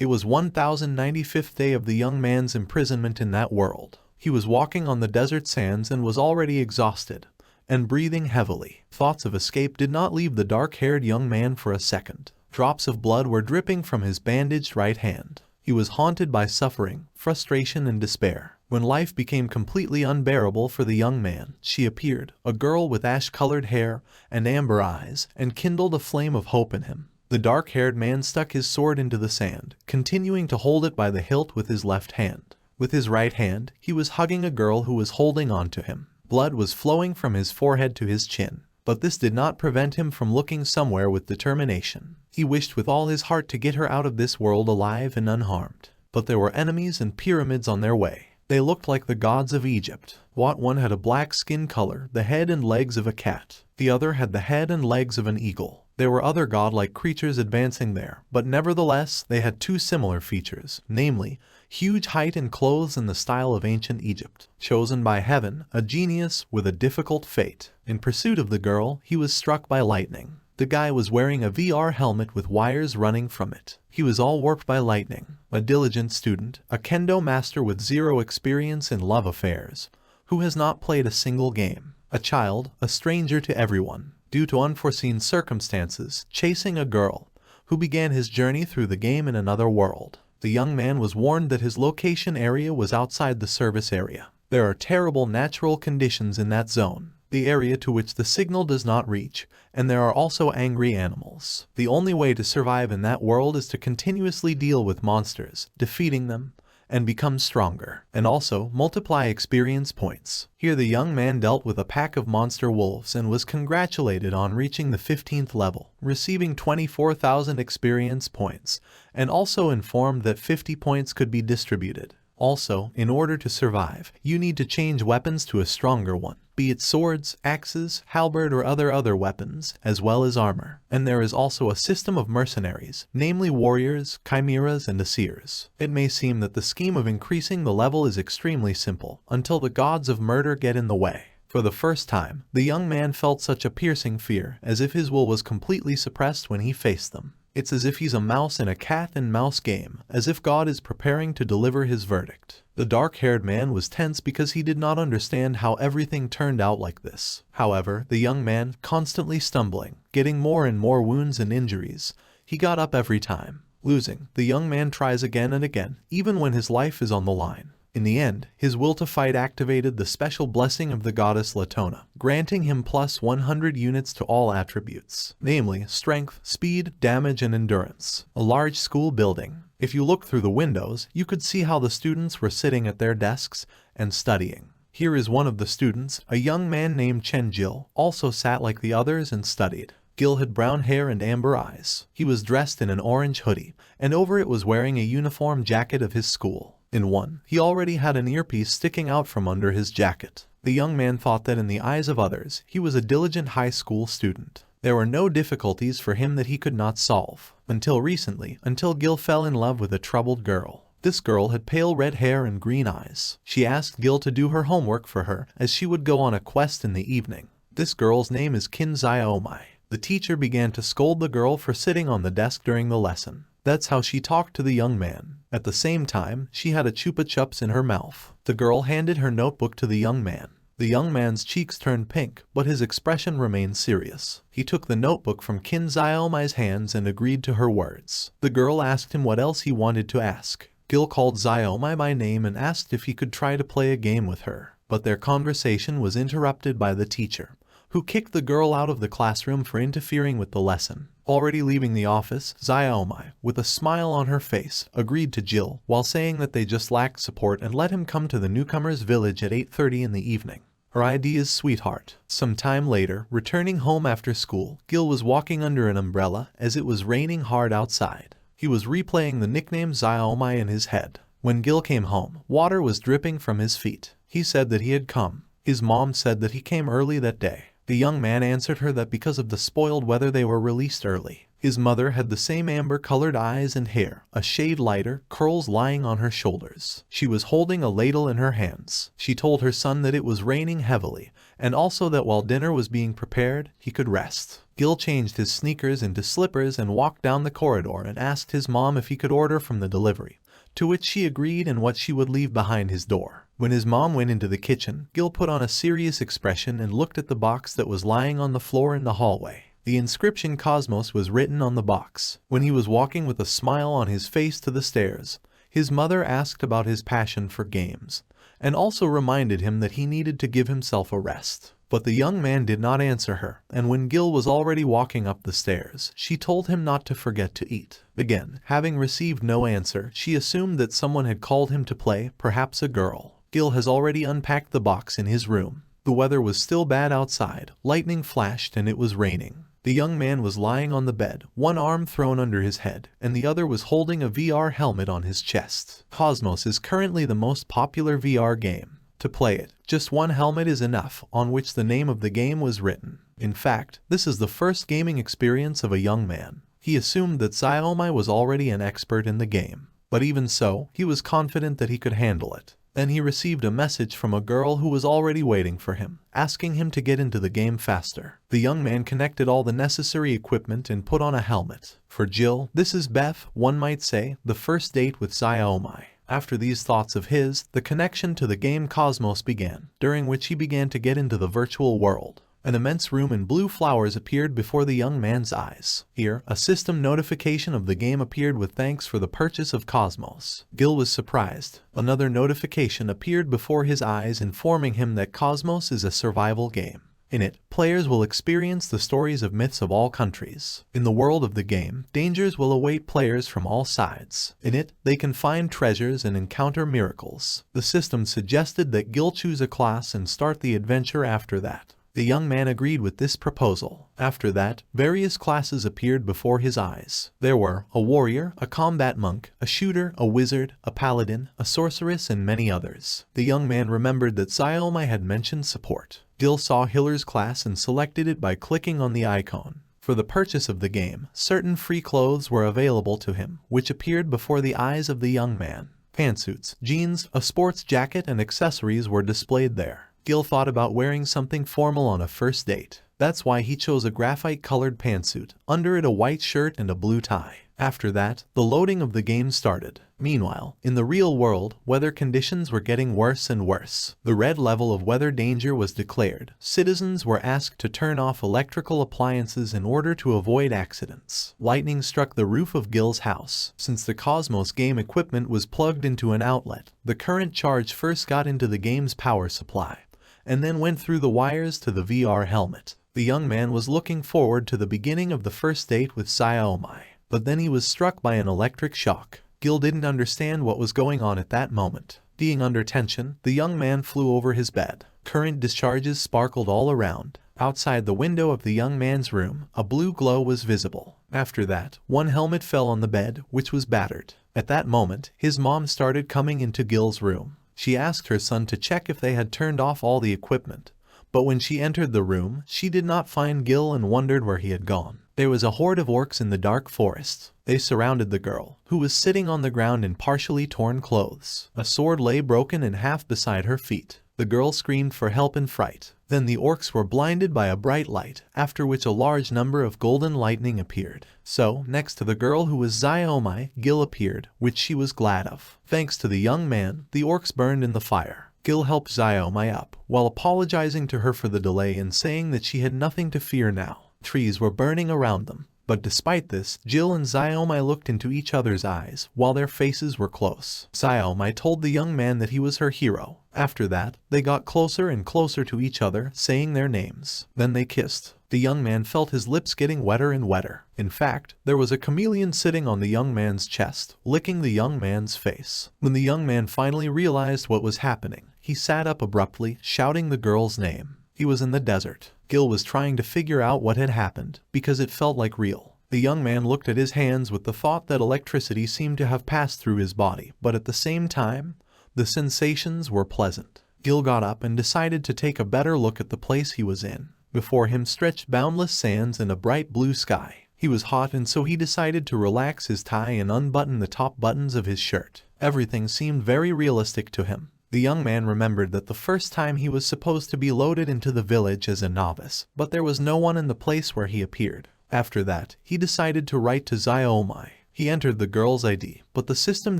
It was 1095th day of the young man's imprisonment in that world. He was walking on the desert sands and was already exhausted and breathing heavily. Thoughts of escape did not leave the dark-haired young man for a second. Drops of blood were dripping from his bandaged right hand. He was haunted by suffering, frustration, and despair. When life became completely unbearable for the young man, she appeared, a girl with ash-colored hair and amber eyes, and kindled a flame of hope in him. The dark-haired man stuck his sword into the sand, continuing to hold it by the hilt with his left hand. With his right hand, he was hugging a girl who was holding on to him. Blood was flowing from his forehead to his chin, but this did not prevent him from looking somewhere with determination. He wished with all his heart to get her out of this world alive and unharmed. But there were enemies and pyramids on their way. They looked like the gods of Egypt. One had a black skin color, the head and legs of a cat. The other had the head and legs of an eagle. There were other godlike creatures advancing there, but nevertheless they had two similar features, namely, huge height and clothes in the style of ancient Egypt. Chosen by heaven, a genius with a difficult fate. In pursuit of the girl, he was struck by lightning. The guy was wearing a VR helmet with wires running from it. He was all warped by lightning. A diligent student, a kendo master with zero experience in love affairs, who has not played a single game. A child, a stranger to everyone, due to unforeseen circumstances, chasing a girl, who began his journey through the game in another world. The young man was warned that his location area was outside the service area. There are terrible natural conditions in that zone, the area to which the signal does not reach, and there are also angry animals. The only way to survive in that world is to continuously deal with monsters, defeating them, and become stronger, and also multiply experience points. Here the young man dealt with a pack of monster wolves and was congratulated on reaching the 15th level, receiving 24,000 experience points, and also informed that 50 points could be distributed. Also, in order to survive, you need to change weapons to a stronger one, be it swords, axes, halberd, or other weapons, as well as armor. And there is also a system of mercenaries, namely warriors, chimeras, and seers. It may seem that the scheme of increasing the level is extremely simple, until the gods of murder get in the way. For the first time, the young man felt such a piercing fear, as if his will was completely suppressed when he faced them. It's as if he's a mouse in a cat and mouse game, as if God is preparing to deliver his verdict. The dark-haired man was tense because he did not understand how everything turned out like this. However, the young man, constantly stumbling, getting more and more wounds and injuries, he got up every time. Losing, the young man tries again and again, even when his life is on the line. In the end, his will to fight activated the special blessing of the goddess Latona, granting him plus 100 units to all attributes, namely strength, speed, damage, and endurance. A large school building. If you look through the windows, you could see how the students were sitting at their desks and studying. Here is one of the students, a young man named Chen Jil, also sat like the others and studied. Gil had brown hair and amber eyes. He was dressed in an orange hoodie, and over it was wearing a uniform jacket of his school. In one, he already had an earpiece sticking out from under his jacket. The young man thought that in the eyes of others, he was a diligent high school student. There were no difficulties for him that he could not solve. Until recently, until Gil fell in love with a troubled girl. This girl had pale red hair and green eyes. She asked Gil to do her homework for her, as she would go on a quest in the evening. This girl's name is Kin Xiaomai. The teacher began to scold the girl for sitting on the desk during the lesson. That's how she talked to the young man. At the same time, she had a chupa chups in her mouth. The girl handed her notebook to the young man. The young man's cheeks turned pink, but his expression remained serious. He took the notebook from Kin Xiaomai's hands and agreed to her words. The girl asked him what else he wanted to ask. Gil called Xiaomai by name and asked if he could try to play a game with her. But their conversation was interrupted by the teacher, who kicked the girl out of the classroom for interfering with the lesson. Already leaving the office, Xiaomai, with a smile on her face, agreed to Jill, while saying that they just lacked support and let him come to the newcomer's village at 8:30 in the evening. Her idea's sweetheart. Some time later, returning home after school, Gil was walking under an umbrella as it was raining hard outside. He was replaying the nickname Xiaomai in his head. When Gil came home, water was dripping from his feet. He said that he had come. His mom said that he came early that day. The young man answered her that because of the spoiled weather they were released early. His mother had the same amber-colored eyes and hair, a shade lighter, curls lying on her shoulders. She was holding a ladle in her hands. She told her son that it was raining heavily, and also that while dinner was being prepared, he could rest. Gil changed his sneakers into slippers and walked down the corridor and asked his mom if he could order from the delivery, to which she agreed and what she would leave behind his door. When his mom went into the kitchen, Gil put on a serious expression and looked at the box that was lying on the floor in the hallway. The inscription Cosmos was written on the box. When he was walking with a smile on his face to the stairs, his mother asked about his passion for games, and also reminded him that he needed to give himself a rest. But the young man did not answer her, and when Gil was already walking up the stairs, she told him not to forget to eat. Again, having received no answer, she assumed that someone had called him to play, perhaps a girl. Gil has already unpacked the box in his room. The weather was still bad outside, lightning flashed and it was raining. The young man was lying on the bed, one arm thrown under his head, and the other was holding a VR helmet on his chest. Cosmos is currently the most popular VR game. To play it, just one helmet is enough, on which the name of the game was written. In fact, this is the first gaming experience of a young man. He assumed that Xiaomai was already an expert in the game, but even so, he was confident that he could handle it. Then he received a message from a girl who was already waiting for him, asking him to get into the game faster. The young man connected all the necessary equipment and put on a helmet. For Jill, this is Beth, one might say, the first date with Xiaomai. After these thoughts of his, the connection to the game Cosmos began, during which he began to get into the virtual world. An immense room and blue flowers appeared before the young man's eyes. Here, a system notification of the game appeared with thanks for the purchase of Cosmos. Gil was surprised. Another notification appeared before his eyes informing him that Cosmos is a survival game. In it, players will experience the stories of myths of all countries. In the world of the game, dangers will await players from all sides. In it, they can find treasures and encounter miracles. The system suggested that Gil choose a class and start the adventure after that. The young man agreed with this proposal. After that, various classes appeared before his eyes. There were a warrior, a combat monk, a shooter, a wizard, a paladin, a sorceress, and many others. The young man remembered that Xiaomai had mentioned support. Gil saw Hiller's class and selected it by clicking on the icon. For the purchase of the game, certain free clothes were available to him, which appeared before the eyes of the young man. Pantsuits, jeans, a sports jacket, and accessories were displayed there. Gil thought about wearing something formal on a first date. That's why he chose a graphite-colored pantsuit, under it a white shirt and a blue tie. After that, the loading of the game started. Meanwhile, in the real world, weather conditions were getting worse and worse. The red level of weather danger was declared. Citizens were asked to turn off electrical appliances in order to avoid accidents. Lightning struck the roof of Gil's house. Since the Cosmos game equipment was plugged into an outlet, the current charge first got into the game's power supply, and then went through the wires to the VR helmet. The young man was looking forward to the beginning of the first date with Xiaomai, but then he was struck by an electric shock. Gil didn't understand what was going on at that moment. Being under tension, the young man flew over his bed. Current discharges sparkled all around. Outside the window of the young man's room, a blue glow was visible. After that, one helmet fell on the bed, which was battered. At that moment, his mom started coming into Gil's room. She asked her son to check if they had turned off all the equipment, but when she entered the room, she did not find Gil and wondered where he had gone. There was a horde of orcs in the dark forest. They surrounded the girl, who was sitting on the ground in partially torn clothes. A sword lay broken in half beside her feet. The girl screamed for help in fright. Then the orcs were blinded by a bright light, after which a large number of golden lightning appeared. So, next to the girl who was Xiaomai, Gil appeared, which she was glad of. Thanks to the young man, the orcs burned in the fire. Gil helped Xiaomai up, while apologizing to her for the delay and saying that she had nothing to fear now. Trees were burning around them. But despite this, Jill and Xiaomai looked into each other's eyes, while their faces were close. Xiaomai told the young man that he was her hero. After that, they got closer and closer to each other, saying their names. Then they kissed. The young man felt his lips getting wetter and wetter. In fact, there was a chameleon sitting on the young man's chest, licking the young man's face. When the young man finally realized what was happening, he sat up abruptly, shouting the girl's name. He was in the desert. Gil was trying to figure out what had happened, because it felt like real. The young man looked at his hands with the thought that electricity seemed to have passed through his body, but at the same time, the sensations were pleasant. Gil got up and decided to take a better look at the place he was in. Before him stretched boundless sands and a bright blue sky. He was hot, and so he decided to relax his tie and unbutton the top buttons of his shirt. Everything seemed very realistic to him. The young man remembered that the first time he was supposed to be loaded into the village as a novice, but there was no one in the place where he appeared. After that, he decided to write to Xiaomai. He entered the girl's ID, but the system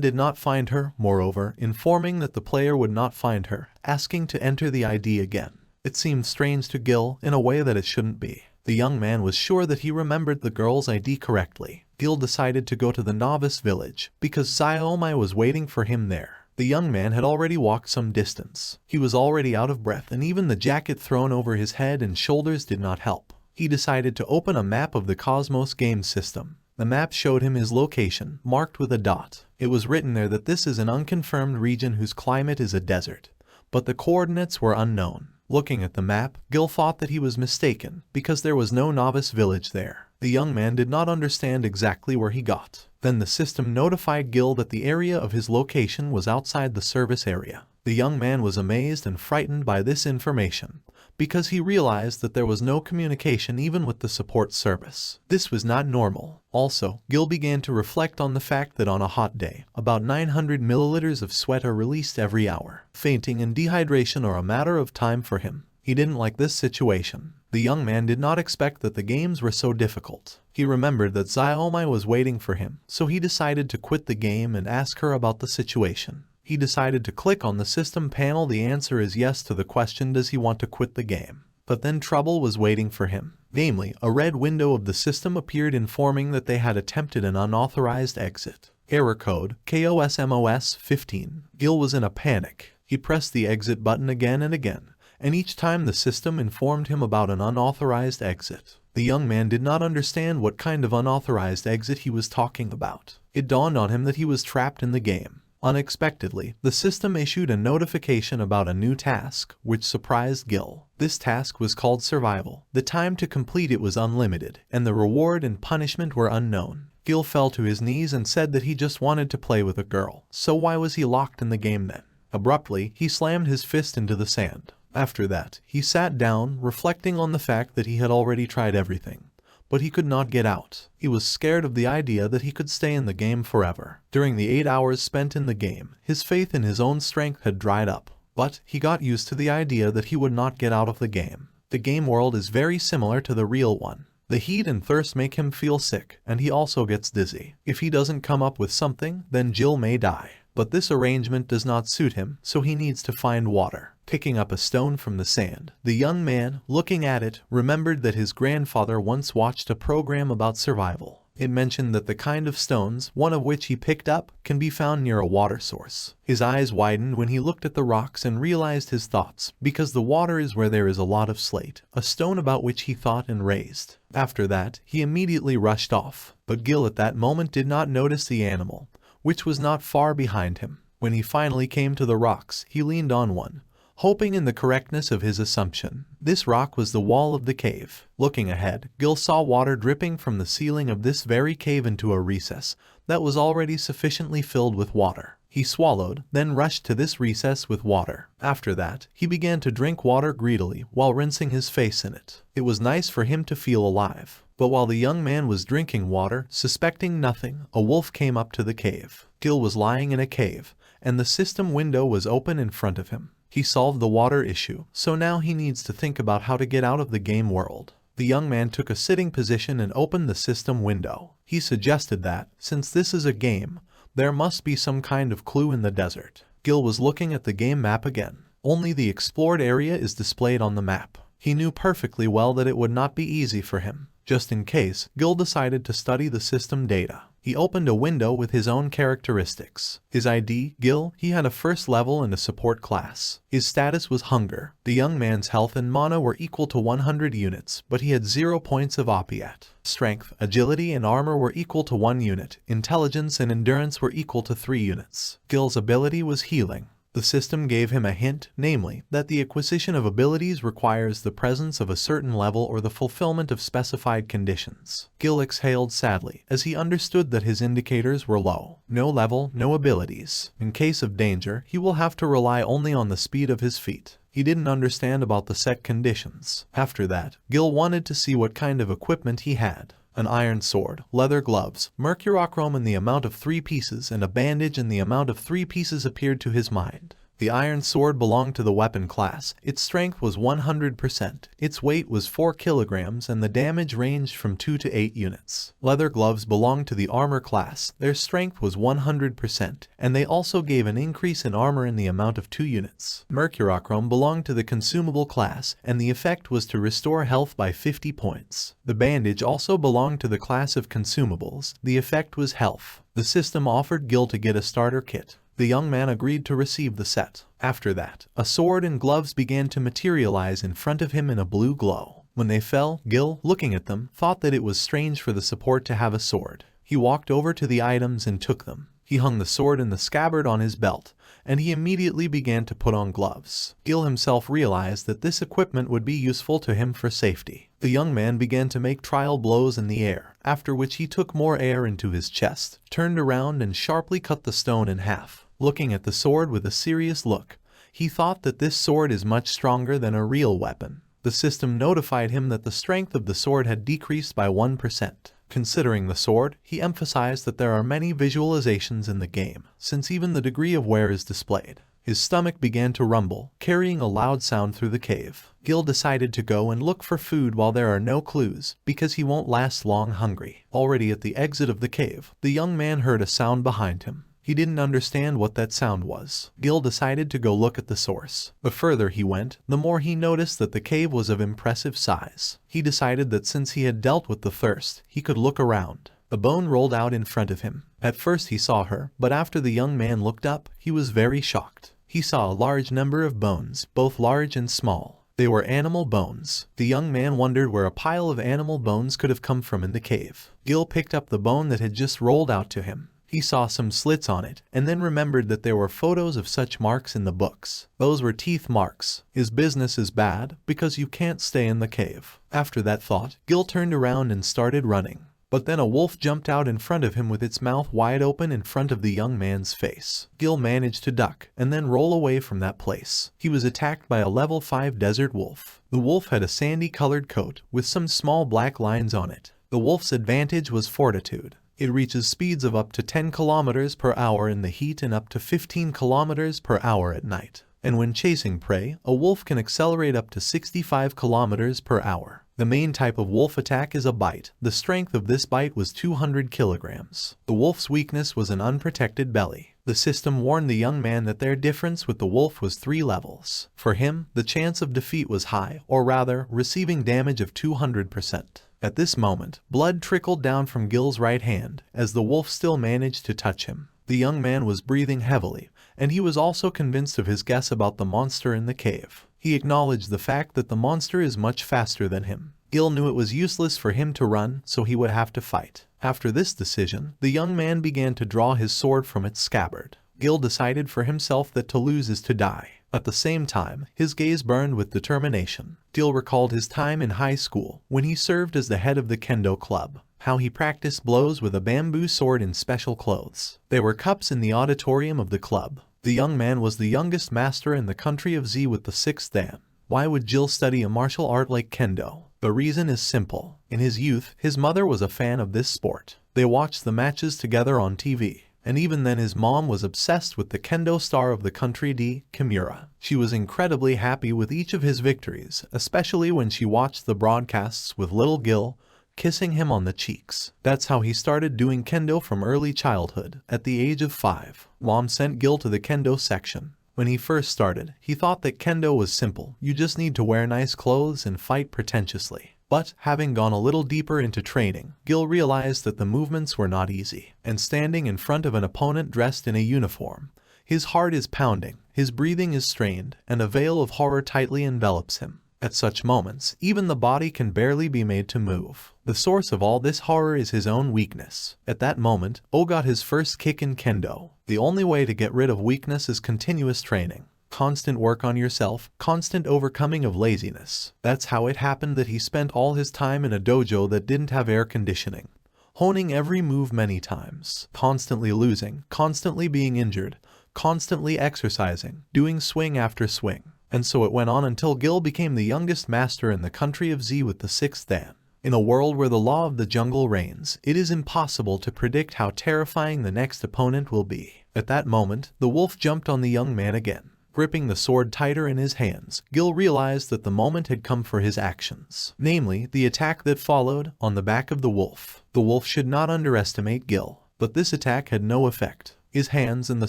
did not find her, moreover, informing that the player would not find her, asking to enter the ID again. It seemed strange to Gil in a way that it shouldn't be. The young man was sure that he remembered the girl's ID correctly. Gil decided to go to the novice village, because Xiaomai was waiting for him there. The young man had already walked some distance. He was already out of breath, and even the jacket thrown over his head and shoulders did not help. He decided to open a map of the Cosmos game system. The map showed him his location, marked with a dot. It was written there that this is an unconfirmed region whose climate is a desert, but the coordinates were unknown. Looking at the map, Gil thought that he was mistaken, because there was no novice village there. The young man did not understand exactly where he got. Then the system notified Gil that the area of his location was outside the service area. The young man was amazed and frightened by this information, because he realized that there was no communication even with the support service. This was not normal. Also, Gil began to reflect on the fact that on a hot day, about 900 milliliters of sweat are released every hour. Fainting and dehydration are a matter of time for him. He didn't like this situation. The young man did not expect that the games were so difficult. He remembered that Xiaomai was waiting for him, so he decided to quit the game and ask her about the situation. He decided to click on the system panel. The answer is yes to the question, does he want to quit the game? But then trouble was waiting for him. Namely, a red window of the system appeared informing that they had attempted an unauthorized exit. Error code, KOSMOS 15. Gil was in a panic. He pressed the exit button again and again, and each time the system informed him about an unauthorized exit. The young man did not understand what kind of unauthorized exit he was talking about. It dawned on him that he was trapped in the game. Unexpectedly, the system issued a notification about a new task, which surprised Gil. This task was called Survival. The time to complete it was unlimited, and the reward and punishment were unknown. Gil fell to his knees and said that he just wanted to play with a girl, so why was he locked in the game then? Abruptly, he slammed his fist into the sand. After that, he sat down, reflecting on the fact that he had already tried everything, but he could not get out. He was scared of the idea that he could stay in the game forever. During the 8 hours spent in the game, his faith in his own strength had dried up, but he got used to the idea that he would not get out of the game. The game world is very similar to the real one. The heat and thirst make him feel sick, and he also gets dizzy. If he doesn't come up with something, then Jill may die. But this arrangement does not suit him, so he needs to find water. Picking up a stone from the sand, the young man, looking at it, remembered that his grandfather once watched a program about survival. It mentioned that the kind of stones, one of which he picked up, can be found near a water source. His eyes widened when he looked at the rocks and realized his thoughts, because the water is where there is a lot of slate, a stone about which he thought and raised. After that, he immediately rushed off, but Gil at that moment did not notice the animal, which was not far behind him. When he finally came to the rocks, he leaned on one, hoping in the correctness of his assumption. This rock was the wall of the cave. Looking ahead, Gil saw water dripping from the ceiling of this very cave into a recess that was already sufficiently filled with water. He swallowed, then rushed to this recess with water. After that, he began to drink water greedily while rinsing his face in it. It was nice for him to feel alive. But while the young man was drinking water, suspecting nothing, a wolf came up to the cave. Gil was lying in a cave, and the system window was open in front of him. He solved the water issue, so now he needs to think about how to get out of the game world. The young man took a sitting position and opened the system window. He suggested that, since this is a game, there must be some kind of clue in the desert. Gil was looking at the game map again. Only the explored area is displayed on the map. He knew perfectly well that it would not be easy for him. Just in case, Gil decided to study the system data. He opened a window with his own characteristics. His ID, Gil, he had a first level and a support class. His status was hunger. The young man's health and mana were equal to 100 units, but he had 0 points of opiate. Strength, agility, and armor were equal to 1 unit. Intelligence and endurance were equal to 3 units. Gil's ability was healing. The system gave him a hint, namely, that the acquisition of abilities requires the presence of a certain level or the fulfillment of specified conditions. Gil exhaled sadly, as he understood that his indicators were low. No level, no abilities. In case of danger, he will have to rely only on the speed of his feet. He didn't understand about the set conditions. After that, Gil wanted to see what kind of equipment he had. An iron sword, leather gloves, mercurochrome in the amount of 3 pieces, and a bandage in the amount of 3 pieces appeared to his mind. The iron sword belonged to the weapon class. Its strength was 100%. Its weight was 4 kilograms and the damage ranged from 2 to 8 units. Leather gloves belonged to the armor class. Their strength was 100%, and they also gave an increase in armor in the amount of 2 units. Mercurochrome belonged to the consumable class, and the effect was to restore health by 50 points. The bandage also belonged to the class of consumables. The effect was health. The system offered Gil to get a starter kit. The young man agreed to receive the set. After that, a sword and gloves began to materialize in front of him in a blue glow. When they fell, Gil, looking at them, thought that it was strange for the support to have a sword. He walked over to the items and took them. He hung the sword in the scabbard on his belt, and he immediately began to put on gloves. Gil himself realized that this equipment would be useful to him for safety. The young man began to make trial blows in the air, after which he took more air into his chest, turned around and sharply cut the stone in half. Looking at the sword with a serious look, he thought that this sword is much stronger than a real weapon. The system notified him that the strength of the sword had decreased by 1%. Considering the sword, he emphasized that there are many visualizations in the game, since even the degree of wear is displayed. His stomach began to rumble, carrying a loud sound through the cave. Gil decided to go and look for food while there are no clues, because he won't last long hungry. Already at the exit of the cave, the young man heard a sound behind him. He didn't understand what that sound was. Gil decided to go look at the source. The further he went, the more he noticed that the cave was of impressive size. He decided that since he had dealt with the thirst, he could look around. A bone rolled out in front of him. At first he saw her, but after the young man looked up, he was very shocked. He saw a large number of bones, both large and small. They were animal bones. The young man wondered where a pile of animal bones could have come from in the cave. Gil picked up the bone that had just rolled out to him. He saw some slits on it, and then remembered that there were photos of such marks in the books. Those were teeth marks. His business is bad, because you can't stay in the cave. After that thought, Gil turned around and started running. But then a wolf jumped out in front of him with its mouth wide open in front of the young man's face. Gil managed to duck, and then roll away from that place. He was attacked by a level 5 desert wolf. The wolf had a sandy-colored coat, with some small black lines on it. The wolf's advantage was fortitude. It reaches speeds of up to 10 kilometers per hour in the heat and up to 15 kilometers per hour at night. And when chasing prey, a wolf can accelerate up to 65 kilometers per hour. The main type of wolf attack is a bite. The strength of this bite was 200 kilograms. The wolf's weakness was an unprotected belly. The system warned the young man that their difference with the wolf was 3 levels. For him, the chance of defeat was high, or rather, receiving damage of 200%. At this moment, blood trickled down from Gil's right hand, as the wolf still managed to touch him. The young man was breathing heavily, and he was also convinced of his guess about the monster in the cave. He acknowledged the fact that the monster is much faster than him. Gil knew it was useless for him to run, so he would have to fight. After this decision, the young man began to draw his sword from its scabbard. Gil decided for himself that to lose is to die. At the same time, his gaze burned with determination. Gil recalled his time in high school, when he served as the head of the kendo club, how he practiced blows with a bamboo sword in special clothes. There were cups in the auditorium of the club. The young man was the youngest master in the country of Z with the 6th dan. Why would Gil study a martial art like kendo? The reason is simple. In his youth, his mother was a fan of this sport. They watched the matches together on TV. And even then his mom was obsessed with the kendo star of the country D, Kimura. She was incredibly happy with each of his victories, especially when she watched the broadcasts with little Gil kissing him on the cheeks. That's how he started doing kendo from early childhood. At the age of 5, Mom sent Gil to the kendo section. When he first started, he thought that kendo was simple. You just need to wear nice clothes and fight pretentiously. But, having gone a little deeper into training, Gil realized that the movements were not easy. And standing in front of an opponent dressed in a uniform, his heart is pounding, his breathing is strained, and a veil of horror tightly envelops him. At such moments, even the body can barely be made to move. The source of all this horror is his own weakness. At that moment, O got his first kick in kendo. The only way to get rid of weakness is continuous training. Constant work on yourself, constant overcoming of laziness. That's how it happened that he spent all his time in a dojo that didn't have air conditioning, honing every move many times, constantly losing, constantly being injured, constantly exercising, doing swing after swing. And so it went on until Gil became the youngest master in the country of Z with the 6th dan. In a world where the law of the jungle reigns, it is impossible to predict how terrifying the next opponent will be. At that moment, the wolf jumped on the young man again. Gripping the sword tighter in his hands, Gil realized that the moment had come for his actions. Namely, the attack that followed, on the back of the wolf. The wolf should not underestimate Gil, but this attack had no effect. His hands and the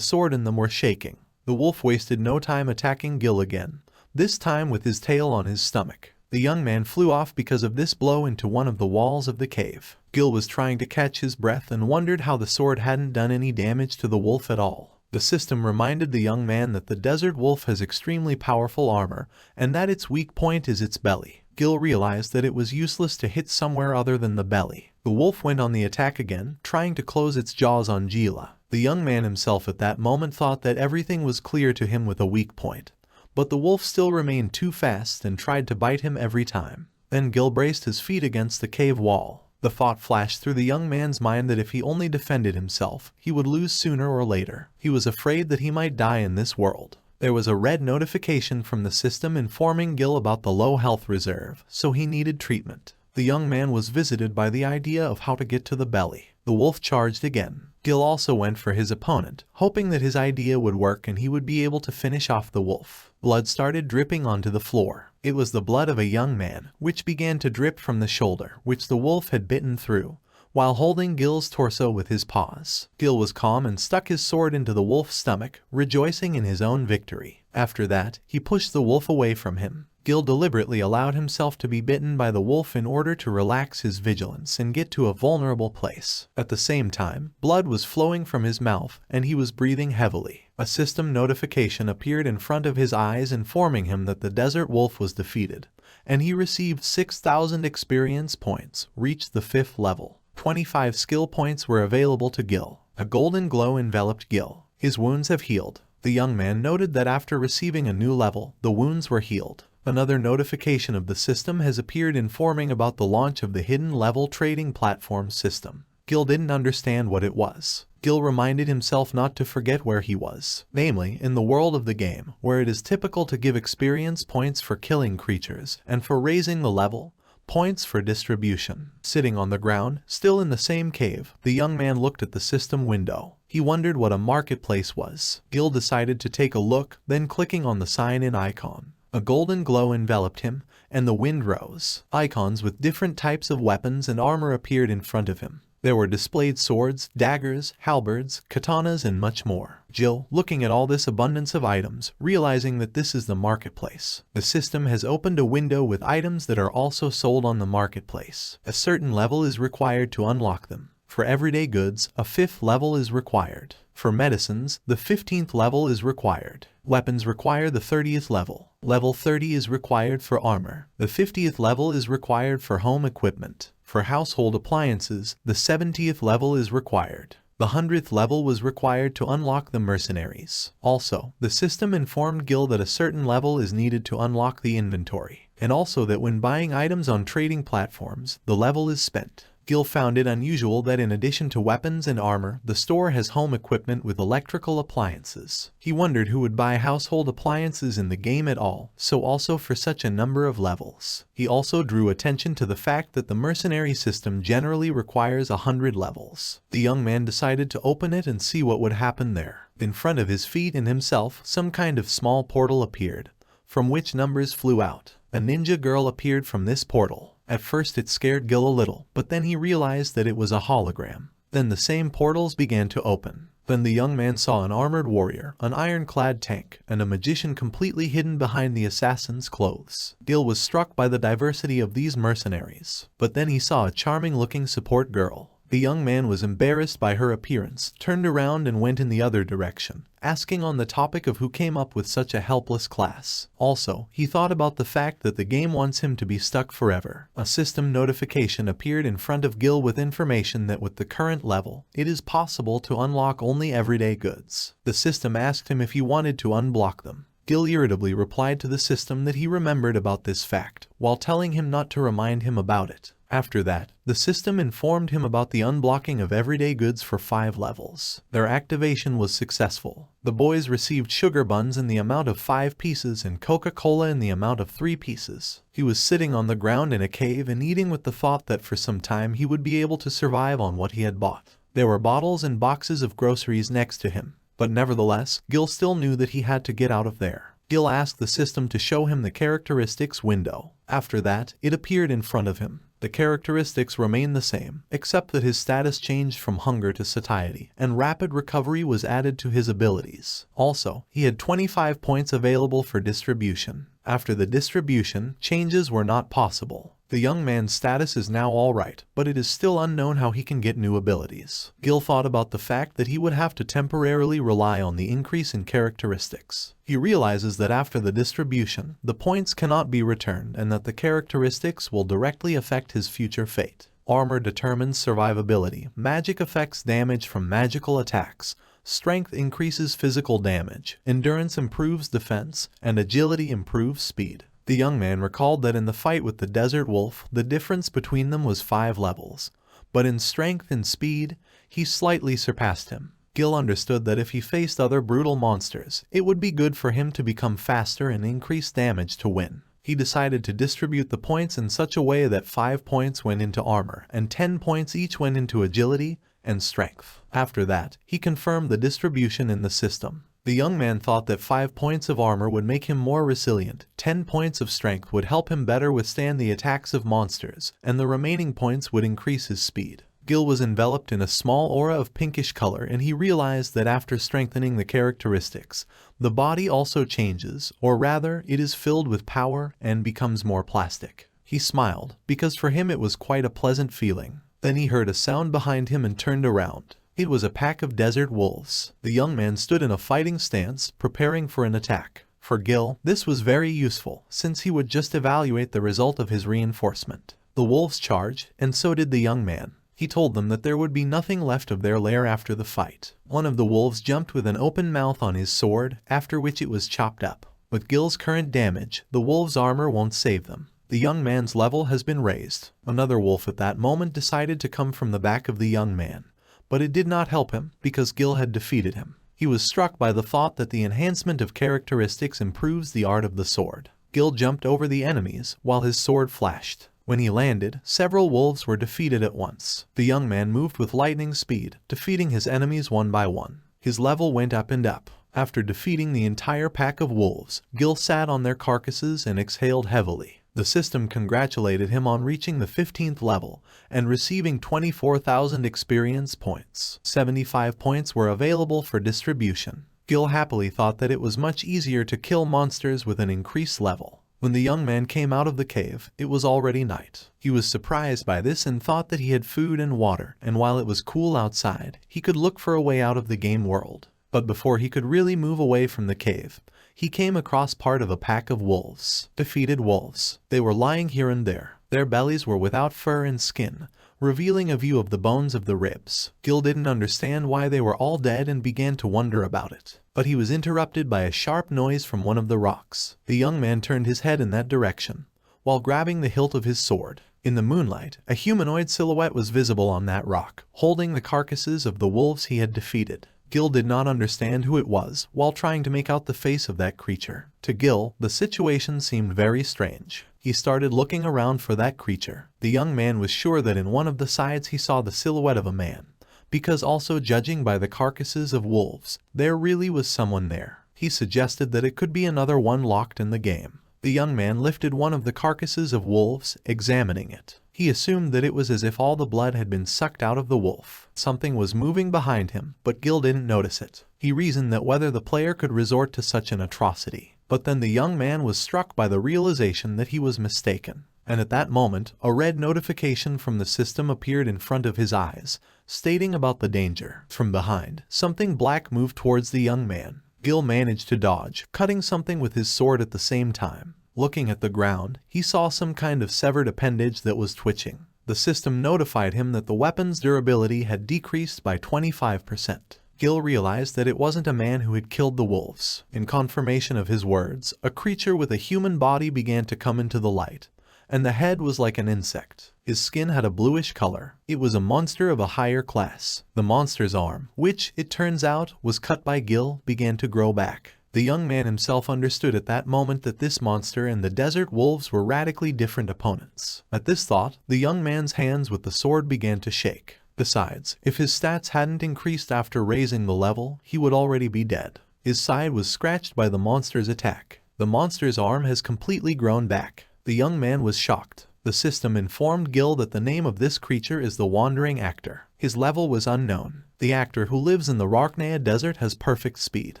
sword in them were shaking. The wolf wasted no time attacking Gil again, this time with his tail on his stomach. The young man flew off because of this blow into one of the walls of the cave. Gil was trying to catch his breath and wondered how the sword hadn't done any damage to the wolf at all. The system reminded the young man that the desert wolf has extremely powerful armor, and that its weak point is its belly. Gil realized that it was useless to hit somewhere other than the belly. The wolf went on the attack again, trying to close its jaws on Gila. The young man himself at that moment thought that everything was clear to him with a weak point. But the wolf still remained too fast and tried to bite him every time. Then Gil braced his feet against the cave wall. The thought flashed through the young man's mind that if he only defended himself, he would lose sooner or later. He was afraid that he might die in this world. There was a red notification from the system informing Gil about the low health reserve, so he needed treatment. The young man was visited by the idea of how to get to the belly. The wolf charged again. Gil also went for his opponent, hoping that his idea would work and he would be able to finish off the wolf. Blood started dripping onto the floor. It was the blood of a young man, which began to drip from the shoulder, which the wolf had bitten through, while holding Gil's torso with his paws. Gil was calm and stuck his sword into the wolf's stomach, rejoicing in his own victory. After that, he pushed the wolf away from him. Gil deliberately allowed himself to be bitten by the wolf in order to relax his vigilance and get to a vulnerable place. At the same time, blood was flowing from his mouth and he was breathing heavily. A system notification appeared in front of his eyes informing him that the desert wolf was defeated, and he received 6,000 experience points, reached the 5th level. 25 skill points were available to Gil. A golden glow enveloped Gil. His wounds have healed. The young man noted that after receiving a new level, the wounds were healed. Another notification of the system has appeared informing about the launch of the hidden level trading platform system. Gil didn't understand what it was. Gil reminded himself not to forget where he was, namely, in the world of the game, where it is typical to give experience points for killing creatures, and for raising the level, points for distribution. Sitting on the ground, still in the same cave, the young man looked at the system window. He wondered what a marketplace was. Gil decided to take a look, then clicking on the sign-in icon. A golden glow enveloped him, and the wind rose. Icons with different types of weapons and armor appeared in front of him. There were displayed swords, daggers, halberds, katanas, and much more. Gil, looking at all this abundance of items, realizing that this is the marketplace. The system has opened a window with items that are also sold on the marketplace. A certain level is required to unlock them. For everyday goods, a 5th level is required. For medicines, the 15th level is required. Weapons require the 30th level. Level 30 is required for armor. The 50th level is required for home equipment. For household appliances, the 70th level is required. The 100th level was required to unlock the mercenaries. Also, the system informed Gil that a certain level is needed to unlock the inventory, and also that when buying items on trading platforms, the level is spent. Gil found it unusual that in addition to weapons and armor, the store has home equipment with electrical appliances. He wondered who would buy household appliances in the game at all, so also for such a number of levels. He also drew attention to the fact that the mercenary system generally requires 100 levels. The young man decided to open it and see what would happen there. In front of his feet and himself, some kind of small portal appeared, from which numbers flew out. A ninja girl appeared from this portal. At first it scared Gil a little, but then he realized that it was a hologram. Then the same portals began to open. Then the young man saw an armored warrior, an ironclad tank, and a magician completely hidden behind the assassin's clothes. Gil was struck by the diversity of these mercenaries. But then he saw a charming-looking support girl. The young man was embarrassed by her appearance, turned around and went in the other direction, asking on the topic of who came up with such a helpless class. Also, he thought about the fact that the game wants him to be stuck forever. A system notification appeared in front of Gil with information that with the current level, it is possible to unlock only everyday goods. The system asked him if he wanted to unblock them. Gil irritably replied to the system that he remembered about this fact, while telling him not to remind him about it. After that, the system informed him about the unblocking of everyday goods for 5 levels. Their activation was successful. The boys received sugar buns in the amount of 5 pieces and Coca-Cola in the amount of 3 pieces. He was sitting on the ground in a cave and eating with the thought that for some time he would be able to survive on what he had bought. There were bottles and boxes of groceries next to him. But nevertheless, Gil still knew that he had to get out of there. Gil asked the system to show him the characteristics window. After that, it appeared in front of him. The characteristics remained the same, except that his status changed from hunger to satiety, and rapid recovery was added to his abilities. Also, he had 25 points available for distribution. After the distribution, changes were not possible. The young man's status is now alright, but it is still unknown how he can get new abilities. Gil thought about the fact that he would have to temporarily rely on the increase in characteristics. He realizes that after the distribution, the points cannot be returned and that the characteristics will directly affect his future fate. Armor determines survivability, magic affects damage from magical attacks, strength increases physical damage, endurance improves defense, and agility improves speed. The young man recalled that in the fight with the desert wolf, the difference between them was 5 levels, but in strength and speed, he slightly surpassed him. Gil understood that if he faced other brutal monsters, it would be good for him to become faster and increase damage to win. He decided to distribute the points in such a way that 5 points went into armor, and 10 points each went into agility and strength. After that, he confirmed the distribution in the system. The young man thought that 5 points of armor would make him more resilient, 10 points of strength would help him better withstand the attacks of monsters, and the remaining points would increase his speed. Gil was enveloped in a small aura of pinkish color, and he realized that after strengthening the characteristics, the body also changes, or rather, it is filled with power and becomes more plastic. He smiled, because for him it was quite a pleasant feeling. Then he heard a sound behind him and turned around. It was a pack of desert wolves. The young man stood in a fighting stance, preparing for an attack. For Gil, this was very useful, since he would just evaluate the result of his reinforcement. The wolves charged, and so did the young man. He told them that there would be nothing left of their lair after the fight. One of the wolves jumped with an open mouth on his sword, after which it was chopped up. With Gil's current damage, the wolves' armor won't save them. The young man's level has been raised. Another wolf at that moment decided to come from the back of the young man. But it did not help him, because Gil had defeated him. He was struck by the thought that the enhancement of characteristics improves the art of the sword. Gil jumped over the enemies, while his sword flashed. When he landed, several wolves were defeated at once. The young man moved with lightning speed, defeating his enemies one by one. His level went up and up. After defeating the entire pack of wolves, Gil sat on their carcasses and exhaled heavily. The system congratulated him on reaching the 15th level and receiving 24,000 experience points. 75 points were available for distribution. Gil happily thought that it was much easier to kill monsters with an increased level. When the young man came out of the cave, it was already night. He was surprised by this and thought that he had food and water, and while it was cool outside, he could look for a way out of the game world. But before he could really move away from the cave, he came across part of a pack of wolves. Defeated wolves. They were lying here and there. Their bellies were without fur and skin, revealing a view of the bones of the ribs. Gil didn't understand why they were all dead and began to wonder about it. But he was interrupted by a sharp noise from one of the rocks. The young man turned his head in that direction, while grabbing the hilt of his sword. In the moonlight, a humanoid silhouette was visible on that rock, holding the carcasses of the wolves he had defeated. Gil did not understand who it was, while trying to make out the face of that creature. To Gil, the situation seemed very strange. He started looking around for that creature. The young man was sure that in one of the sides he saw the silhouette of a man, because also judging by the carcasses of wolves, there really was someone there. He suggested that it could be another one locked in the game. The young man lifted one of the carcasses of wolves, examining it. He assumed that it was as if all the blood had been sucked out of the wolf. Something was moving behind him, but Gil didn't notice it. He reasoned that whether the player could resort to such an atrocity. But then the young man was struck by the realization that he was mistaken. And at that moment, a red notification from the system appeared in front of his eyes, stating about the danger. From behind, something black moved towards the young man. Gil managed to dodge, cutting something with his sword at the same time. Looking at the ground, he saw some kind of severed appendage that was twitching. The system notified him that the weapon's durability had decreased by 25%. Gil realized that it wasn't a man who had killed the wolves. In confirmation of his words, a creature with a human body began to come into the light, and the head was like an insect. His skin had a bluish color. It was a monster of a higher class. The monster's arm, which, it turns out, was cut by Gil, began to grow back. The young man himself understood at that moment that this monster and the desert wolves were radically different opponents. At this thought, the young man's hands with the sword began to shake. Besides, if his stats hadn't increased after raising the level, he would already be dead. His side was scratched by the monster's attack. The monster's arm has completely grown back. The young man was shocked. The system informed Gil that the name of this creature is the Wandering Actor. His level was unknown. The actor who lives in the Rarknea desert has perfect speed.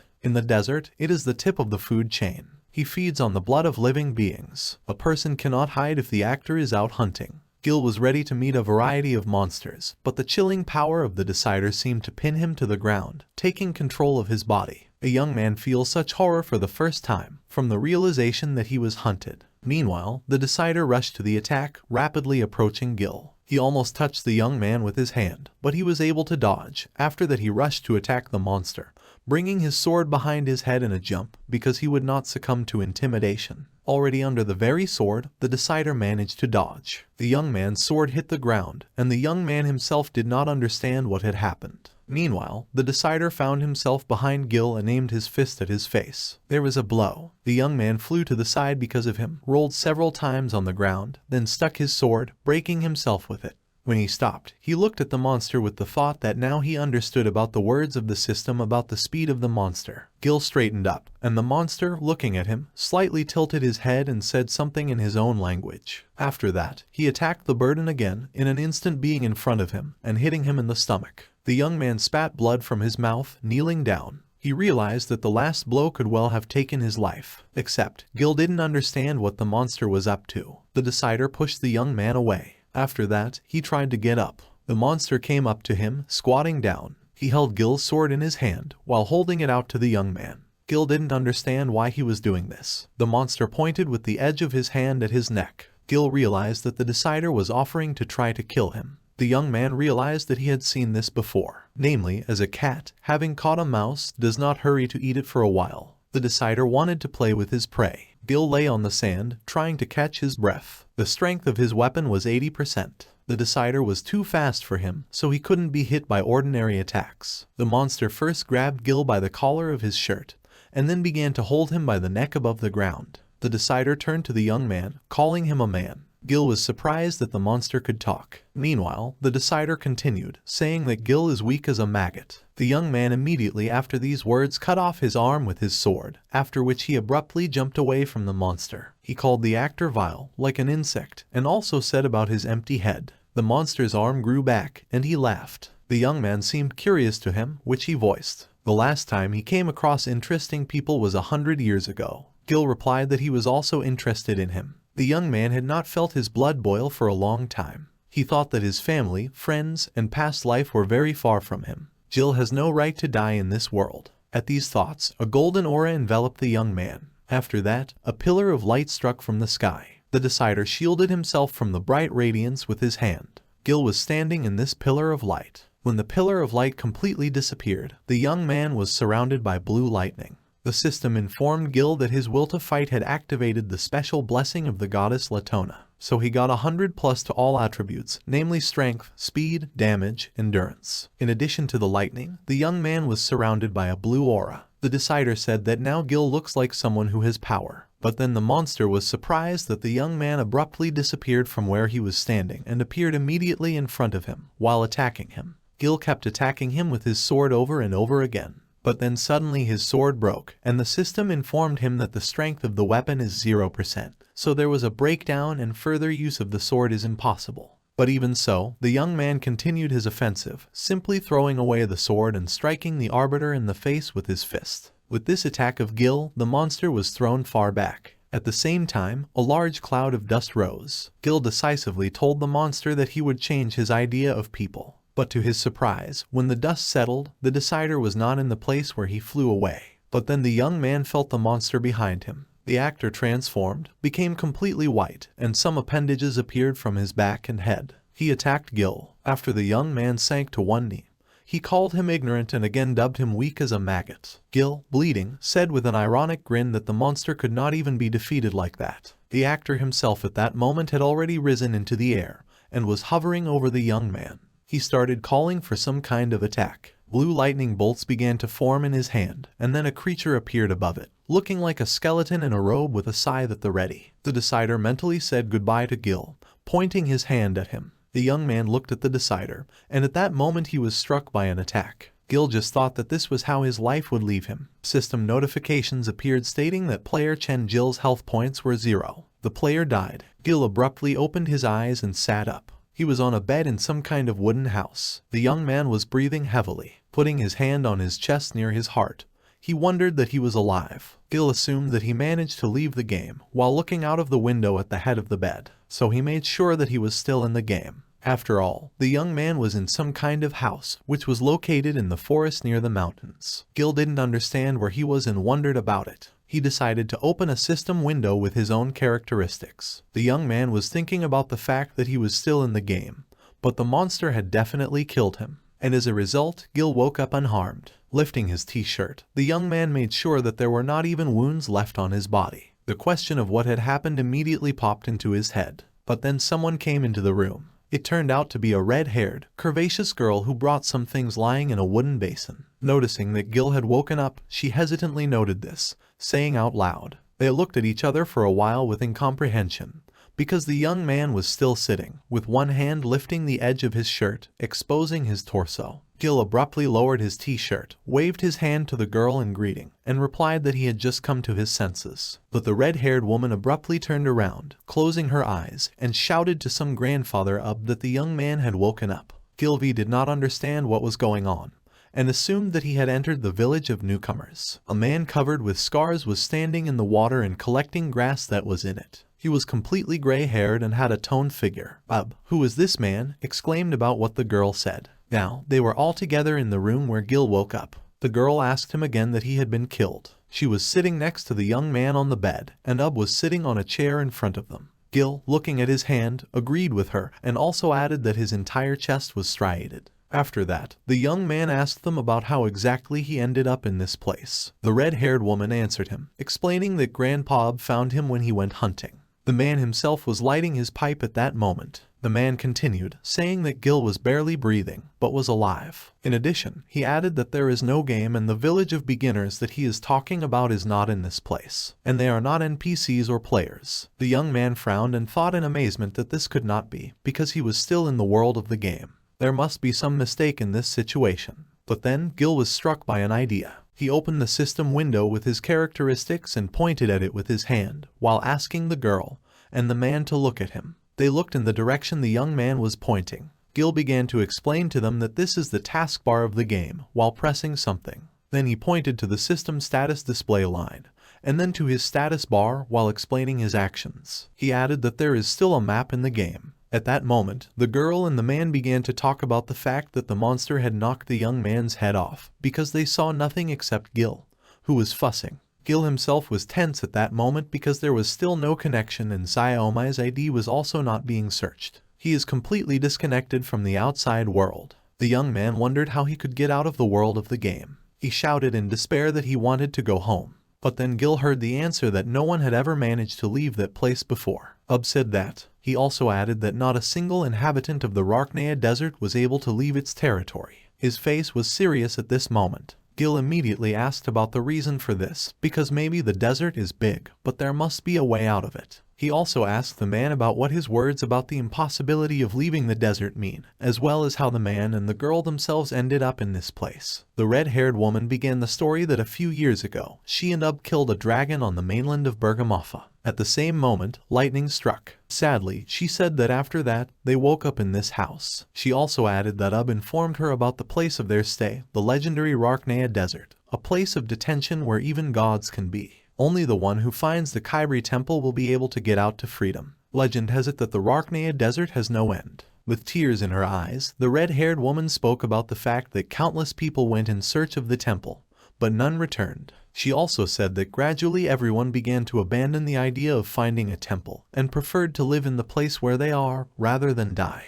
In the desert, it is the tip of the food chain. He feeds on the blood of living beings. A person cannot hide if the actor is out hunting. Gil was ready to meet a variety of monsters, but the chilling power of the Decider seemed to pin him to the ground, taking control of his body. A young man feels such horror for the first time, from the realization that he was hunted. Meanwhile, the Decider rushed to the attack, rapidly approaching Gil. He almost touched the young man with his hand, but he was able to dodge. After that, he rushed to attack the monster, bringing his sword behind his head in a jump, because he would not succumb to intimidation. Already under the very sword, the Decider managed to dodge. The young man's sword hit the ground, and the young man himself did not understand what had happened. Meanwhile, the Decider found himself behind Gil and aimed his fist at his face. There was a blow. The young man flew to the side because of him, rolled several times on the ground, then stuck his sword, breaking himself with it. When he stopped, he looked at the monster with the thought that now he understood about the words of the system about the speed of the monster. Gil straightened up, and the monster, looking at him, slightly tilted his head and said something in his own language. After that, he attacked the burden again, in an instant being in front of him, and hitting him in the stomach. The young man spat blood from his mouth, kneeling down. He realized that the last blow could well have taken his life. Except, Gil didn't understand what the monster was up to. The Decider pushed the young man away. After that, he tried to get up. The monster came up to him, squatting down. He held Gil's sword in his hand, while holding it out to the young man. Gil didn't understand why he was doing this. The monster pointed with the edge of his hand at his neck. Gil realized that the Decider was offering to try to kill him. The young man realized that he had seen this before. Namely, as a cat, having caught a mouse, does not hurry to eat it for a while. The Decider wanted to play with his prey. Gil lay on the sand, trying to catch his breath. The strength of his weapon was 80%. The Decider was too fast for him, so he couldn't be hit by ordinary attacks. The monster first grabbed Gil by the collar of his shirt, and then began to hold him by the neck above the ground. The Decider turned to the young man, calling him a man. Gil was surprised that the monster could talk. Meanwhile, the Decider continued, saying that Gil is weak as a maggot. The young man immediately after these words cut off his arm with his sword, after which he abruptly jumped away from the monster. He called the actor vile, like an insect, and also said about his empty head. The monster's arm grew back, and he laughed. The young man seemed curious to him, which he voiced. The last time he came across interesting people was 100 years ago. Gil replied that he was also interested in him. The young man had not felt his blood boil for a long time. He thought that his family, friends, and past life were very far from him. Gil has no right to die in this world. At these thoughts, a golden aura enveloped the young man. After that, a pillar of light struck from the sky. The Decider shielded himself from the bright radiance with his hand. Gil was standing in this pillar of light. When the pillar of light completely disappeared, the young man was surrounded by blue lightning. The system informed Gil that his will to fight had activated the special blessing of the goddess Latona, so he got 100+ to all attributes, namely strength, speed, damage, endurance. In addition to the lightning, the young man was surrounded by a blue aura. The Decider said that now Gil looks like someone who has power. But then the monster was surprised that the young man abruptly disappeared from where he was standing and appeared immediately in front of him, while attacking him. Gil kept attacking him with his sword over and over again. But then suddenly his sword broke, and the system informed him that the strength of the weapon is 0%, so there was a breakdown and further use of the sword is impossible. But even so, the young man continued his offensive, simply throwing away the sword and striking the arbiter in the face with his fist. With this attack of Gil, the monster was thrown far back. At the same time, a large cloud of dust rose. Gil decisively told the monster that he would change his idea of people. But to his surprise, when the dust settled, the Decider was not in the place where he flew away. But then the young man felt the monster behind him. The actor transformed, became completely white, and some appendages appeared from his back and head. He attacked Gil. After the young man sank to one knee, he called him ignorant and again dubbed him weak as a maggot. Gil, bleeding, said with an ironic grin that the monster could not even be defeated like that. The actor himself at that moment had already risen into the air, and was hovering over the young man. He started calling for some kind of attack. Blue lightning bolts began to form in his hand, and then a creature appeared above it, looking like a skeleton in a robe with a scythe at the ready. The Decider mentally said goodbye to Gil, pointing his hand at him. The young man looked at the decider, and at that moment he was struck by an attack. Gil just thought that this was how his life would leave him. System notifications appeared stating that player Chen Jil's health points were 0. The player died. Gil abruptly opened his eyes and sat up. He was on a bed in some kind of wooden house. The young man was breathing heavily, putting his hand on his chest near his heart. He wondered that he was alive. Gil assumed that he managed to leave the game while looking out of the window at the head of the bed, so he made sure that he was still in the game. After all, the young man was in some kind of house, which was located in the forest near the mountains. Gil didn't understand where he was and wondered about it. He decided to open a system window with his own characteristics. The young man was thinking about the fact that he was still in the game, but the monster had definitely killed him. And as a result, Gil woke up unharmed. Lifting his t-shirt, the young man made sure that there were not even wounds left on his body. The question of what had happened immediately popped into his head. But then someone came into the room. It turned out to be a red-haired, curvaceous girl who brought some things lying in a wooden basin. Noticing that Gil had woken up, she hesitantly noted this, saying out loud. They looked at each other for a while with incomprehension, because the young man was still sitting, with one hand lifting the edge of his shirt, exposing his torso. Gil abruptly lowered his t-shirt, waved his hand to the girl in greeting, and replied that he had just come to his senses. But the red-haired woman abruptly turned around, closing her eyes, and shouted to some grandfather that the young man had woken up. Gilvey did not understand what was going on, and assumed that he had entered the village of newcomers. A man covered with scars was standing in the water and collecting grass that was in it. He was completely gray-haired and had a toned figure. Who is this man? Exclaimed about what the girl said. Now, they were all together in the room where Gil woke up. The girl asked him again that he had been killed. She was sitting next to the young man on the bed, and was sitting on a chair in front of them. Gil, looking at his hand, agreed with her, and also added that his entire chest was striated. After that, the young man asked them about how exactly he ended up in this place. The red-haired woman answered him, explaining that Grandpa found him when he went hunting. The man himself was lighting his pipe at that moment. The man continued, saying that Gil was barely breathing, but was alive. In addition, he added that there is no game and the village of beginners that he is talking about is not in this place, and they are not NPCs or players. The young man frowned and thought in amazement that this could not be, because he was still in the world of the game. There must be some mistake in this situation. But then, Gil was struck by an idea. He opened the system window with his characteristics and pointed at it with his hand, while asking the girl and the man to look at him. They looked in the direction the young man was pointing. Gil began to explain to them that this is the taskbar of the game, while pressing something. Then he pointed to the system status display line, and then to his status bar while explaining his actions. He added that there is still a map in the game. At that moment, the girl and the man began to talk about the fact that the monster had knocked the young man's head off, because they saw nothing except Gil, who was fussing. Gil himself was tense at that moment because there was still no connection and Xiaomi's ID was also not being searched. He is completely disconnected from the outside world. The young man wondered how he could get out of the world of the game. He shouted in despair that he wanted to go home. But then Gil heard the answer that no one had ever managed to leave that place before. Said that. He also added that not a single inhabitant of the Rarknea desert was able to leave its territory. His face was serious at this moment. Gil immediately asked about the reason for this, because maybe the desert is big, but there must be a way out of it. He also asked the man about what his words about the impossibility of leaving the desert mean, as well as how the man and the girl themselves ended up in this place. The red-haired woman began the story that a few years ago, she and killed a dragon on the mainland of Bergamaffa. At the same moment, lightning struck. Sadly, she said that after that, they woke up in this house. She also added that informed her about the place of their stay, the legendary Rarknea Desert, a place of detention where even gods can be. Only the one who finds the Kybri temple will be able to get out to freedom. Legend has it that the Rarknea Desert has no end. With tears in her eyes, the red-haired woman spoke about the fact that countless people went in search of the temple, but none returned. She also said that gradually everyone began to abandon the idea of finding a temple, and preferred to live in the place where they are, rather than die.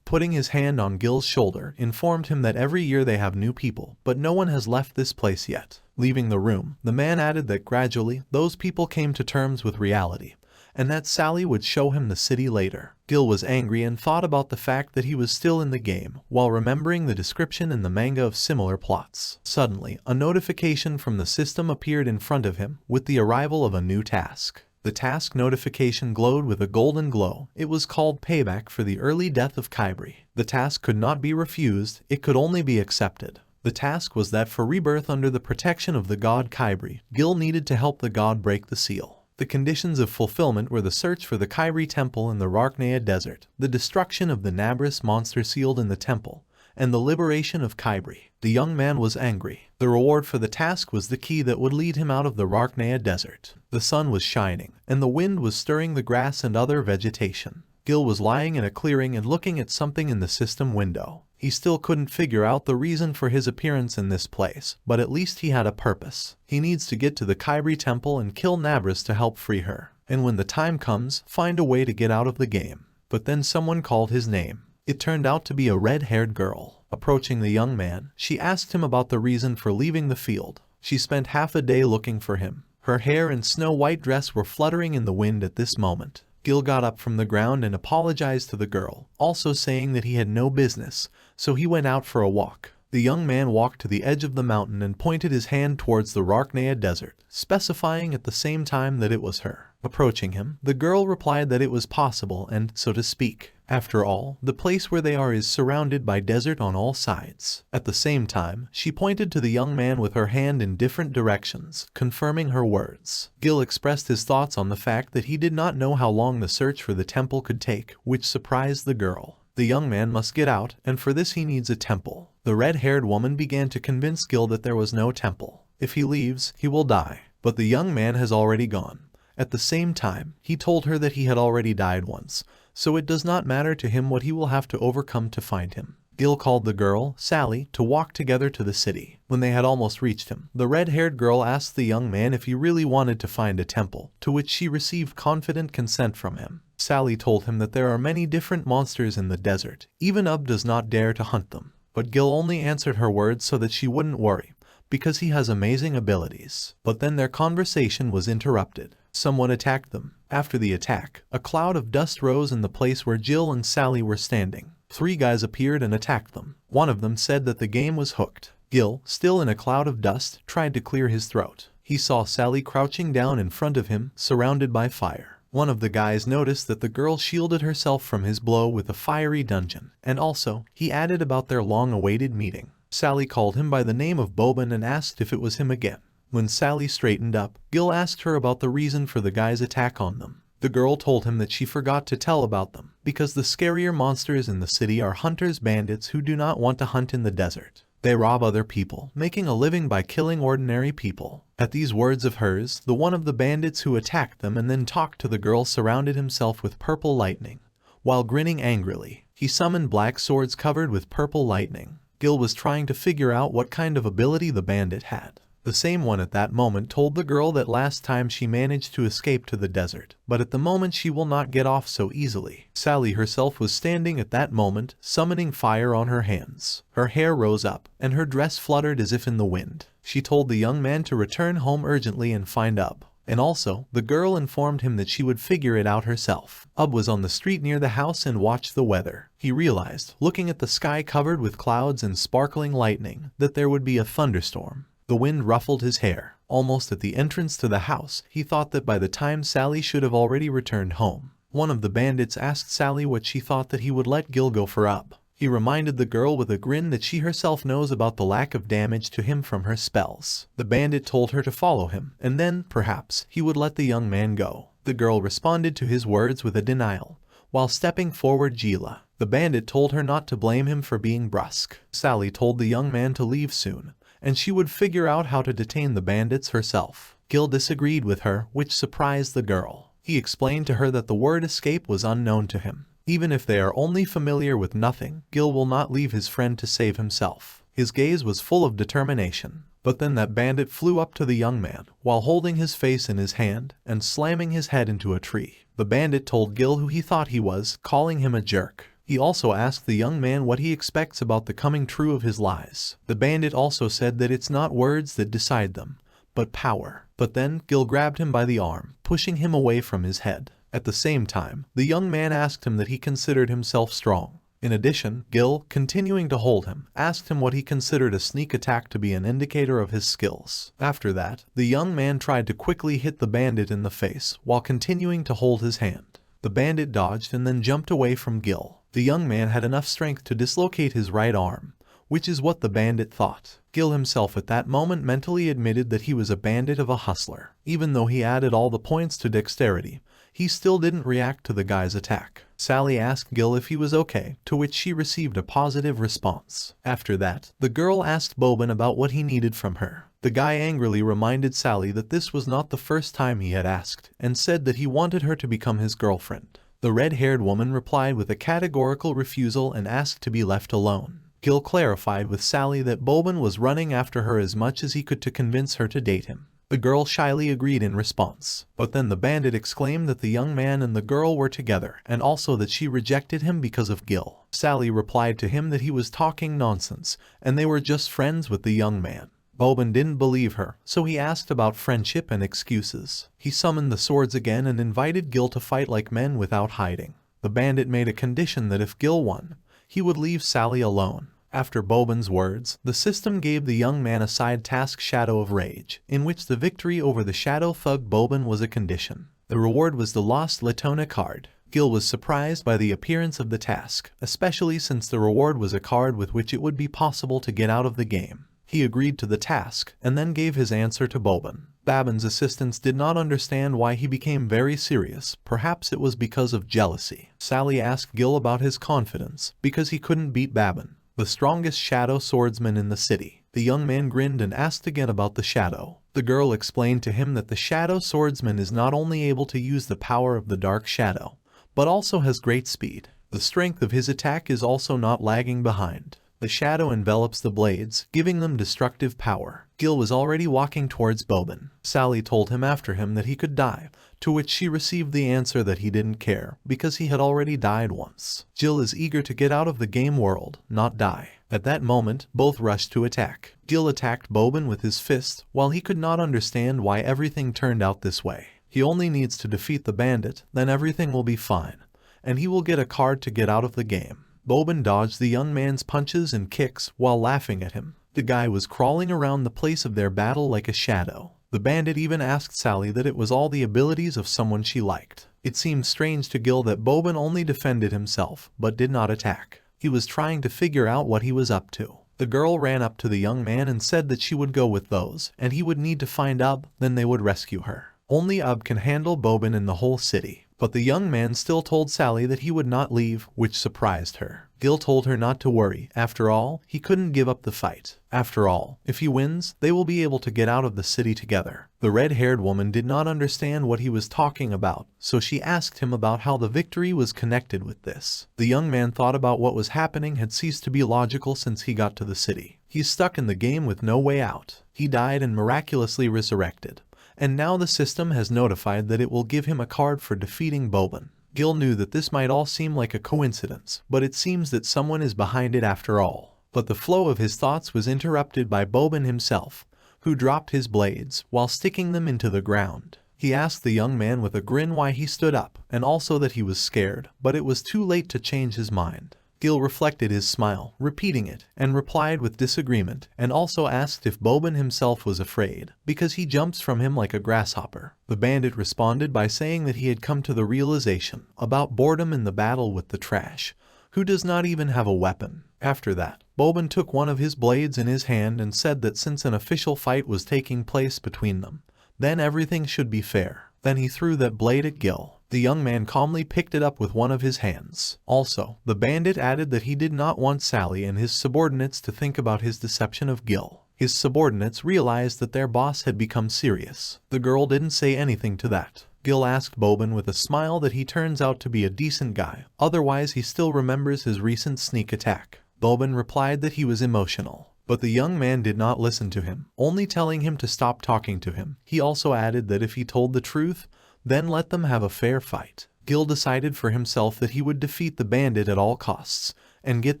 Putting his hand on Gil's shoulder, informed him that every year they have new people, but no one has left this place yet. Leaving the room, the man added that gradually, those people came to terms with reality, and that Sally would show him the city later. Gil was angry and thought about the fact that he was still in the game, while remembering the description in the manga of similar plots. Suddenly, a notification from the system appeared in front of him, with the arrival of a new task. The task notification glowed with a golden glow. It was called payback for the early death of Kybri. The task could not be refused, it could only be accepted. The task was that for rebirth under the protection of the god Kybri, Gil needed to help the god break the seal. The conditions of fulfillment were the search for the Kybri temple in the Rarknea desert, the destruction of the Nabris monster sealed in the temple, and the liberation of Kybri. The young man was angry. The reward for the task was the key that would lead him out of the Rarknea desert. The sun was shining, and the wind was stirring the grass and other vegetation. Gil was lying in a clearing and looking at something in the system window. He still couldn't figure out the reason for his appearance in this place, but at least he had a purpose. He needs to get to the Kybri temple and kill Nabris to help free her, and when the time comes, find a way to get out of the game. But then someone called his name. It turned out to be a red-haired girl. Approaching the young man, she asked him about the reason for leaving the field. She spent half a day looking for him. Her hair and snow-white dress were fluttering in the wind at this moment. Gil got up from the ground and apologized to the girl, also saying that he had no business, so he went out for a walk. The young man walked to the edge of the mountain and pointed his hand towards the Rarknea desert, specifying at the same time that it was her. Approaching him, the girl replied that it was possible and, so to speak, after all, the place where they are is surrounded by desert on all sides. At the same time, she pointed to the young man with her hand in different directions, confirming her words. Gil expressed his thoughts on the fact that he did not know how long the search for the temple could take, which surprised the girl. The young man must get out, and for this he needs a temple. The red-haired woman began to convince Gil that there was no temple. If he leaves, he will die. But the young man has already gone. At the same time, he told her that he had already died once, so it does not matter to him what he will have to overcome to find him. Gil called the girl, Sally, to walk together to the city. When they had almost reached him, the red-haired girl asked the young man if he really wanted to find a temple, to which she received confident consent from him. Sally told him that there are many different monsters in the desert. Even Ub does not dare to hunt them. But Gil only answered her words so that she wouldn't worry, because he has amazing abilities. But then their conversation was interrupted. Someone attacked them. After the attack, a cloud of dust rose in the place where Jill and Sally were standing. 3 guys appeared and attacked them. One of them said that the game was hooked. Gil, still in a cloud of dust, tried to clear his throat. He saw Sally crouching down in front of him, surrounded by fire. One of the guys noticed that the girl shielded herself from his blow with a fiery dungeon, and also, he added about their long-awaited meeting. Sally called him by the name of Boban and asked if it was him again. When Sally straightened up, Gil asked her about the reason for the guy's attack on them. The girl told him that she forgot to tell about them, because the scarier monsters in the city are hunters bandits who do not want to hunt in the desert. They rob other people, making a living by killing ordinary people. At these words of hers, the one of the bandits who attacked them and then talked to the girl surrounded himself with purple lightning. While grinning angrily, he summoned black swords covered with purple lightning. Gil was trying to figure out what kind of ability the bandit had. The same one at that moment told the girl that last time she managed to escape to the desert, but at the moment she will not get off so easily. Sally herself was standing at that moment, summoning fire on her hands. Her hair rose up, and her dress fluttered as if in the wind. She told the young man to return home urgently and find Ub. And also, the girl informed him that she would figure it out herself. Ub was on the street near the house and watched the weather. He realized, looking at the sky covered with clouds and sparkling lightning, that there would be a thunderstorm. The wind ruffled his hair. Almost at the entrance to the house, he thought that by the time Sally should have already returned home. One of the bandits asked Sally what she thought that he would let Gil go for Ub. He reminded the girl with a grin that she herself knows about the lack of damage to him from her spells. The bandit told her to follow him, and then, perhaps, he would let the young man go. The girl responded to his words with a denial. While stepping forward Gila, the bandit told her not to blame him for being brusque. Sally told the young man to leave soon, and she would figure out how to detain the bandits herself. Gil disagreed with her, which surprised the girl. He explained to her that the word escape was unknown to him. Even if they are only familiar with nothing, Gil will not leave his friend to save himself. His gaze was full of determination. But then that bandit flew up to the young man, while holding his face in his hand, and slamming his head into a tree. The bandit told Gil who he thought he was, calling him a jerk. He also asked the young man what he expects about the coming true of his lies. The bandit also said that it's not words that decide them, but power. But then, Gil grabbed him by the arm, pushing him away from his head. At the same time, the young man asked him that he considered himself strong. In addition, Gil, continuing to hold him, asked him what he considered a sneak attack to be an indicator of his skills. After that, the young man tried to quickly hit the bandit in the face while continuing to hold his hand. The bandit dodged and then jumped away from Gil. The young man had enough strength to dislocate his right arm, which is what the bandit thought. Gil himself at that moment mentally admitted that he was a bandit of a hustler. Even though he added all the points to dexterity, he still didn't react to the guy's attack. Sally asked Gil if he was okay, to which she received a positive response. After that, the girl asked Boban about what he needed from her. The guy angrily reminded Sally that this was not the first time he had asked, and said that he wanted her to become his girlfriend. The red-haired woman replied with a categorical refusal and asked to be left alone. Gil clarified with Sally that Boban was running after her as much as he could to convince her to date him. The girl shyly agreed in response, but then the bandit exclaimed that the young man and the girl were together, and also that she rejected him because of Gil. Sally replied to him that he was talking nonsense, and they were just friends with the young man. Boban didn't believe her, so he asked about friendship and excuses. He summoned the swords again and invited Gil to fight like men without hiding. The bandit made a condition that if Gil won, he would leave Sally alone. After Boban's words, the system gave the young man a side task, Shadow of Rage, in which the victory over the shadow thug Boban was a condition. The reward was the Lost Latona card. Gil was surprised by the appearance of the task, especially since the reward was a card with which it would be possible to get out of the game. He agreed to the task, and then gave his answer to Boban. Boban's assistants did not understand why he became very serious. Perhaps it was because of jealousy. Sally asked Gil about his confidence, because he couldn't beat Boban, the strongest shadow swordsman in the city. The young man grinned and asked again about the shadow. The girl explained to him that the shadow swordsman is not only able to use the power of the dark shadow, but also has great speed. The strength of his attack is also not lagging behind. The shadow envelops the blades, giving them destructive power. Gil was already walking towards Boban. Sally told him after him that he could die, to which she received the answer that he didn't care, because he had already died once. Gil is eager to get out of the game world, not die. At that moment, both rushed to attack. Gil attacked Boban with his fist, while he could not understand why everything turned out this way. He only needs to defeat the bandit, then everything will be fine, and he will get a card to get out of the game. Boban dodged the young man's punches and kicks while laughing at him. The guy was crawling around the place of their battle like a shadow. The bandit even asked Sally that it was all the abilities of someone she liked. It seemed strange to Gil that Boban only defended himself, but did not attack. He was trying to figure out what he was up to. The girl ran up to the young man and said that she would go with those, and he would need to find Ub, then they would rescue her. Only Ub can handle Boban in the whole city. But the young man still told Sally that he would not leave, which surprised her. Gil told her not to worry. After all, he couldn't give up the fight. After all, if he wins, they will be able to get out of the city together. The red-haired woman did not understand what he was talking about, so she asked him about how the victory was connected with this. The young man thought about what was happening had ceased to be logical since he got to the city. He's stuck in the game with no way out. He died and miraculously resurrected. And now the system has notified that it will give him a card for defeating Boban. Gil knew that this might all seem like a coincidence, but it seems that someone is behind it after all. But the flow of his thoughts was interrupted by Boban himself, who dropped his blades while sticking them into the ground. He asked the young man with a grin why he stood up, and also that he was scared, but it was too late to change his mind. Gil reflected his smile, repeating it, and replied with disagreement, and also asked if Boban himself was afraid, because he jumps from him like a grasshopper. The bandit responded by saying that he had come to the realization about boredom in the battle with the trash, who does not even have a weapon. After that, Boban took one of his blades in his hand and said that since an official fight was taking place between them, then everything should be fair. Then he threw that blade at Gil. The young man calmly picked it up with one of his hands. Also, the bandit added that he did not want Sally and his subordinates to think about his deception of Gil. His subordinates realized that their boss had become serious. The girl didn't say anything to that. Gil asked Boban with a smile that he turns out to be a decent guy, otherwise he still remembers his recent sneak attack. Boban replied that he was emotional. But the young man did not listen to him, only telling him to stop talking to him. He also added that if he told the truth, then let them have a fair fight. Gil decided for himself that he would defeat the bandit at all costs, and get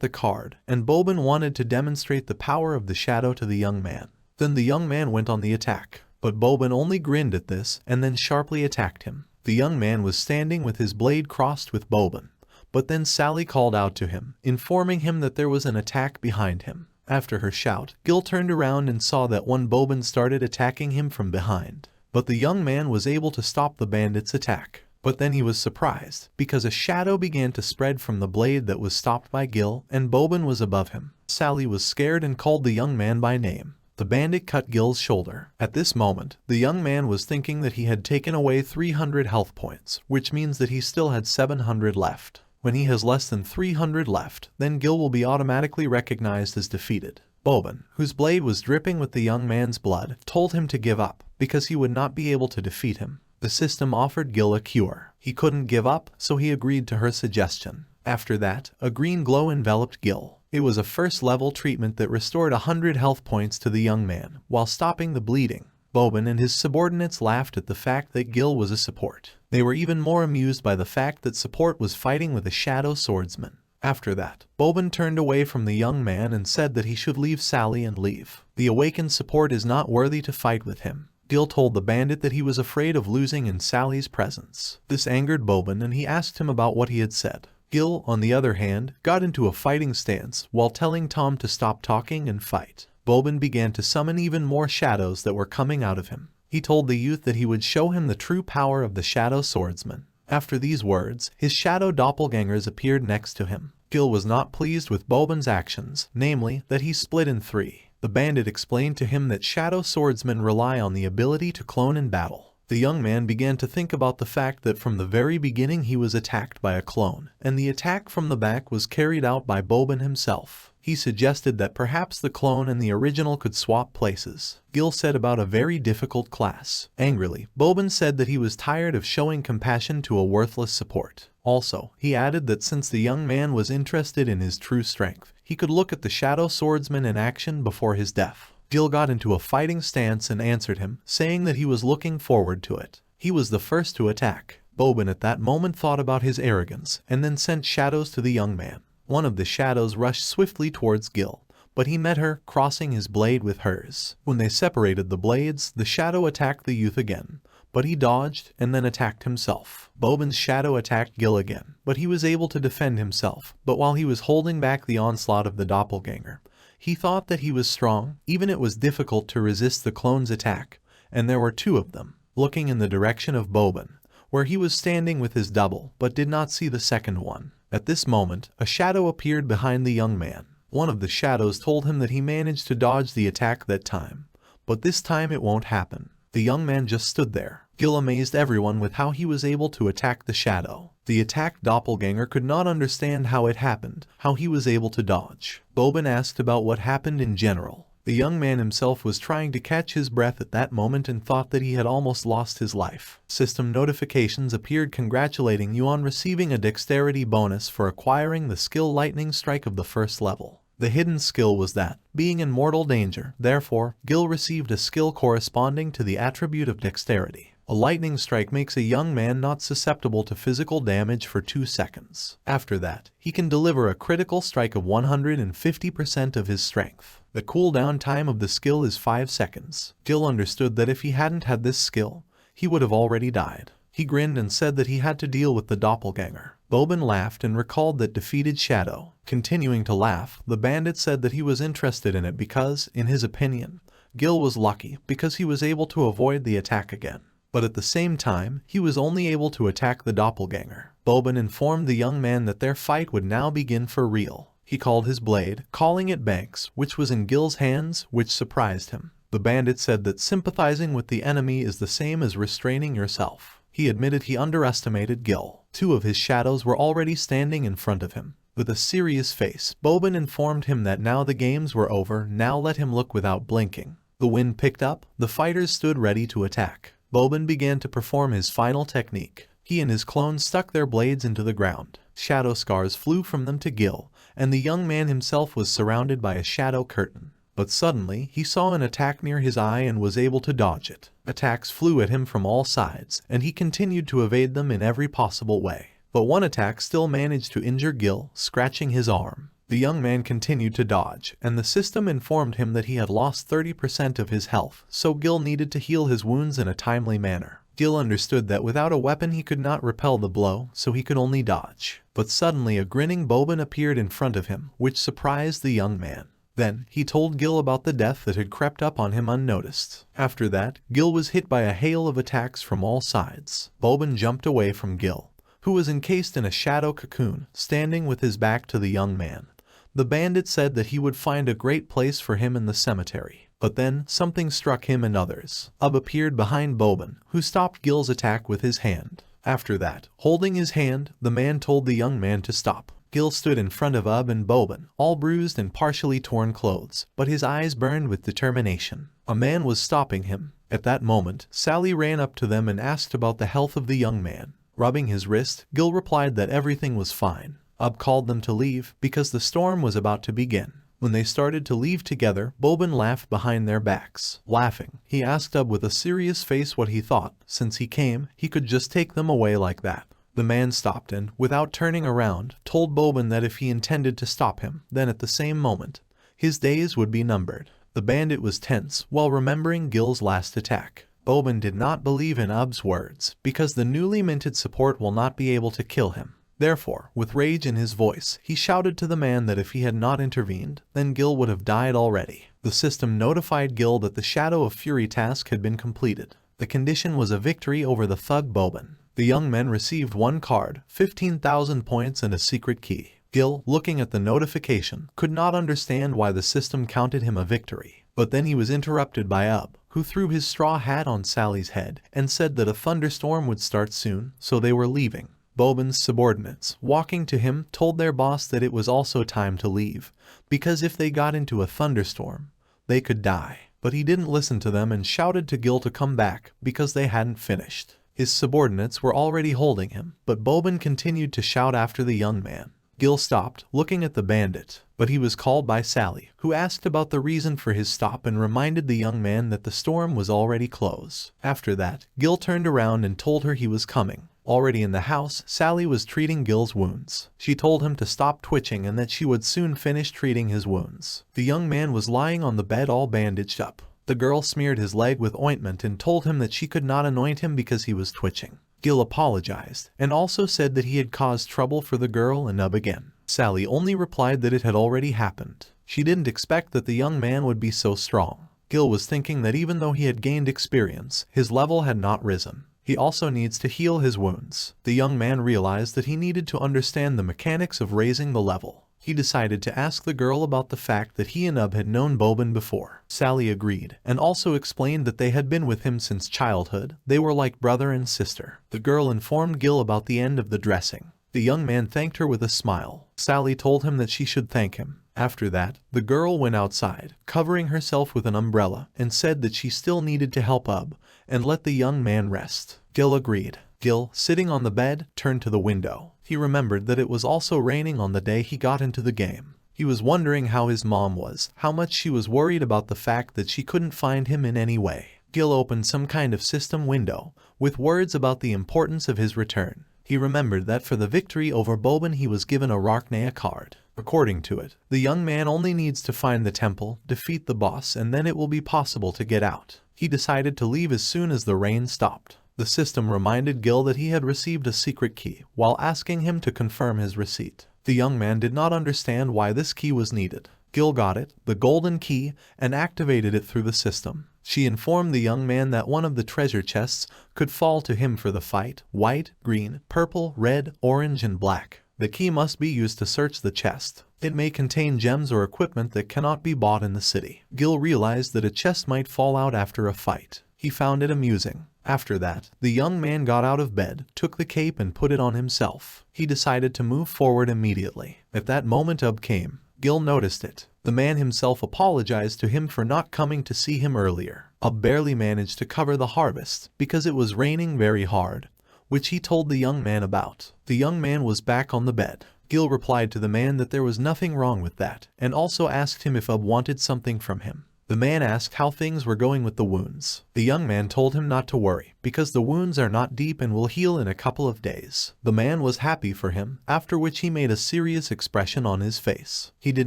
the card, and Boban wanted to demonstrate the power of the shadow to the young man. Then the young man went on the attack, but Boban only grinned at this, and then sharply attacked him. The young man was standing with his blade crossed with Boban, but then Sally called out to him, informing him that there was an attack behind him. After her shout, Gil turned around and saw that one Boban started attacking him from behind. But the young man was able to stop the bandit's attack. But then he was surprised, because a shadow began to spread from the blade that was stopped by Gil, and Boban was above him. Sally was scared and called the young man by name. The bandit cut Gil's shoulder. At this moment, the young man was thinking that he had taken away 300 health points, which means that he still had 700 left. When he has less than 300 left, then Gil will be automatically recognized as defeated. Boban, whose blade was dripping with the young man's blood, told him to give up, because he would not be able to defeat him. The system offered Gil a cure. He couldn't give up, so he agreed to her suggestion. After that, a green glow enveloped Gil. It was a first-level treatment that restored 100 health points to the young man, while stopping the bleeding. Boban and his subordinates laughed at the fact that Gil was a support. They were even more amused by the fact that support was fighting with a shadow swordsman. After that, Boban turned away from the young man and said that he should leave Sally and leave. The awakened support is not worthy to fight with him. Gil told the bandit that he was afraid of losing in Sally's presence. This angered Boban and he asked him about what he had said. Gil, on the other hand, got into a fighting stance while telling Tom to stop talking and fight. Boban began to summon even more shadows that were coming out of him. He told the youth that he would show him the true power of the shadow swordsman. After these words, his shadow doppelgangers appeared next to him. Gil was not pleased with Boban's actions, namely, that he split in three. The bandit explained to him that shadow swordsmen rely on the ability to clone in battle. The young man began to think about the fact that from the very beginning he was attacked by a clone, and the attack from the back was carried out by Boban himself. He suggested that perhaps the clone and the original could swap places. Gil said about a very difficult class. Angrily, Boban said that he was tired of showing compassion to a worthless support. Also, he added that since the young man was interested in his true strength, he could look at the shadow swordsman in action before his death. Gil got into a fighting stance and answered him, saying that he was looking forward to it. He was the first to attack. Boban at that moment thought about his arrogance, and then sent shadows to the young man. One of the shadows rushed swiftly towards Gil, but he met her, crossing his blade with hers. When they separated the blades, the shadow attacked the youth again, but he dodged and then attacked himself. Boban's shadow attacked Gil again, but he was able to defend himself. But while he was holding back the onslaught of the doppelganger, he thought that he was strong. Even it was difficult to resist the clone's attack, and there were two of them, looking in the direction of Boban, where he was standing with his double, but did not see the second one. At this moment, a shadow appeared behind the young man. One of the shadows told him that he managed to dodge the attack that time, but this time it won't happen. The young man just stood there. Gil amazed everyone with how he was able to attack the shadow. The attacked doppelganger could not understand how it happened, how he was able to dodge. Boban asked about what happened in general. The young man himself was trying to catch his breath at that moment and thought that he had almost lost his life. System notifications appeared congratulating you on receiving a dexterity bonus for acquiring the skill Lightning Strike of the first level. The hidden skill was that, being in mortal danger, therefore, Gil received a skill corresponding to the attribute of dexterity. A lightning strike makes a young man not susceptible to physical damage for 2 seconds. After that, he can deliver a critical strike of 150% of his strength. The cooldown time of the skill is 5 seconds. Gil understood that if he hadn't had this skill, he would have already died. He grinned and said that he had to deal with the doppelganger. Boban laughed and recalled that defeated Shadow. Continuing to laugh, the bandit said that he was interested in it because, in his opinion, Gil was lucky because he was able to avoid the attack again. But at the same time, he was only able to attack the doppelganger. Boban informed the young man that their fight would now begin for real. He called his blade, calling it Banks, which was in Gil's hands, which surprised him. The bandit said that sympathizing with the enemy is the same as restraining yourself. He admitted he underestimated Gil. 2 of his shadows were already standing in front of him. With a serious face, Boban informed him that now the games were over, now let him look without blinking. The wind picked up, the fighters stood ready to attack. Boban began to perform his final technique. He and his clones stuck their blades into the ground. Shadow scars flew from them to Gil, and the young man himself was surrounded by a shadow curtain. But suddenly, he saw an attack near his eye and was able to dodge it. Attacks flew at him from all sides, and he continued to evade them in every possible way. But one attack still managed to injure Gil, scratching his arm. The young man continued to dodge, and the system informed him that he had lost 30% of his health, so Gil needed to heal his wounds in a timely manner. Gil understood that without a weapon he could not repel the blow, so he could only dodge. But suddenly a grinning Boban appeared in front of him, which surprised the young man. Then, he told Gil about the death that had crept up on him unnoticed. After that, Gil was hit by a hail of attacks from all sides. Boban jumped away from Gil, who was encased in a shadow cocoon, standing with his back to the young man. The bandit said that he would find a great place for him in the cemetery. But then, something struck him and others. Ub appeared behind Boban, who stopped Gil's attack with his hand. After that, holding his hand, the man told the young man to stop. Gil stood in front of Ub and Boban, all bruised and partially torn clothes, but his eyes burned with determination. A man was stopping him. At that moment, Sally ran up to them and asked about the health of the young man. Rubbing his wrist, Gil replied that everything was fine. Ub called them to leave because the storm was about to begin. When they started to leave together, Boban laughed behind their backs. Laughing, he asked Ub with a serious face what he thought. Since he came, he could just take them away like that. The man stopped and, without turning around, told Boban that if he intended to stop him, then at the same moment, his days would be numbered. The bandit was tense while remembering Gil's last attack. Boban did not believe in Ub's words, because the newly minted support will not be able to kill him. Therefore, with rage in his voice, he shouted to the man that if he had not intervened, then Gil would have died already. The system notified Gil that the Shadow of Fury task had been completed. The condition was a victory over the thug Boban. The young men received one card, 15,000 points and a secret key. Gil, looking at the notification, could not understand why the system counted him a victory. But then he was interrupted by Ub, who threw his straw hat on Sally's head and said that a thunderstorm would start soon, so they were leaving. Boban's subordinates, walking to him, told their boss that it was also time to leave, because if they got into a thunderstorm, they could die. But he didn't listen to them and shouted to Gil to come back, because they hadn't finished. His subordinates were already holding him, but Boban continued to shout after the young man. Gil stopped, looking at the bandit, but he was called by Sally, who asked about the reason for his stop and reminded the young man that the storm was already close. After that, Gil turned around and told her he was coming. Already in the house, Sally was treating Gil's wounds. She told him to stop twitching and that she would soon finish treating his wounds. The young man was lying on the bed all bandaged up. The girl smeared his leg with ointment and told him that she could not anoint him because he was twitching. Gil apologized, and also said that he had caused trouble for the girl and Ub again. Sally only replied that it had already happened. She didn't expect that the young man would be so strong. Gil was thinking that even though he had gained experience, his level had not risen. He also needs to heal his wounds. The young man realized that he needed to understand the mechanics of raising the level. He decided to ask the girl about the fact that he and Ub had known Boban before. Sally agreed, and also explained that they had been with him since childhood. They were like brother and sister. The girl informed Gil about the end of the dressing. The young man thanked her with a smile. Sally told him that she should thank him. After that, the girl went outside, covering herself with an umbrella, and said that she still needed to help Ub and let the young man rest. Gil agreed. Gil, sitting on the bed, turned to the window. He remembered that it was also raining on the day he got into the game. He was wondering how his mom was, how much she was worried about the fact that she couldn't find him in any way. Gil opened some kind of system window, with words about the importance of his return. He remembered that for the victory over Boban he was given a Rarknea card. According to it, the young man only needs to find the temple, defeat the boss, and then it will be possible to get out. He decided to leave as soon as the rain stopped. The system reminded Gil that he had received a secret key, while asking him to confirm his receipt. The young man did not understand why this key was needed. Gil got it, the golden key, and activated it through the system. She informed the young man that one of the treasure chests could fall to him for the fight: white, green, purple, red, orange, and black. The key must be used to search the chest. It may contain gems or equipment that cannot be bought in the city. Gil realized that a chest might fall out after a fight. He found it amusing. After that, the young man got out of bed, took the cape and put it on himself. He decided to move forward immediately. At that moment Ub came. Gil noticed it. The man himself apologized to him for not coming to see him earlier. Ub barely managed to cover the harvest because it was raining very hard, which he told the young man about. The young man was back on the bed. Gil replied to the man that there was nothing wrong with that, and also asked him if Ub wanted something from him. The man asked how things were going with the wounds. The young man told him not to worry, because the wounds are not deep and will heal in a couple of days. The man was happy for him, after which he made a serious expression on his face. He did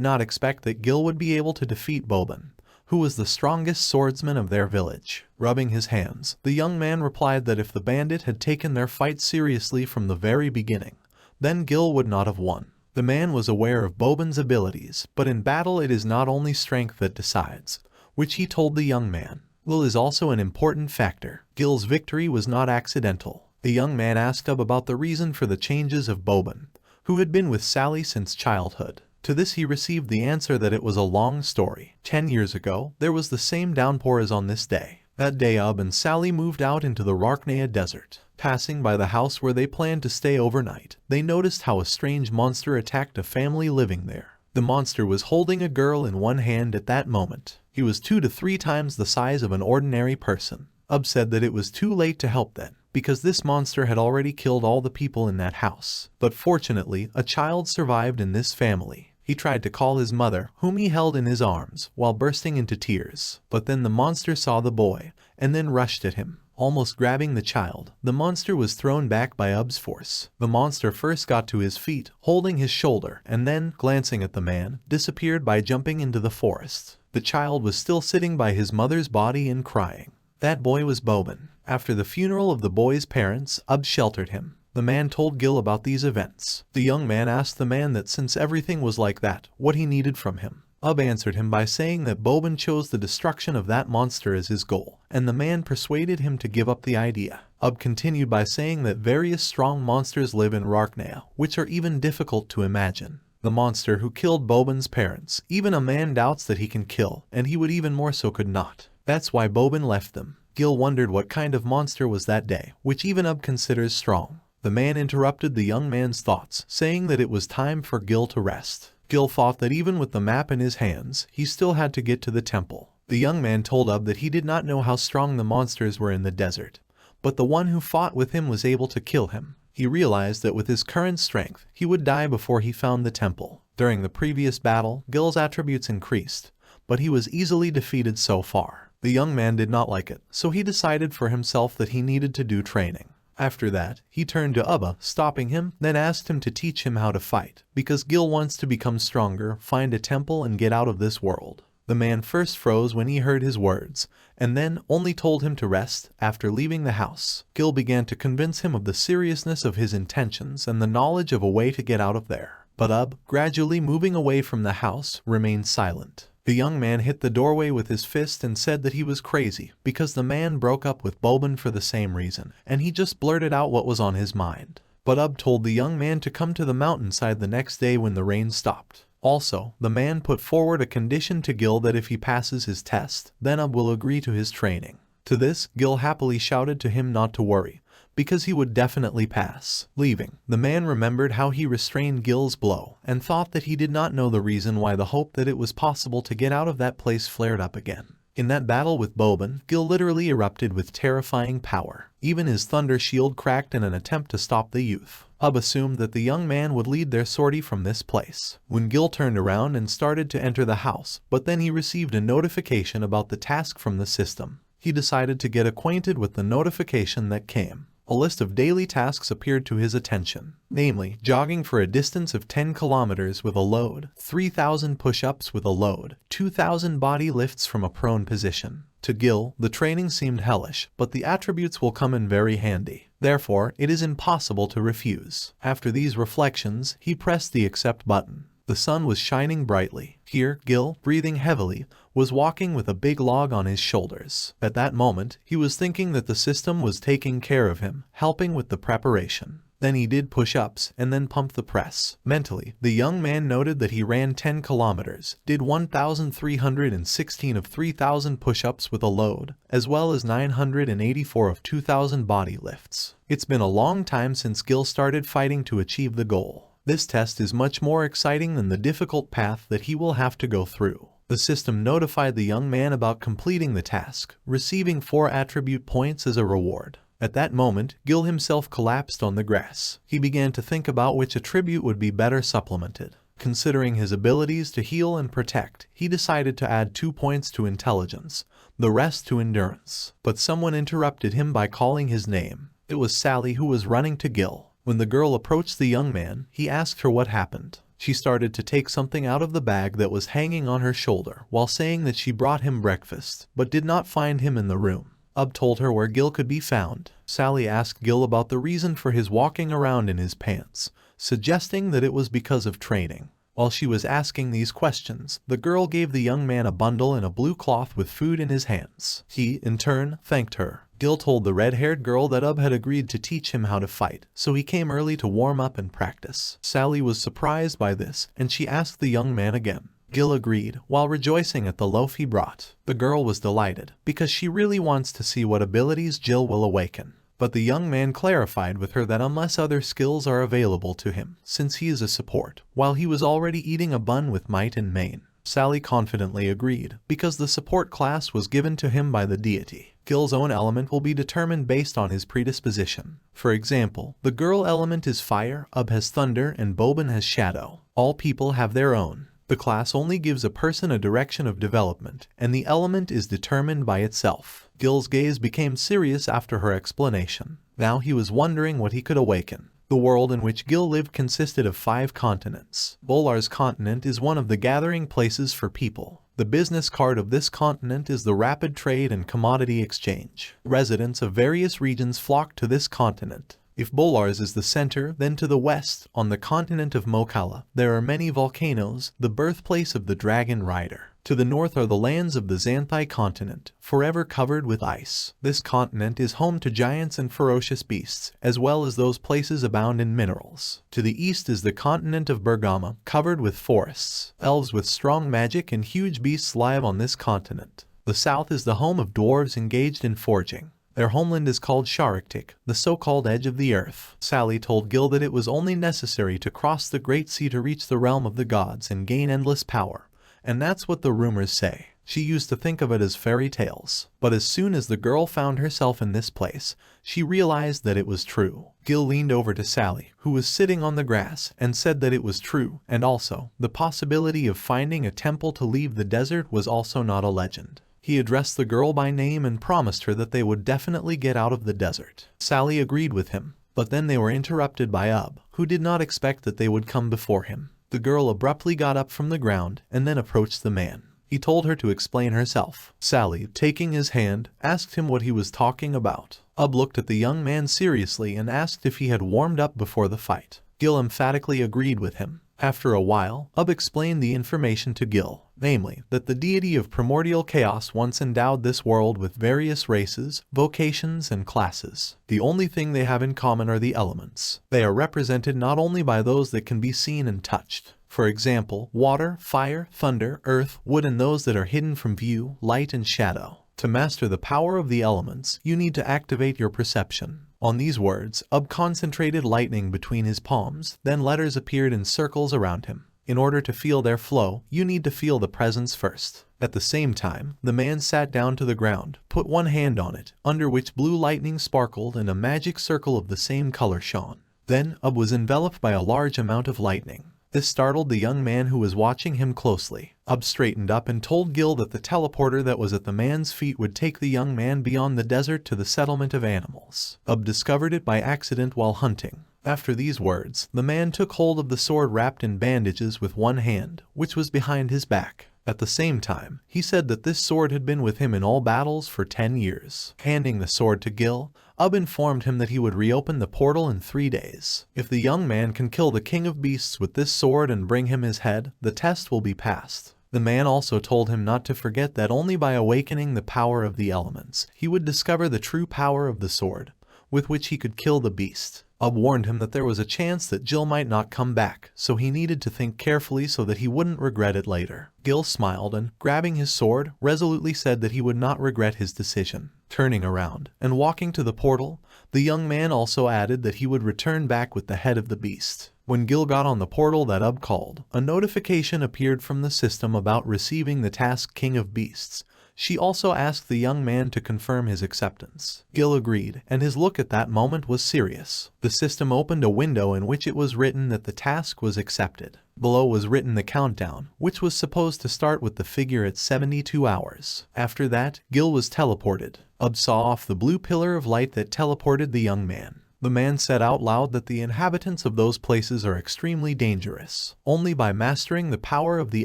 not expect that Gil would be able to defeat Boban, who was the strongest swordsman of their village. Rubbing his hands, the young man replied that if the bandit had taken their fight seriously from the very beginning, then Gil would not have won. The man was aware of Boban's abilities, but in battle it is not only strength that decides, which he told the young man. Will is also an important factor. Gil's victory was not accidental. The young man asked Ub about the reason for the changes of Boban, who had been with Sally since childhood. To this he received the answer that it was a long story. 10 years ago, there was the same downpour as on this day. That day Ub and Sally moved out into the Rarknea desert. Passing by the house where they planned to stay overnight, they noticed how a strange monster attacked a family living there. The monster was holding a girl in one hand at that moment. He was 2 to 3 times the size of an ordinary person. Ub said that it was too late to help then, because this monster had already killed all the people in that house. But fortunately, a child survived in this family. He tried to call his mother, whom he held in his arms, while bursting into tears. But then the monster saw the boy, and then rushed at him, almost grabbing the child. The monster was thrown back by Ub's force. The monster first got to his feet, holding his shoulder, and then, glancing at the man, disappeared by jumping into the forest. The child was still sitting by his mother's body and crying. That boy was Boban. After the funeral of the boy's parents, Ub sheltered him. The man told Gil about these events. The young man asked the man that since everything was like that, what he needed from him. Ub answered him by saying that Boban chose the destruction of that monster as his goal, and the man persuaded him to give up the idea. Ub continued by saying that various strong monsters live in Rarknea, which are even difficult to imagine. The monster who killed Boban's parents, even a man doubts that he can kill, and he would even more so could not. That's why Boban left them. Gil wondered what kind of monster was that day, which even Ub considers strong. The man interrupted the young man's thoughts, saying that it was time for Gil to rest. Gil thought that even with the map in his hands, he still had to get to the temple. The young man told Ub that he did not know how strong the monsters were in the desert, but the one who fought with him was able to kill him. He realized that with his current strength, he would die before he found the temple. During the previous battle, Gil's attributes increased, but he was easily defeated so far. The young man did not like it, so he decided for himself that he needed to do training. After that, he turned to Ubba, stopping him, then asked him to teach him how to fight, because Gil wants to become stronger, find a temple, and get out of this world. The man first froze when he heard his words, and then only told him to rest. After leaving the house, Gil began to convince him of the seriousness of his intentions and the knowledge of a way to get out of there. But Ub, gradually moving away from the house, remained silent. The young man hit the doorway with his fist and said that he was crazy, because the man broke up with Boban for the same reason, and he just blurted out what was on his mind. But Ub told the young man to come to the mountainside the next day when the rain stopped. Also, the man put forward a condition to Gil that if he passes his test, then Ub will agree to his training. To this, Gil happily shouted to him not to worry, because he would definitely pass. Leaving, the man remembered how he restrained Gil's blow, and thought that he did not know the reason why the hope that it was possible to get out of that place flared up again. In that battle with Boban, Gil literally erupted with terrifying power. Even his thunder shield cracked in an attempt to stop the youth. Ub assumed that the young man would lead their sortie from this place. When Gil turned around and started to enter the house, but then he received a notification about the task from the system. He decided to get acquainted with the notification that came. A list of daily tasks appeared to his attention, namely, jogging for a distance of 10 kilometers with a load, 3,000 push-ups with a load, 2,000 body lifts from a prone position. To Gil, the training seemed hellish, but the attributes will come in very handy. Therefore, it is impossible to refuse. After these reflections, he pressed the accept button. The sun was shining brightly. Here, Gil, breathing heavily, was walking with a big log on his shoulders. At that moment, he was thinking that the system was taking care of him, helping with the preparation. Then he did push-ups and then pumped the press. Mentally, the young man noted that he ran 10 kilometers, did 1,316 of 3,000 push-ups with a load, as well as 984 of 2,000 body lifts. It's been a long time since Gil started fighting to achieve the goal. This test is much more exciting than the difficult path that he will have to go through. The system notified the young man about completing the task, receiving 4 attribute points as a reward. At that moment, Gil himself collapsed on the grass. He began to think about which attribute would be better supplemented. Considering his abilities to heal and protect, he decided to add 2 points to intelligence, the rest to endurance. But someone interrupted him by calling his name. It was Sally, who was running to Gil. When the girl approached the young man, he asked her what happened. She started to take something out of the bag that was hanging on her shoulder while saying that she brought him breakfast, but did not find him in the room. Told her where Gil could be found. Sally asked Gil about the reason for his walking around in his pants, suggesting that it was because of training. While she was asking these questions, the girl gave the young man a bundle and a blue cloth with food in his hands. He, in turn, thanked her. Gil told the red-haired girl that had agreed to teach him how to fight, so he came early to warm up and practice. Sally was surprised by this, and she asked the young man again. Gil agreed, while rejoicing at the loaf he brought. The girl was delighted, because she really wants to see what abilities Jill will awaken. But the young man clarified with her that unless other skills are available to him, since he is a support, while he was already eating a bun with might and main. Sally confidently agreed, because the support class was given to him by the deity. Gil's own element will be determined based on his predisposition. For example, the girl element is fire, has thunder, and Boban has shadow. All people have their own. The class only gives a person a direction of development, and the element is determined by itself. Gil's gaze became serious after her explanation. Now he was wondering what he could awaken. The world in which Gil lived consisted of 5 continents. Bolar's continent is one of the gathering places for people. The business card of this continent is the rapid trade and commodity exchange. Residents of various regions flock to this continent. If Bolar's is the center, then to the west, on the continent of Mokala, there are many volcanoes, the birthplace of the dragon rider. To the north are the lands of the Xanthai continent, forever covered with ice. This continent is home to giants and ferocious beasts, as well as those places abound in minerals. To the east is the continent of Bergama, covered with forests. Elves with strong magic and huge beasts live on this continent. The south is the home of dwarves engaged in forging. Their homeland is called Shariktik, the so-called edge of the earth. Sally told Gil that it was only necessary to cross the Great Sea to reach the realm of the gods and gain endless power. And that's what the rumors say. She used to think of it as fairy tales. But as soon as the girl found herself in this place, she realized that it was true. Gil leaned over to Sally, who was sitting on the grass, and said that it was true, and also, the possibility of finding a temple to leave the desert was also not a legend. He addressed the girl by name and promised her that they would definitely get out of the desert. Sally agreed with him, but then they were interrupted by who did not expect that they would come before him. The girl abruptly got up from the ground and then approached the man. He told her to explain herself. Sally, taking his hand, asked him what he was talking about. Looked at the young man seriously and asked if he had warmed up before the fight. Gil emphatically agreed with him. After a while, explained the information to Gil, namely, that the deity of primordial chaos once endowed this world with various races, vocations, and classes. The only thing they have in common are the elements. They are represented not only by those that can be seen and touched, for example, water, fire, thunder, earth, wood, and those that are hidden from view, light, and shadow. To master the power of the elements, you need to activate your perception. On these words, concentrated lightning between his palms, then letters appeared in circles around him. In order to feel their flow, you need to feel the presence first. At the same time, the man sat down to the ground, put one hand on it, under which blue lightning sparkled and a magic circle of the same color shone. Then, was enveloped by a large amount of lightning. This startled the young man who was watching him closely. Straightened up and told Gil that the teleporter that was at the man's feet would take the young man beyond the desert to the settlement of animals. Discovered it by accident while hunting. After these words, the man took hold of the sword wrapped in bandages with one hand, which was behind his back. At the same time, he said that this sword had been with him in all battles for 10 years. Handing the sword to Gil, informed him that he would reopen the portal in 3 days. If the young man can kill the king of beasts with this sword and bring him his head, the test will be passed. The man also told him not to forget that only by awakening the power of the elements, he would discover the true power of the sword, with which he could kill the beast. Warned him that there was a chance that Jill might not come back, so he needed to think carefully so that he wouldn't regret it later. Gil smiled and, grabbing his sword, resolutely said that he would not regret his decision. Turning around and walking to the portal, the young man also added that he would return back with the head of the beast. When Gil got on the portal that called, a notification appeared from the system about receiving the task King of Beasts. She also asked the young man to confirm his acceptance. Gil agreed, and his look at that moment was serious. The system opened a window in which it was written that the task was accepted. Below was written the countdown, which was supposed to start with the figure at 72 hours. After that, Gil was teleported. Saw off the blue pillar of light that teleported the young man. The man said out loud that the inhabitants of those places are extremely dangerous. Only by mastering the power of the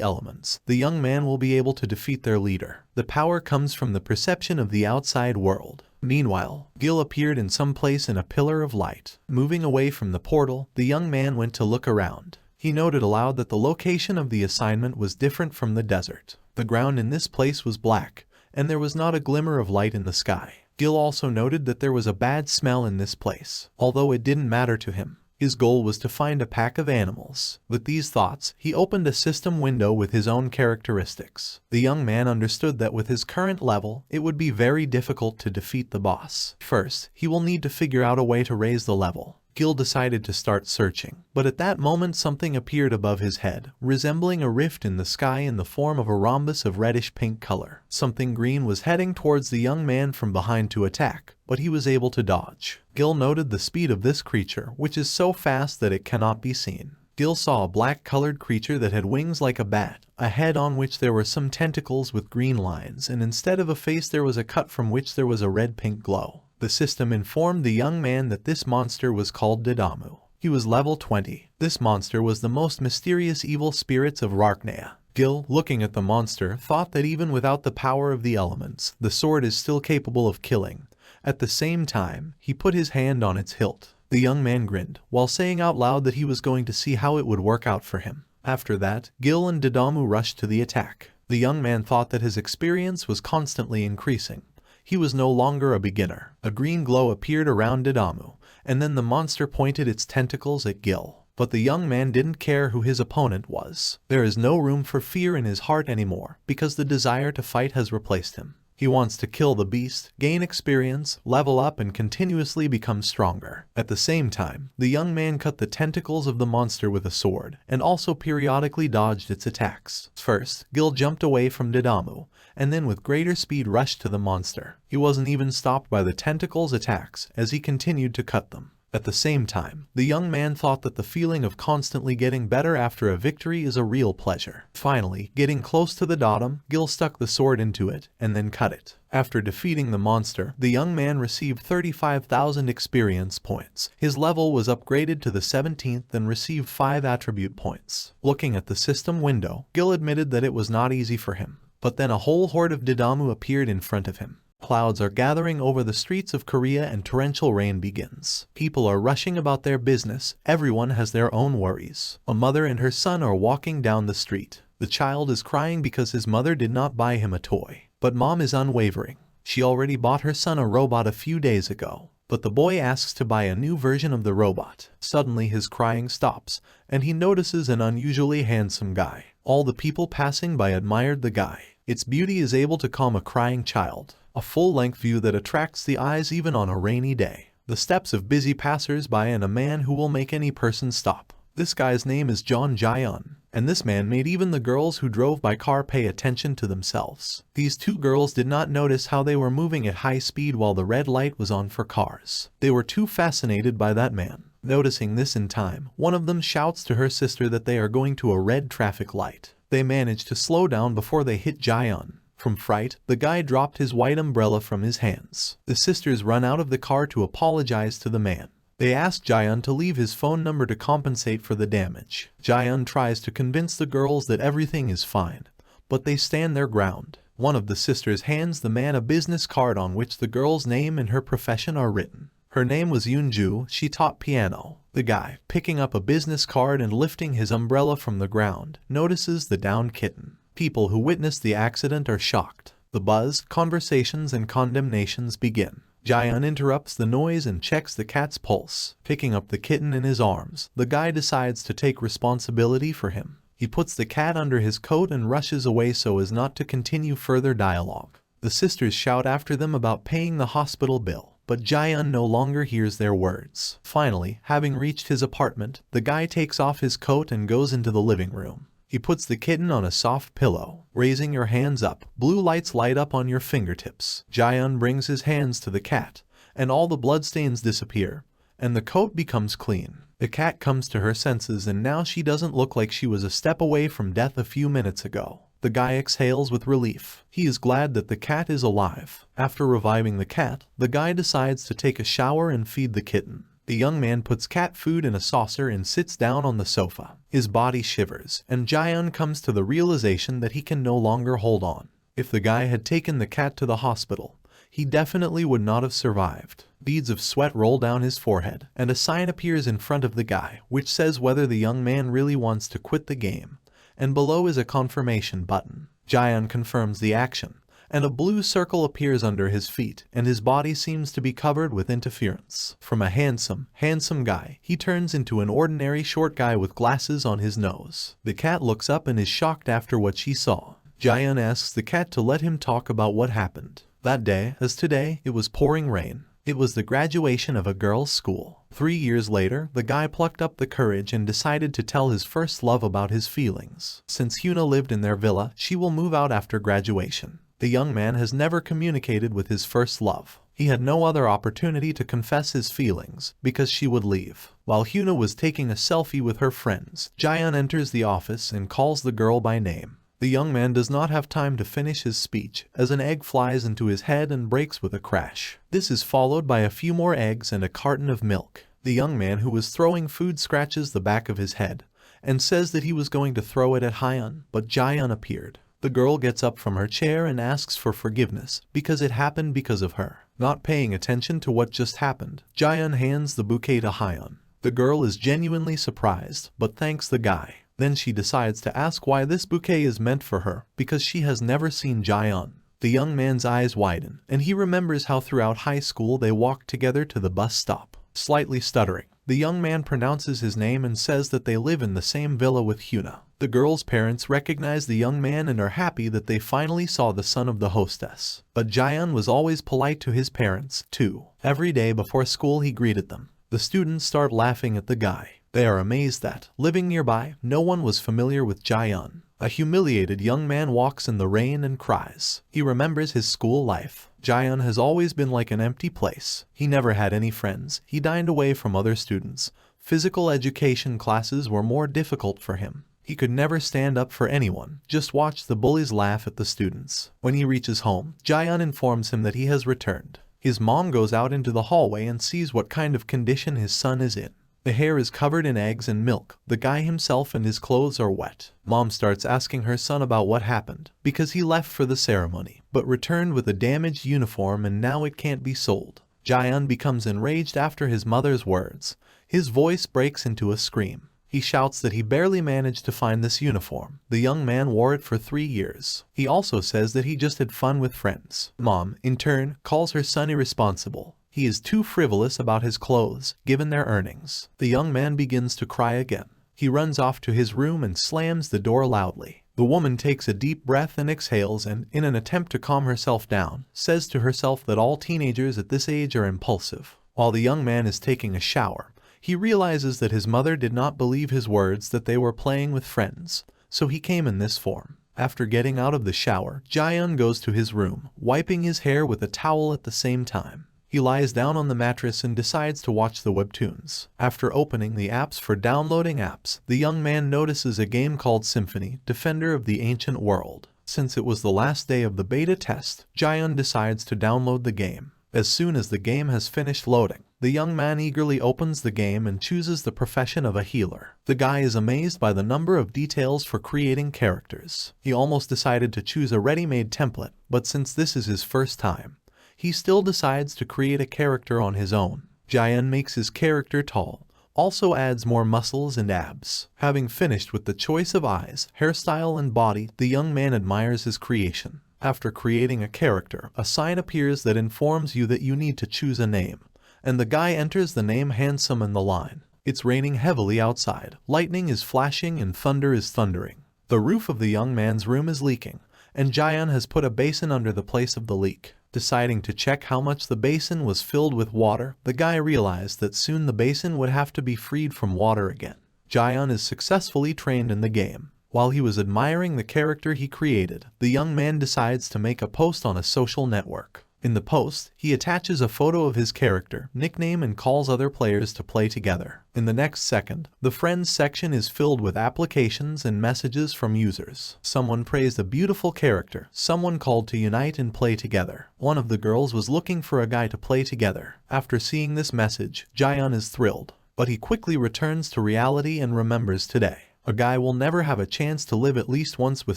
elements, the young man will be able to defeat their leader. The power comes from the perception of the outside world. Meanwhile, Gil appeared in some place in a pillar of light. Moving away from the portal, the young man went to look around. He noted aloud that the location of the assignment was different from the desert. The ground in this place was black, and there was not a glimmer of light in the sky. Gil also noted that there was a bad smell in this place, although it didn't matter to him. His goal was to find a pack of animals. With these thoughts, he opened a system window with his own characteristics. The young man understood that with his current level, it would be very difficult to defeat the boss. First, he will need to figure out a way to raise the level. Gil decided to start searching, but at that moment something appeared above his head, resembling a rift in the sky in the form of a rhombus of reddish-pink color. Something green was heading towards the young man from behind to attack, but he was able to dodge. Gil noted the speed of this creature, which is so fast that it cannot be seen. Gil saw a black-colored creature that had wings like a bat, a head on which there were some tentacles with green lines, and instead of a face there was a cut from which there was a red-pink glow. The system informed the young man that this monster was called Didamu. He was level 20. This monster was the most mysterious evil spirits of Rarknea. Gil, looking at the monster, thought that even without the power of the elements, the sword is still capable of killing. At the same time, he put his hand on its hilt. The young man grinned, while saying out loud that he was going to see how it would work out for him. After that, Gil and Didamu rushed to the attack. The young man thought that his experience was constantly increasing. He was no longer a beginner. A green glow appeared around Didamu, and then the monster pointed its tentacles at Gil. But the young man didn't care who his opponent was. There is no room for fear in his heart anymore, because the desire to fight has replaced him. He wants to kill the beast, gain experience, level up, and continuously become stronger. At the same time, the young man cut the tentacles of the monster with a sword, and also periodically dodged its attacks. First, Gil jumped away from Didamu, and then with greater speed rushed to the monster. He wasn't even stopped by the tentacles' attacks, as he continued to cut them. At the same time, the young man thought that the feeling of constantly getting better after a victory is a real pleasure. Finally, getting close to the datum, Gil stuck the sword into it, and then cut it. After defeating the monster, the young man received 35,000 experience points. His level was upgraded to the 17th and received 5 attribute points. Looking at the system window, Gil admitted that it was not easy for him. But then a whole horde of Didamu appeared in front of him. Clouds are gathering over the streets of Korea and torrential rain begins. People are rushing about their business. Everyone has their own worries. A mother and her son are walking down the street. The child is crying because his mother did not buy him a toy. But mom is unwavering. She already bought her son a robot a few days ago. But the boy asks to buy a new version of the robot. Suddenly his crying stops, and he notices an unusually handsome guy. All the people passing by admired the guy. Its beauty is able to calm a crying child. A full-length view that attracts the eyes even on a rainy day. The steps of busy passers-by and a man who will make any person stop. This guy's name is John Jaeon, and this man made even the girls who drove by car pay attention to themselves. These two girls did not notice how they were moving at high speed while the red light was on for cars. They were too fascinated by that man. Noticing this in time, one of them shouts to her sister that they are going to a red traffic light. They manage to slow down before they hit Jaeon. From fright, the guy dropped his white umbrella from his hands. The sisters run out of the car to apologize to the man. They ask Jaeon to leave his phone number to compensate for the damage. Jaeon tries to convince the girls that everything is fine, but they stand their ground. One of the sisters hands the man a business card on which the girl's name and her profession are written. Her name was Yoonju. She taught piano. The guy, picking up a business card and lifting his umbrella from the ground, notices the downed kitten. People who witnessed the accident are shocked. The buzz, conversations, and condemnations begin. Jaeon interrupts the noise and checks the cat's pulse. Picking up the kitten in his arms, the guy decides to take responsibility for him. He puts the cat under his coat and rushes away so as not to continue further dialogue. The sisters shout after them about paying the hospital bill, but Jaeon no longer hears their words. Finally, having reached his apartment, the guy takes off his coat and goes into the living room. He puts the kitten on a soft pillow. Raising your hands up, blue lights light up on your fingertips. Jaeon brings his hands to the cat, and all the bloodstains disappear, and the coat becomes clean. The cat comes to her senses, and now she doesn't look like she was a step away from death a few minutes ago. The guy exhales with relief. He is glad that the cat is alive. After reviving the cat, the guy decides to take a shower and feed the kitten. The young man puts cat food in a saucer and sits down on the sofa. His body shivers, and Jaehyun comes to the realization that he can no longer hold on. If the guy had taken the cat to the hospital, he definitely would not have survived. Beads of sweat roll down his forehead, and a sign appears in front of the guy, which says whether the young man really wants to quit the game, and below is a confirmation button. Jaehyun confirms the action, and a blue circle appears under his feet, and his body seems to be covered with interference. From a handsome guy, he turns into an ordinary short guy with glasses on his nose. The cat looks up and is shocked after what she saw. Jaehyun asks the cat to let him talk about what happened. That day, as today, it was pouring rain. It was the graduation of a girls' school. 3 years later, the guy plucked up the courage and decided to tell his first love about his feelings. Since Hyuna lived in their villa, she will move out after graduation. The young man has never communicated with his first love. He had no other opportunity to confess his feelings, because she would leave. While Hyuna was taking a selfie with her friends, Jaehyun enters the office and calls the girl by name. The young man does not have time to finish his speech, as an egg flies into his head and breaks with a crash. This is followed by a few more eggs and a carton of milk. The young man who was throwing food scratches the back of his head, and says that he was going to throw it at Hyun, but Jaehyun appeared. The girl gets up from her chair and asks for forgiveness, because it happened because of her. Not paying attention to what just happened, Jaehyun hands the bouquet to Hyun. The girl is genuinely surprised, but thanks the guy. Then she decides to ask why this bouquet is meant for her, because she has never seen Jaehyun. The young man's eyes widen, and he remembers how throughout high school they walked together to the bus stop. Slightly stuttering, the young man pronounces his name and says that they live in the same villa with Hyuna. The girl's parents recognize the young man and are happy that they finally saw the son of the hostess. But Jaehyun was always polite to his parents, too. Every day before school he greeted them. The students start laughing at the guy. They are amazed that, living nearby, no one was familiar with Jaehyun. A humiliated young man walks in the rain and cries. He remembers his school life. Jaehyun has always been like an empty place. He never had any friends. He dined away from other students. Physical education classes were more difficult for him. He could never stand up for anyone, just watch the bullies laugh at the students. When he reaches home, Jaehyun informs him that he has returned. His mom goes out into the hallway and sees what kind of condition his son is in. The hair is covered in eggs and milk. The guy himself and his clothes are wet. Mom starts asking her son about what happened, because he left for the ceremony, but returned with a damaged uniform and now it can't be sold. Jaehyun becomes enraged after his mother's words. His voice breaks into a scream. He shouts that he barely managed to find this uniform. The young man wore it for 3 years. He also says that he just had fun with friends. Mom, in turn, calls her son irresponsible. He is too frivolous about his clothes, given their earnings. The young man begins to cry again. He runs off to his room and slams the door loudly. The woman takes a deep breath and exhales and, in an attempt to calm herself down, says to herself that all teenagers at this age are impulsive. While the young man is taking a shower, he realizes that his mother did not believe his words that they were playing with friends, so he came in this form. After getting out of the shower, Jaehyun goes to his room, wiping his hair with a towel at the same time. He lies down on the mattress and decides to watch the webtoons. After opening the apps for downloading apps, the young man notices a game called Symphony, Defender of the Ancient World. Since it was the last day of the beta test, Jaehyun decides to download the game. As soon as the game has finished loading, the young man eagerly opens the game and chooses the profession of a healer. The guy is amazed by the number of details for creating characters. He almost decided to choose a ready-made template, but since this is his first time, he still decides to create a character on his own. Jaehyun makes his character tall, also adds more muscles and abs. Having finished with the choice of eyes, hairstyle and body, the young man admires his creation. After creating a character, a sign appears that informs you that you need to choose a name, and the guy enters the name Handsome in the line. It's raining heavily outside, lightning is flashing and thunder is thundering. The roof of the young man's room is leaking, and Jaehyun has put a basin under the place of the leak. Deciding to check how much the basin was filled with water, the guy realized that soon the basin would have to be freed from water again. Jaehyun is successfully trained in the game. While he was admiring the character he created, the young man decides to make a post on a social network. In the post, he attaches a photo of his character, nickname, and calls other players to play together. In the next second, the friends section is filled with applications and messages from users. Someone praised a beautiful character, someone called to unite and play together. One of the girls was looking for a guy to play together. After seeing this message, Jaehyun is thrilled, but he quickly returns to reality and remembers today. A guy will never have a chance to live at least once with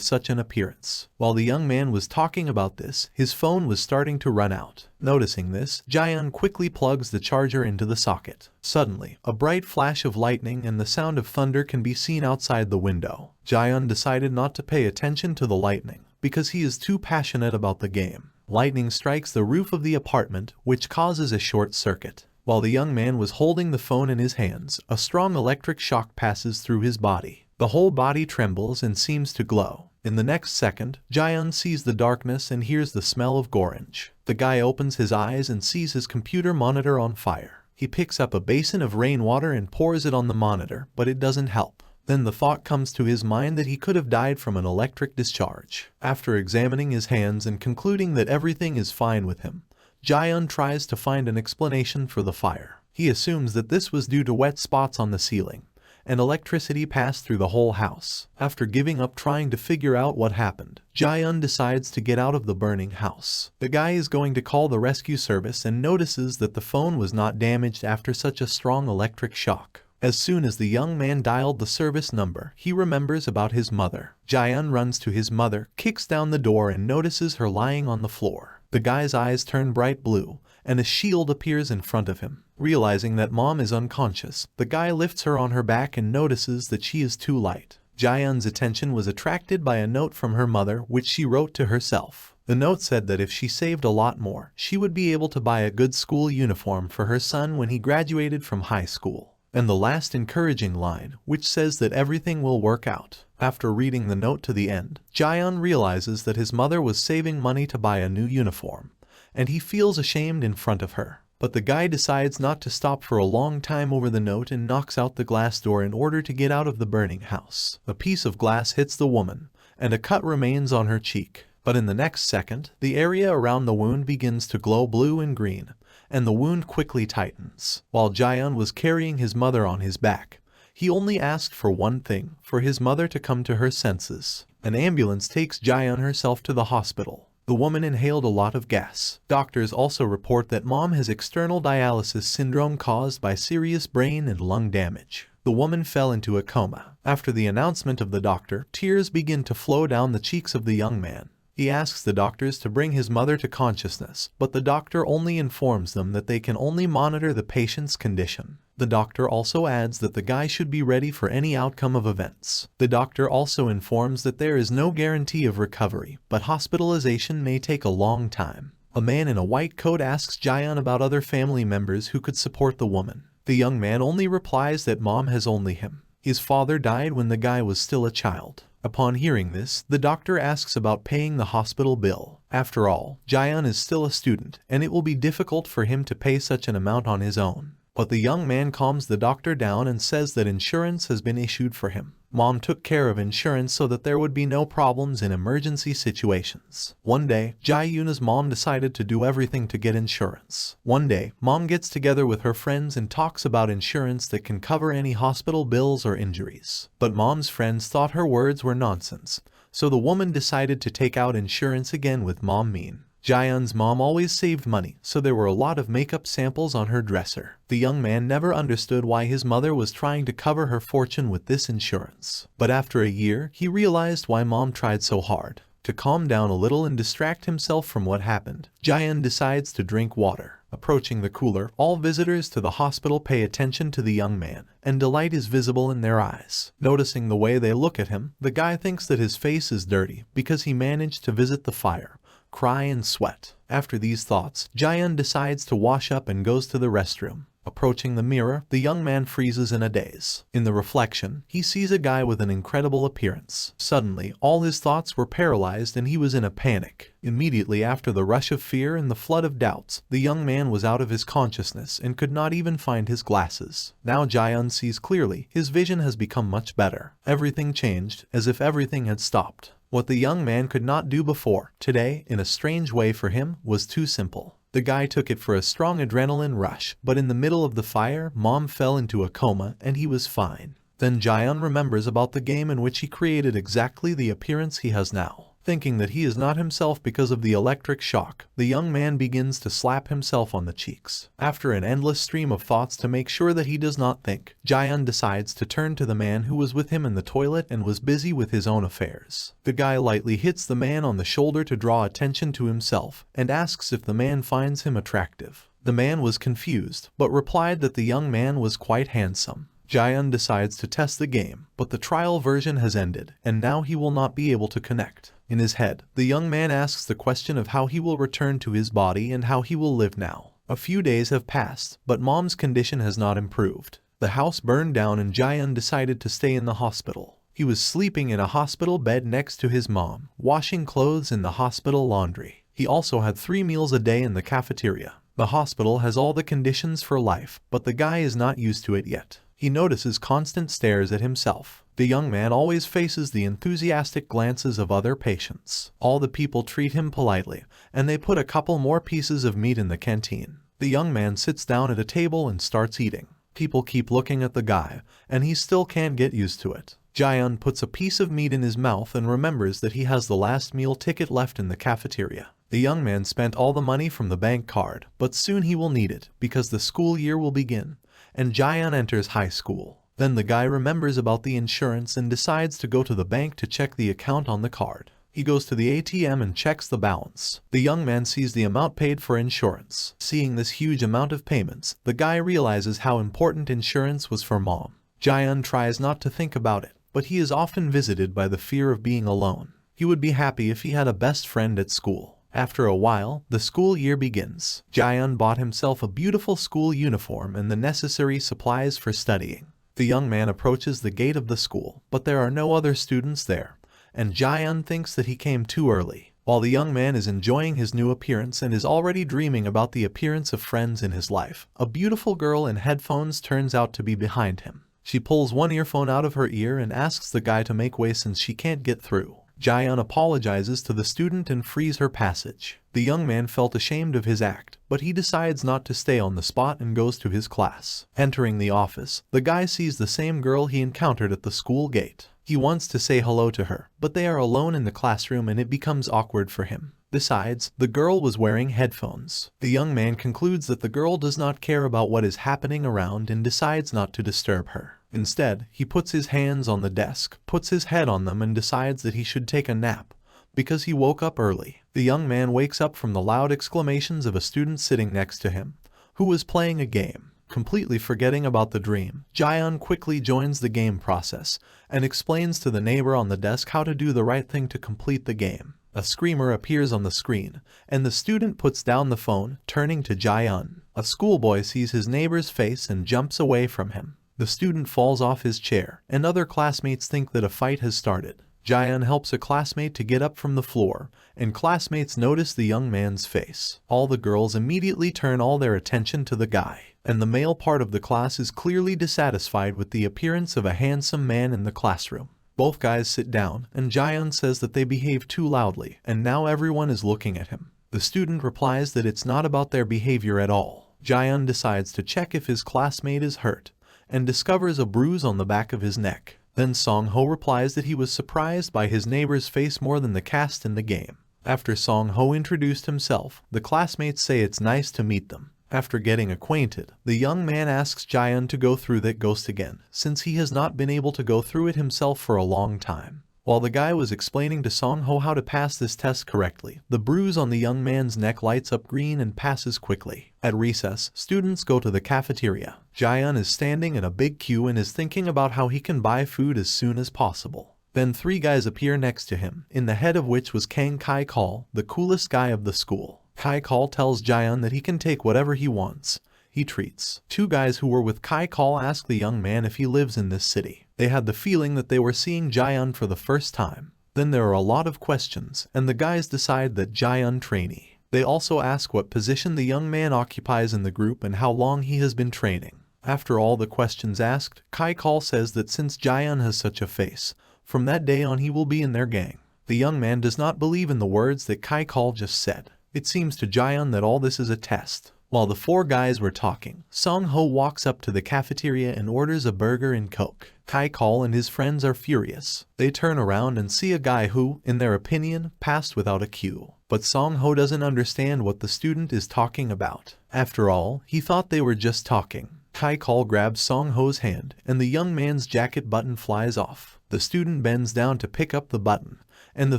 such an appearance. While the young man was talking about this, his phone was starting to run out. Noticing this, Jaehyun quickly plugs the charger into the socket. Suddenly, a bright flash of lightning and the sound of thunder can be seen outside the window. Jaehyun decided not to pay attention to the lightning, because he is too passionate about the game. Lightning strikes the roof of the apartment, which causes a short circuit. While the young man was holding the phone in his hands, a strong electric shock passes through his body. The whole body trembles and seems to glow. In the next second, Jaehyun sees the darkness and hears the smell of orange. The guy opens his eyes and sees his computer monitor on fire. He picks up a basin of rainwater and pours it on the monitor, but it doesn't help. Then the thought comes to his mind that he could have died from an electric discharge. After examining his hands and concluding that everything is fine with him, Jaehyun tries to find an explanation for the fire. He assumes that this was due to wet spots on the ceiling, and electricity passed through the whole house. After giving up trying to figure out what happened, Jaehyun decides to get out of the burning house. The guy is going to call the rescue service and notices that the phone was not damaged after such a strong electric shock. As soon as the young man dialed the service number, he remembers about his mother. Jaehyun runs to his mother, kicks down the door, and notices her lying on the floor. The guy's eyes turn bright blue, and a shield appears in front of him. Realizing that mom is unconscious, the guy lifts her on her back and notices that she is too light. Jaehyun's attention was attracted by a note from her mother which she wrote to herself. The note said that if she saved a lot more, she would be able to buy a good school uniform for her son when he graduated from high school. And the last encouraging line, which says that everything will work out. After reading the note to the end, Jaehyun realizes that his mother was saving money to buy a new uniform, and he feels ashamed in front of her. But the guy decides not to stop for a long time over the note and knocks out the glass door in order to get out of the burning house. A piece of glass hits the woman, and a cut remains on her cheek. But in the next second, the area around the wound begins to glow blue and green, and the wound quickly tightens. While Jaehyun was carrying his mother on his back, he only asked for one thing, for his mother to come to her senses. An ambulance takes Jaehyun herself to the hospital. The woman inhaled a lot of gas. Doctors also report that mom has external dialysis syndrome caused by serious brain and lung damage. The woman fell into a coma. After the announcement of the doctor, tears begin to flow down the cheeks of the young man. He asks the doctors to bring his mother to consciousness, but the doctor only informs them that they can only monitor the patient's condition. The doctor also adds that the guy should be ready for any outcome of events. The doctor also informs that there is no guarantee of recovery, but hospitalization may take a long time. A man in a white coat asks Jaehyun about other family members who could support the woman. The young man only replies that mom has only him. His father died when the guy was still a child. Upon hearing this, the doctor asks about paying the hospital bill. After all, Jaehyun is still a student, and it will be difficult for him to pay such an amount on his own. But the young man calms the doctor down and says that insurance has been issued for him. Mom took care of insurance so that there would be no problems in emergency situations. One day, Jaehyun's mom decided to do everything to get insurance. One day, mom gets together with her friends and talks about insurance that can cover any hospital bills or injuries. But mom's friends thought her words were nonsense, so the woman decided to take out insurance again with mom mean. Jaehyun's mom always saved money, so there were a lot of makeup samples on her dresser. The young man never understood why his mother was trying to cover her fortune with this insurance. But after a year, he realized why mom tried so hard. To calm down a little and distract himself from what happened, Jaehyun decides to drink water. Approaching the cooler, all visitors to the hospital pay attention to the young man, and delight is visible in their eyes. Noticing the way they look at him, the guy thinks that his face is dirty because he managed to visit the fire, cry and sweat. After these thoughts, Jaehyun decides to wash up and goes to the restroom. Approaching the mirror, the young man freezes in a daze. In the reflection, he sees a guy with an incredible appearance. Suddenly, all his thoughts were paralyzed and he was in a panic. Immediately after the rush of fear and the flood of doubts, the young man was out of his consciousness and could not even find his glasses. Now Jaehyun sees clearly. His vision has become much better. Everything changed, as if everything had stopped. What the young man could not do before, today, in a strange way for him, was too simple. The guy took it for a strong adrenaline rush, but in the middle of the fire, Mom fell into a coma and he was fine. Then Jaehyun remembers about the game in which he created exactly the appearance he has now. Thinking that he is not himself because of the electric shock, the young man begins to slap himself on the cheeks. After an endless stream of thoughts to make sure that he does not think, Jaehyun decides to turn to the man who was with him in the toilet and was busy with his own affairs. The guy lightly hits the man on the shoulder to draw attention to himself, and asks if the man finds him attractive. The man was confused, but replied that the young man was quite handsome. Jaehyun decides to test the game, but the trial version has ended, and now he will not be able to connect. In his head, the young man asks the question of how he will return to his body and how he will live now. A few days have passed, but Mom's condition has not improved. The house burned down and Jaehyun decided to stay in the hospital. He was sleeping in a hospital bed next to his mom, washing clothes in the hospital laundry. He also had 3 meals a day in the cafeteria. The hospital has all the conditions for life, but the guy is not used to it yet. He notices constant stares at himself. The young man always faces the enthusiastic glances of other patients. All the people treat him politely, and they put a couple more pieces of meat in the canteen. The young man sits down at a table and starts eating. People keep looking at the guy, and he still can't get used to it. Jaehyun puts a piece of meat in his mouth and remembers that he has the last meal ticket left in the cafeteria. The young man spent all the money from the bank card, but soon he will need it, because the school year will begin, and Jaehyun enters high school. Then the guy remembers about the insurance and decides to go to the bank to check the account on the card. He goes to the ATM and checks the balance. The young man sees the amount paid for insurance. Seeing this huge amount of payments, the guy realizes how important insurance was for Mom. Jaehyun tries not to think about it, but he is often visited by the fear of being alone. He would be happy if he had a best friend at school. After a while, the school year begins. Jaehyun bought himself a beautiful school uniform and the necessary supplies for studying. The young man approaches the gate of the school, but there are no other students there, and Jaehyun thinks that he came too early. While the young man is enjoying his new appearance and is already dreaming about the appearance of friends in his life, a beautiful girl in headphones turns out to be behind him. She pulls one earphone out of her ear and asks the guy to make way since she can't get through. Jaehyun apologizes to the student and frees her passage. The young man felt ashamed of his act, but he decides not to stay on the spot and goes to his class. Entering the office, the guy sees the same girl he encountered at the school gate. He wants to say hello to her, but they are alone in the classroom and it becomes awkward for him. Besides, the girl was wearing headphones. The young man concludes that the girl does not care about what is happening around and decides not to disturb her. Instead, he puts his hands on the desk, puts his head on them and decides that he should take a nap, because he woke up early. The young man wakes up from the loud exclamations of a student sitting next to him, who was playing a game. Completely forgetting about the dream, Jaehyun quickly joins the game process and explains to the neighbor on the desk how to do the right thing to complete the game. A screamer appears on the screen, and the student puts down the phone, turning to Jaehyun. A schoolboy sees his neighbor's face and jumps away from him. The student falls off his chair, and other classmates think that a fight has started. Jaehyun helps a classmate to get up from the floor, and classmates notice the young man's face. All the girls immediately turn all their attention to the guy, and the male part of the class is clearly dissatisfied with the appearance of a handsome man in the classroom. Both guys sit down, and Jaehyun says that they behave too loudly, and now everyone is looking at him. The student replies that it's not about their behavior at all. Jaehyun decides to check if his classmate is hurt, and discovers a bruise on the back of his neck. Then Song-ho replies that he was surprised by his neighbor's face more than the cast in the game. After Song-ho introduced himself, the classmates say it's nice to meet them. After getting acquainted, the young man asks Jaehyun to go through that ghost again, since he has not been able to go through it himself for a long time. While the guy was explaining to Song-ho how to pass this test correctly, the bruise on the young man's neck lights up green and passes quickly. At recess, students go to the cafeteria. Jaehyun is standing in a big queue and is thinking about how he can buy food as soon as possible. Then 3 guys appear next to him, in the head of which was Kang Kai-kal, the coolest guy of the school. Kai-kal tells Jaehyun that he can take whatever he wants. He treats. 2 guys who were with Kai-kal ask the young man if he lives in this city. They had the feeling that they were seeing Jaehyun for the first time. Then there are a lot of questions, and the guys decide that Jaehyun trainee. They also ask what position the young man occupies in the group and how long he has been training. After all the questions asked, Kai-kal says that since Jaehyun has such a face, from that day on he will be in their gang. The young man does not believe in the words that Kai-Call just said. It seems to Jaehyun that all this is a test. While the four guys were talking, Song-ho walks up to the cafeteria and orders a burger and Coke. Kai-Call and his friends are furious. They turn around and see a guy who, in their opinion, passed without a cue. But Song-ho doesn't understand what the student is talking about. After all, he thought they were just talking. Kai-Call grabs Song-ho's hand, and the young man's jacket button flies off. The student bends down to pick up the button, and the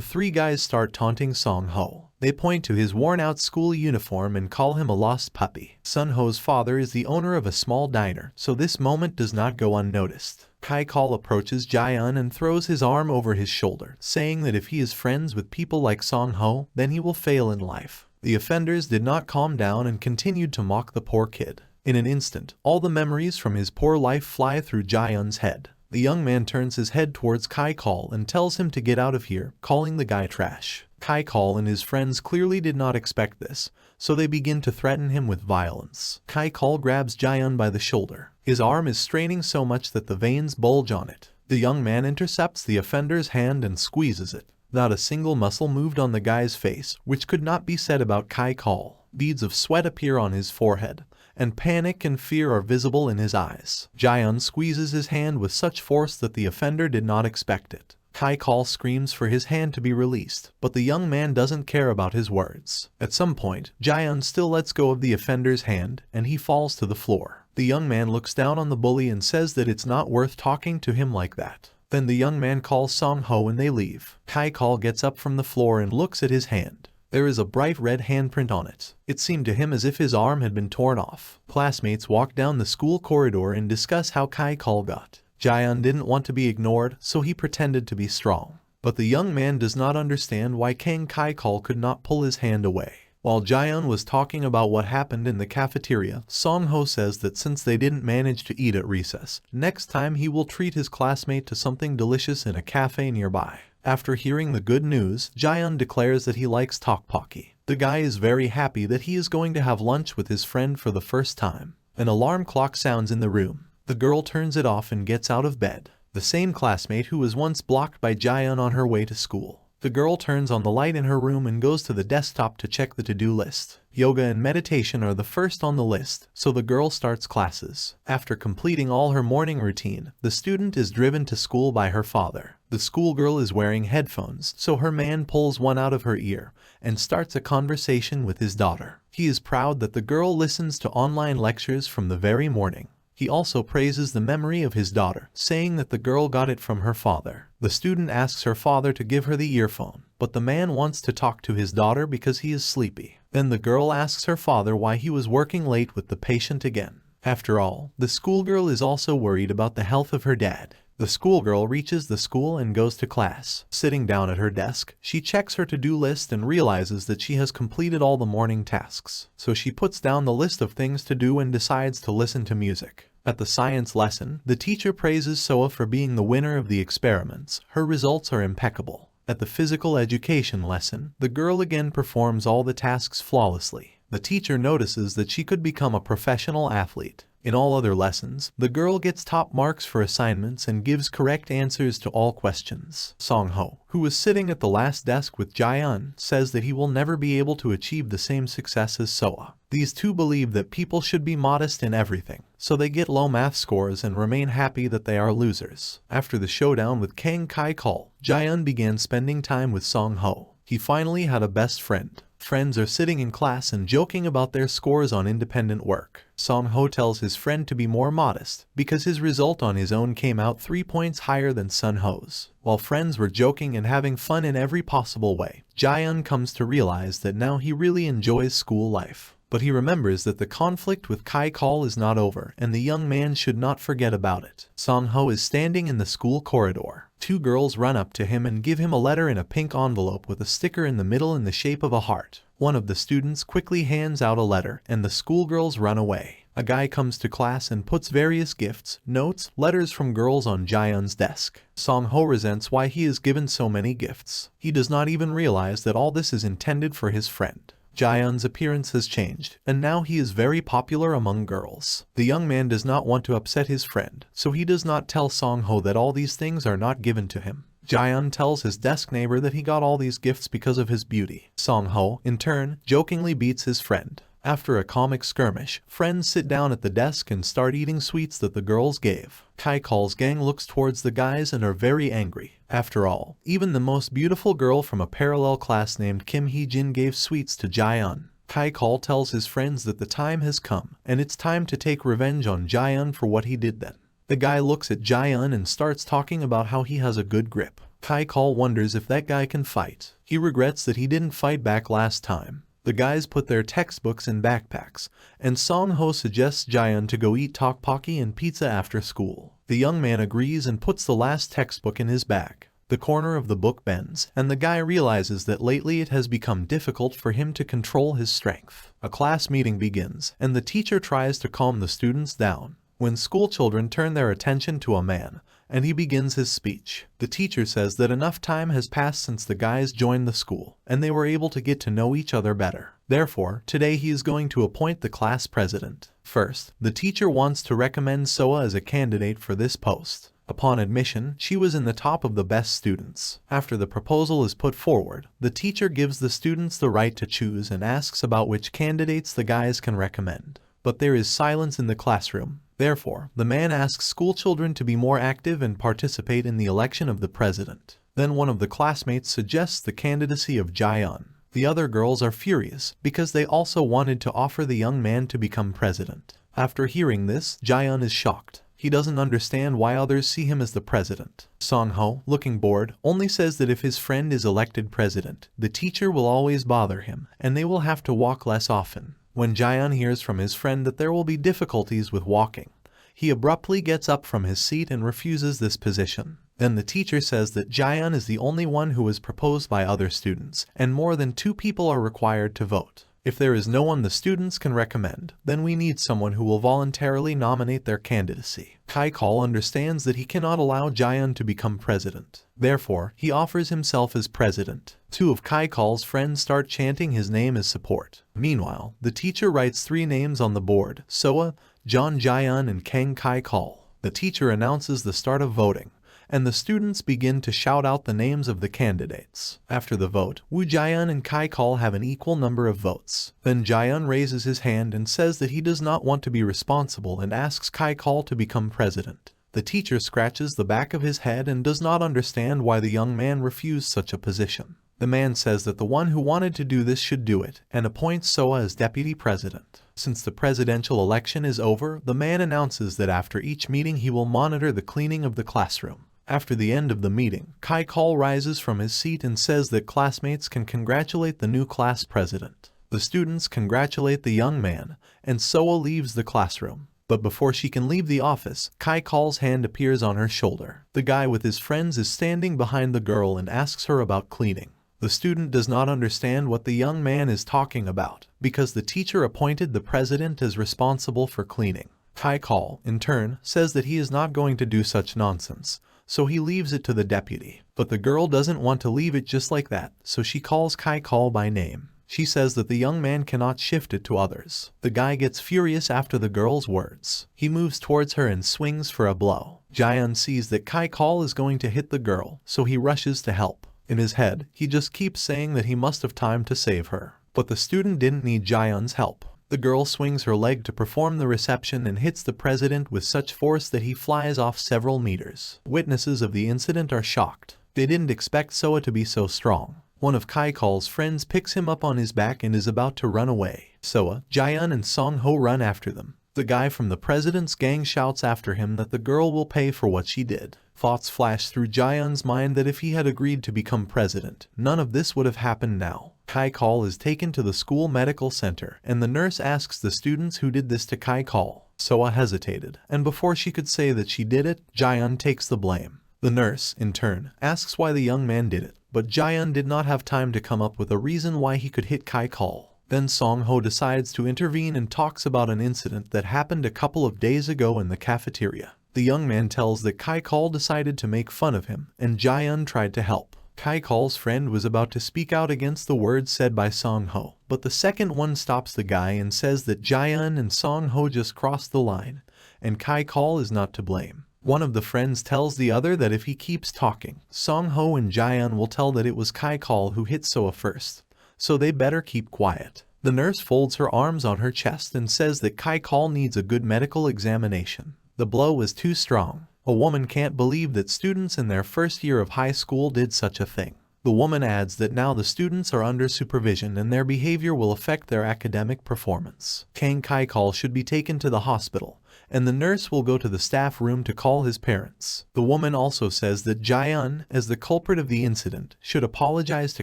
three guys start taunting Song-ho. They point to his worn-out school uniform and call him a lost puppy. Sun-ho's father is the owner of a small diner, so this moment does not go unnoticed. Kai-Call approaches Jaehyun and throws his arm over his shoulder, saying that if he is friends with people like Song-ho, then he will fail in life. The offenders did not calm down and continued to mock the poor kid. In an instant, all the memories from his poor life fly through Jaehyun's head. The young man turns his head towards Kai-Call and tells him to get out of here, calling the guy trash. Kai-Call and his friends clearly did not expect this, so they begin to threaten him with violence. Kai-Call grabs Jaehyun by the shoulder. His arm is straining so much that the veins bulge on it. The young man intercepts the offender's hand and squeezes it. Not a single muscle moved on the guy's face, which could not be said about Kai-Call. Beads of sweat appear on his forehead, and panic and fear are visible in his eyes. Jaehyun squeezes his hand with such force that the offender did not expect it. Kai-Call screams for his hand to be released, but the young man doesn't care about his words. At some point, Jaehyun still lets go of the offender's hand, and he falls to the floor. The young man looks down on the bully and says that it's not worth talking to him like that. Then the young man calls Song-ho and they leave. Kai-Call gets up from the floor and looks at his hand. There is a bright red handprint on it. It seemed to him as if his arm had been torn off. Classmates walk down the school corridor and discuss how Kai-Call got. Jaehyun didn't want to be ignored, so he pretended to be strong. But the young man does not understand why Kai-Call could not pull his hand away. While Jaehyun was talking about what happened in the cafeteria, Song-ho says that since they didn't manage to eat at recess, next time he will treat his classmate to something delicious in a cafe nearby. After hearing the good news, Jaehyun declares that he likes tteokbokki. The guy is very happy that he is going to have lunch with his friend for the first time. An alarm clock sounds in the room. The girl turns it off and gets out of bed. The same classmate who was once blocked by Jaehyun on her way to school. The girl turns on the light in her room and goes to the desktop to check the to-do list. Yoga and meditation are the first on the list, so the girl starts classes. After completing all her morning routine, the student is driven to school by her father. The schoolgirl is wearing headphones, so her man pulls one out of her ear and starts a conversation with his daughter. He is proud that the girl listens to online lectures from the very morning. He also praises the memory of his daughter, saying that the girl got it from her father. The student asks her father to give her the earphone, but the man wants to talk to his daughter because he is sleepy. Then the girl asks her father why he was working late with the patient again. After all, the schoolgirl is also worried about the health of her dad. The schoolgirl reaches the school and goes to class. Sitting down at her desk, she checks her to-do list and realizes that she has completed all the morning tasks. So she puts down the list of things to do and decides to listen to music. At the science lesson, the teacher praises Soa for being the winner of the experiments. Her results are impeccable. At the physical education lesson, the girl again performs all the tasks flawlessly. The teacher notices that she could become a professional athlete. In all other lessons, the girl gets top marks for assignments and gives correct answers to all questions. Song-ho, who was sitting at the last desk with Jaehyun, says that he will never be able to achieve the same success as Soa. These two believe that people should be modest in everything, so they get low math scores and remain happy that they are losers. After the showdown with Kai-Call, Jaehyun began spending time with Song-ho. He finally had a best friend. Friends are sitting in class and joking about their scores on independent work. Song-ho tells his friend to be more modest, because his result on his own came out 3 points higher than Sun-ho's. While friends were joking and having fun in every possible way, Jaehyun comes to realize that now he really enjoys school life. But he remembers that the conflict with Kai-Call is not over, and the young man should not forget about it. Song-ho is standing in the school corridor. Two girls run up to him and give him a letter in a pink envelope with a sticker in the middle in the shape of a heart. One of the students quickly hands out a letter, and the schoolgirls run away. A guy comes to class and puts various gifts, notes, letters from girls on Jaehyun's desk. Song-ho resents why he is given so many gifts. He does not even realize that all this is intended for his friend. Jaehyun's appearance has changed, and now he is very popular among girls. The young man does not want to upset his friend, so he does not tell Song-ho that all these things are not given to him. Jaehyun tells his desk neighbor that he got all these gifts because of his beauty. Song-ho, in turn, jokingly beats his friend. After a comic skirmish, friends sit down at the desk and start eating sweets that the girls gave. Kai-Kal's gang looks towards the guys and are very angry. After all, even the most beautiful girl from a parallel class named Kim Hee-jin gave sweets to Jaehyun. Kai-Kal tells his friends that the time has come, and it's time to take revenge on Jaehyun for what he did then. The guy looks at Jaehyun and starts talking about how he has a good grip. Kai-Kal wonders if that guy can fight. He regrets that he didn't fight back last time. The guys put their textbooks in backpacks, and Song-ho suggests Jaehyun to go eat tteokbokki and pizza after school. The young man agrees and puts the last textbook in his bag. The corner of the book bends, and the guy realizes that lately it has become difficult for him to control his strength. A class meeting begins, and the teacher tries to calm the students down, when schoolchildren turn their attention to a man, and he begins his speech. The teacher says that enough time has passed since the guys joined the school, and they were able to get to know each other better. Therefore, today he is going to appoint the class president. First, the teacher wants to recommend Soa as a candidate for this post. Upon admission, she was in the top of the best students. After the proposal is put forward, the teacher gives the students the right to choose and asks about which candidates the guys can recommend. But there is silence in the classroom. Therefore, the man asks schoolchildren to be more active and participate in the election of the president. Then one of the classmates suggests the candidacy of Jaehyun. The other girls are furious because they also wanted to offer the young man to become president. After hearing this, Jaehyun is shocked. He doesn't understand why others see him as the president. Song-ho, looking bored, only says that if his friend is elected president, the teacher will always bother him, and they will have to walk less often. When Jaehyun hears from his friend that there will be difficulties with walking, he abruptly gets up from his seat and refuses this position. Then the teacher says that Jaehyun is the only one who was proposed by other students, and more than 2 people are required to vote. If there is no one the students can recommend, then we need someone who will voluntarily nominate their candidacy. Kai-Kal understands that he cannot allow Jaehyun to become president. Therefore, he offers himself as president. 2 of Kai-Kal's friends start chanting his name as support. Meanwhile, the teacher writes 3 names on the board: Soa, John Jaehyun, and Kang Kai-Kal. The teacher announces the start of voting, and the students begin to shout out the names of the candidates. After the vote, Woo Jaehyun and Kai-Kal have an equal number of votes. Then Jaehyun raises his hand and says that he does not want to be responsible and asks Kai-Kal to become president. The teacher scratches the back of his head and does not understand why the young man refused such a position. The man says that the one who wanted to do this should do it, and appoints Soa as deputy president. Since the presidential election is over, the man announces that after each meeting he will monitor the cleaning of the classroom. After the end of the meeting, Kai-Kal rises from his seat and says that classmates can congratulate the new class president. The students congratulate the young man, and Soa leaves the classroom. But before she can leave the office, Kai-Kal's hand appears on her shoulder. The guy with his friends is standing behind the girl and asks her about cleaning. The student does not understand what the young man is talking about, because the teacher appointed the president as responsible for cleaning. Kai-Kal, in turn, says that he is not going to do such nonsense, so he leaves it to the deputy. But the girl doesn't want to leave it just like that, so she calls Kai-Kal by name. She says that the young man cannot shift it to others. The guy gets furious after the girl's words. He moves towards her and swings for a blow. Jaehyun sees that Kai-Kal is going to hit the girl, so he rushes to help. In his head, he just keeps saying that he must have time to save her. But the student didn't need Jaehyun's help. The girl swings her leg to perform the reception and hits the president with such force that he flies off several meters. Witnesses of the incident are shocked. They didn't expect Soa to be so strong. One of Kai-Kal's friends picks him up on his back and is about to run away. Soa, Jaehyun, and Song-ho run after them. The guy from the president's gang shouts after him that the girl will pay for what she did. Thoughts flash through Jaehyun's mind that if he had agreed to become president, none of this would have happened now. Kai-Kal is taken to the school medical center, and the nurse asks the students who did this to Kai-Kal. Soa hesitated, and before she could say that she did it, Jaehyun takes the blame. The nurse, in turn, asks why the young man did it, but Jaehyun did not have time to come up with a reason why he could hit Kai-Kal. Then Song-ho decides to intervene and talks about an incident that happened a couple of days ago in the cafeteria. The young man tells that Kai-Kal decided to make fun of him, and Jaehyun tried to help. Kai-Kal's friend was about to speak out against the words said by Song-ho, but the second one stops the guy and says that Jaehyun and Song-ho just crossed the line, and Kai-Kal is not to blame. One of the friends tells the other that if he keeps talking, Song-ho and Jaeon will tell that it was Kai-Call who hit Soa first, so they better keep quiet. The nurse folds her arms on her chest and says that Kai-Call needs a good medical examination. The blow was too strong. A woman can't believe that students in their first year of high school did such a thing. The woman adds that now the students are under supervision and their behavior will affect their academic performance. Kang Kai-Call should be taken to the hospital, and the nurse will go to the staff room to call his parents. The woman also says that Jaeon, as the culprit of the incident, should apologize to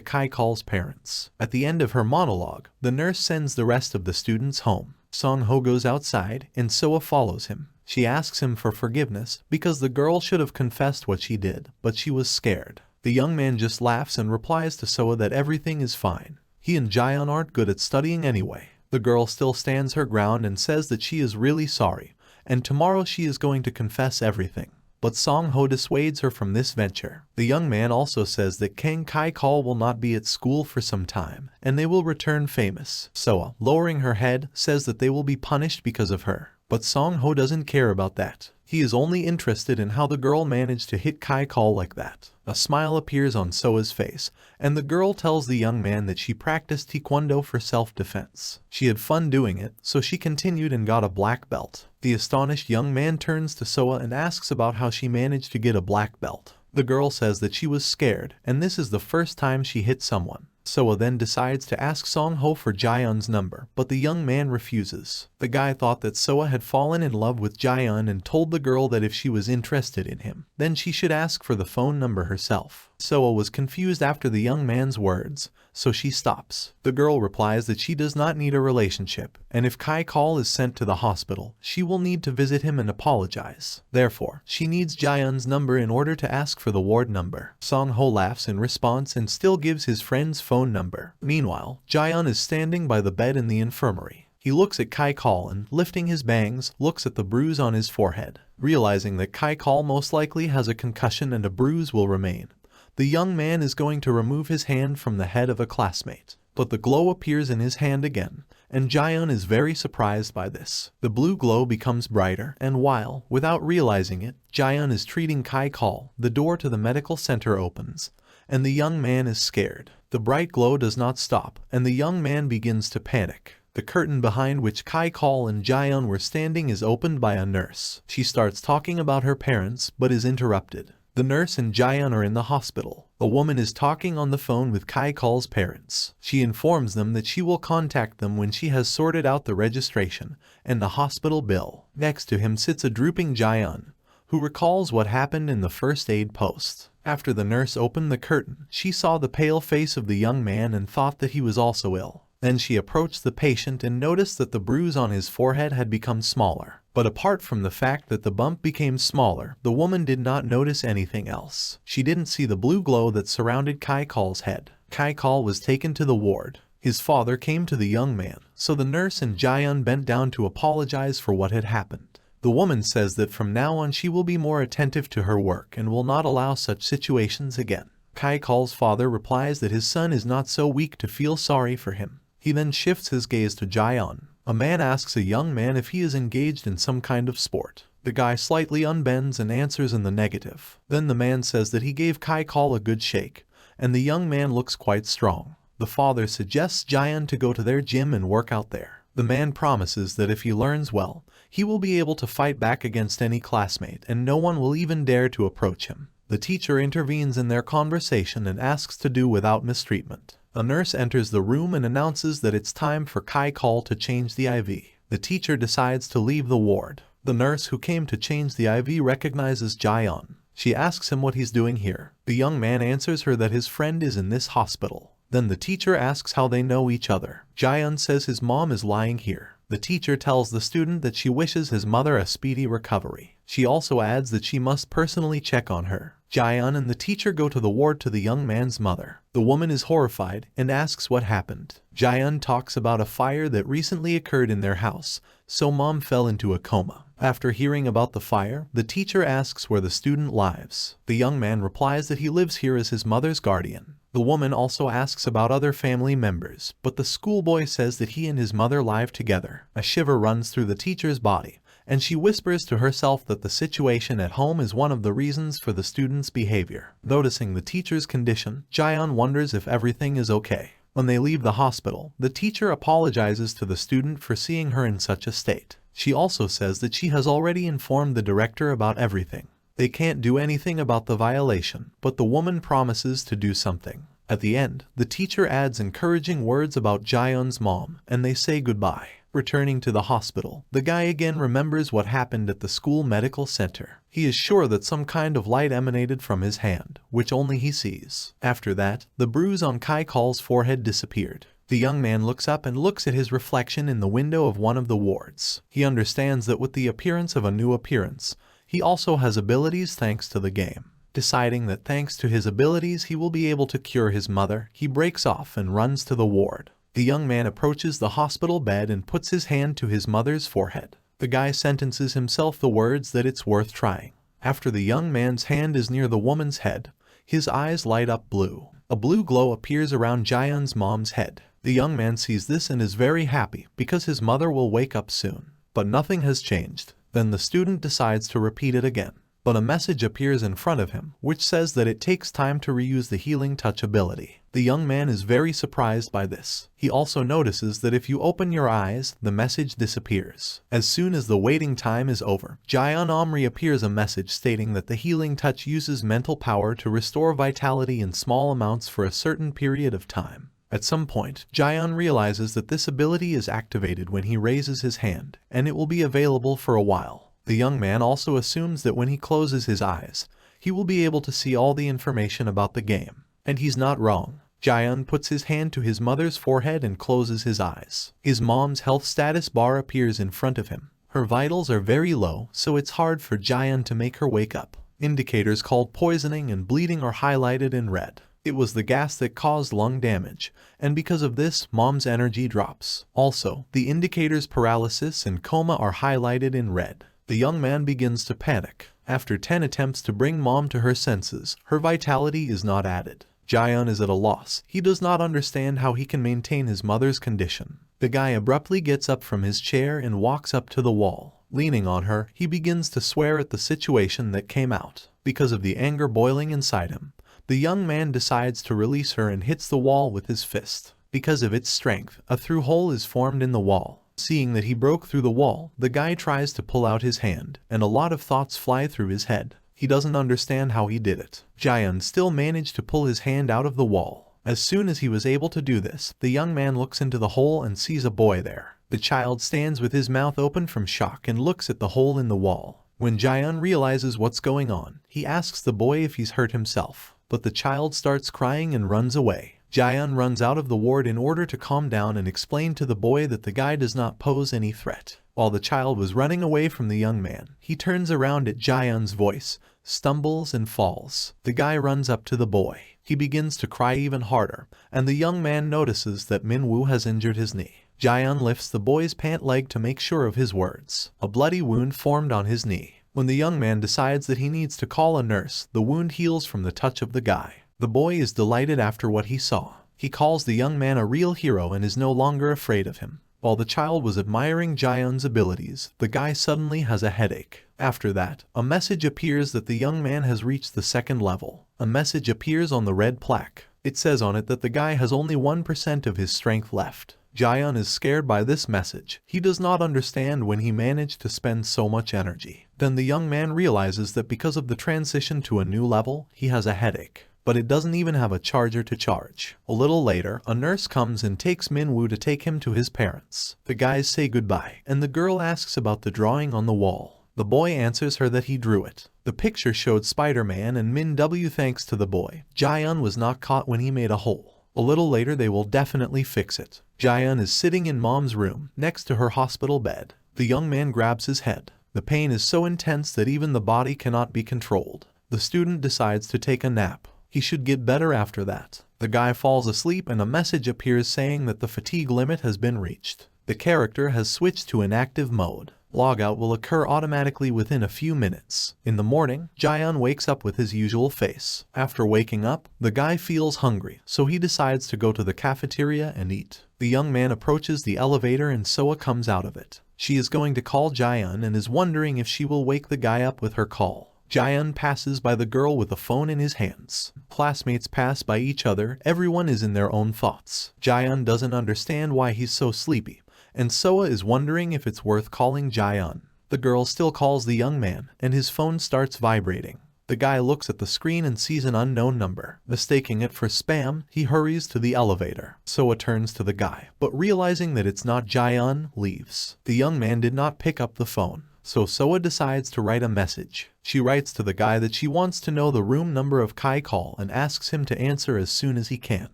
Kai-Call's parents. At the end of her monologue, the nurse sends the rest of the students home. Song-ho goes outside, and Soa follows him. She asks him for forgiveness because the girl should have confessed what she did, but she was scared. The young man just laughs and replies to Soa that everything is fine. He and Jaeon aren't good at studying anyway. The girl still stands her ground and says that she is really sorry, and tomorrow she is going to confess everything. But Song-ho dissuades her from this venture. The young man also says that Kang Kai-Call will not be at school for some time, and they will return famous. Soa, lowering her head, says that they will be punished because of her. But Song-ho doesn't care about that. He is only interested in how the girl managed to hit Kai-Call like that. A smile appears on Soa's face, and the girl tells the young man that she practiced taekwondo for self-defense. She had fun doing it, so she continued and got a black belt. The astonished young man turns to Soa and asks about how she managed to get a black belt. The girl says that she was scared, and this is the first time she hit someone. Soa then decides to ask Song-ho for Jaeon's number, but the young man refuses. The guy thought that Soa had fallen in love with Jaeon and told the girl that if she was interested in him, then she should ask for the phone number herself. Soa was confused after the young man's words, so she stops. The girl replies that she does not need a relationship, and if Kai-Call is sent to the hospital, she will need to visit him and apologize. Therefore, she needs Jaeon's number in order to ask for the ward number. Song-ho laughs in response and still gives his friend's phone number. Meanwhile, Jaeon is standing by the bed in the infirmary. He looks at Kai-Call and, lifting his bangs, looks at the bruise on his forehead. Realizing that Kai-Call most likely has a concussion and a bruise will remain, the young man is going to remove his hand from the head of a classmate. But the glow appears in his hand again, and Jaeon is very surprised by this. The blue glow becomes brighter, and while, without realizing it, Jaeon is treating Kai-Call, the door to the medical center opens, and the young man is scared. The bright glow does not stop, and the young man begins to panic. The curtain behind which Kai-Call and Jaeon were standing is opened by a nurse. She starts talking about her parents, but is interrupted. The nurse and Jaeon are in the hospital. A woman is talking on the phone with Kai-Call's parents. She informs them that she will contact them when she has sorted out the registration and the hospital bill. Next to him sits a drooping Jaeon, who recalls what happened in the first aid post. After the nurse opened the curtain, she saw the pale face of the young man and thought that he was also ill. Then she approached the patient and noticed that the bruise on his forehead had become smaller. But apart from the fact that the bump became smaller, the woman did not notice anything else. She didn't see the blue glow that surrounded Kai-Call's head. Kai-Call was taken to the ward. His father came to the young man, so the nurse and Jaeon bent down to apologize for what had happened. The woman says that from now on she will be more attentive to her work and will not allow such situations again. Kai-Call's father replies that his son is not so weak to feel sorry for him. He then shifts his gaze to Jaeon. A man asks a young man if he is engaged in some kind of sport. The guy slightly unbends and answers in the negative. Then the man says that he gave Kai-Call a good shake, and the young man looks quite strong. The father suggests Jaeon to go to their gym and work out there. The man promises that if he learns well, he will be able to fight back against any classmate and no one will even dare to approach him. The teacher intervenes in their conversation and asks to do without mistreatment. A nurse enters the room and announces that it's time for Kai-Call to change the IV. The teacher decides to leave the ward. The nurse who came to change the IV recognizes Jaeon. She asks him what he's doing here. The young man answers her that his friend is in this hospital. Then the teacher asks how they know each other. Jaeon says his mom is lying here. The teacher tells the student that she wishes his mother a speedy recovery. She also adds that she must personally check on her. Jaeon and the teacher go to the ward to the young man's mother. The woman is horrified and asks what happened. Jaeon talks about a fire that recently occurred in their house, so mom fell into a coma. After hearing about the fire, the teacher asks where the student lives. The young man replies that he lives here as his mother's guardian. The woman also asks about other family members, but the schoolboy says that he and his mother live together. A shiver runs through the teacher's body, and she whispers to herself that the situation at home is one of the reasons for the student's behavior. Noticing the teacher's condition, Jaeyeon wonders if everything is okay. When they leave the hospital, the teacher apologizes to the student for seeing her in such a state. She also says that she has already informed the director about everything. They can't do anything about the violation, but the woman promises to do something. At the end, the teacher adds encouraging words about Jaeyeon's mom, and they say goodbye. Returning to the hospital, the guy again remembers what happened at the school medical center. He is sure that some kind of light emanated from his hand, which only he sees. After that, the bruise on Kai Call's forehead disappeared. The young man looks up and looks at his reflection in the window of one of the wards. He understands that with the appearance of a new appearance, he also has abilities thanks to the game. Deciding that thanks to his abilities he will be able to cure his mother, he breaks off and runs to the ward. The young man approaches the hospital bed and puts his hand to his mother's forehead. The guy sentences himself the words that it's worth trying. After the young man's hand is near the woman's head, his eyes light up blue. A blue glow appears around Jaeyeon's mom's head. The young man sees this and is very happy because his mother will wake up soon. But nothing has changed. Then the student decides to repeat it again. But a message appears in front of him, which says that it takes time to reuse the healing touch ability. The young man is very surprised by this. He also notices that if you open your eyes, the message disappears. As soon as the waiting time is over, Jaeyeon reappears a message stating that the healing touch uses mental power to restore vitality in small amounts for a certain period of time. At some point, Jaeyeon realizes that this ability is activated when he raises his hand, and it will be available for a while. The young man also assumes that when he closes his eyes, he will be able to see all the information about the game. And he's not wrong. Jaeyeon puts his hand to his mother's forehead and closes his eyes. His mom's health status bar appears in front of him. Her vitals are very low, so it's hard for Jaeyeon to make her wake up. Indicators called poisoning and bleeding are highlighted in red. It was the gas that caused lung damage, and because of this, mom's energy drops. Also, the indicators paralysis and coma are highlighted in red. The young man begins to panic. After 10 attempts to bring mom to her senses, her vitality is not added. Jaeyeon is at a loss. He does not understand how he can maintain his mother's condition. The guy abruptly gets up from his chair and walks up to the wall. Leaning on her, he begins to swear at the situation that came out. Because of the anger boiling inside him, the young man decides to release her and hits the wall with his fist. Because of its strength, a through hole is formed in the wall. Seeing that he broke through the wall, the guy tries to pull out his hand, and a lot of thoughts fly through his head. He doesn't understand how he did it. Jaeyeon still managed to pull his hand out of the wall. As soon as he was able to do this, the young man looks into the hole and sees a boy there. The child stands with his mouth open from shock and looks at the hole in the wall. When Jaeyeon realizes what's going on, he asks the boy if he's hurt himself. But the child starts crying and runs away. Jaeyeon runs out of the ward in order to calm down and explain to the boy that the guy does not pose any threat. While the child was running away from the young man, he turns around at Jaeyeon's voice, stumbles and falls. The guy runs up to the boy. He begins to cry even harder, and the young man notices that Minwoo has injured his knee. Jaeyeon lifts the boy's pant leg to make sure of his words. A bloody wound formed on his knee. When the young man decides that he needs to call a nurse, the wound heals from the touch of the guy. The boy is delighted after what he saw. He calls the young man a real hero and is no longer afraid of him. While the child was admiring Jaeyeon's abilities, the guy suddenly has a headache. After that, a message appears that the young man has reached the 2nd level. A message appears on the red plaque. It says on it that the guy has only 1% of his strength left. Jaeyeon is scared by this message. He does not understand when he managed to spend so much energy. Then the young man realizes that because of the transition to a new level, he has a headache. But it doesn't even have a charger to charge. A little later, a nurse comes and takes Minwoo to take him to his parents. The guys say goodbye, and the girl asks about the drawing on the wall. The boy answers her that he drew it. The picture showed Spider-Man and Min W. Thanks to the boy, Jaeyeon was not caught when he made a hole. A little later they will definitely fix it. Jaeyeon is sitting in mom's room, next to her hospital bed. The young man grabs his head. The pain is so intense that even the body cannot be controlled. The student decides to take a nap. He should get better after that. The guy falls asleep and a message appears saying that the fatigue limit has been reached. The character has switched to inactive mode. Logout will occur automatically within a few minutes. In the morning, Jaeyeon wakes up with his usual face. After waking up, the guy feels hungry, so he decides to go to the cafeteria and eat. The young man approaches the elevator and Soa comes out of it. She is going to call Jaehyun and is wondering if she will wake the guy up with her call. Jaehyun passes by the girl with a phone in his hands. Classmates pass by each other, everyone is in their own thoughts. Jaehyun doesn't understand why he's so sleepy, and Soa is wondering if it's worth calling Jaehyun. The girl still calls the young man, and his phone starts vibrating. The guy looks at the screen and sees an unknown number. Mistaking it for spam, he hurries to the elevator. Soa turns to the guy, but realizing that it's not Jaehyun, leaves. The young man did not pick up the phone, so Soa decides to write a message. She writes to the guy that she wants to know the room number of Kai Call and asks him to answer as soon as he can.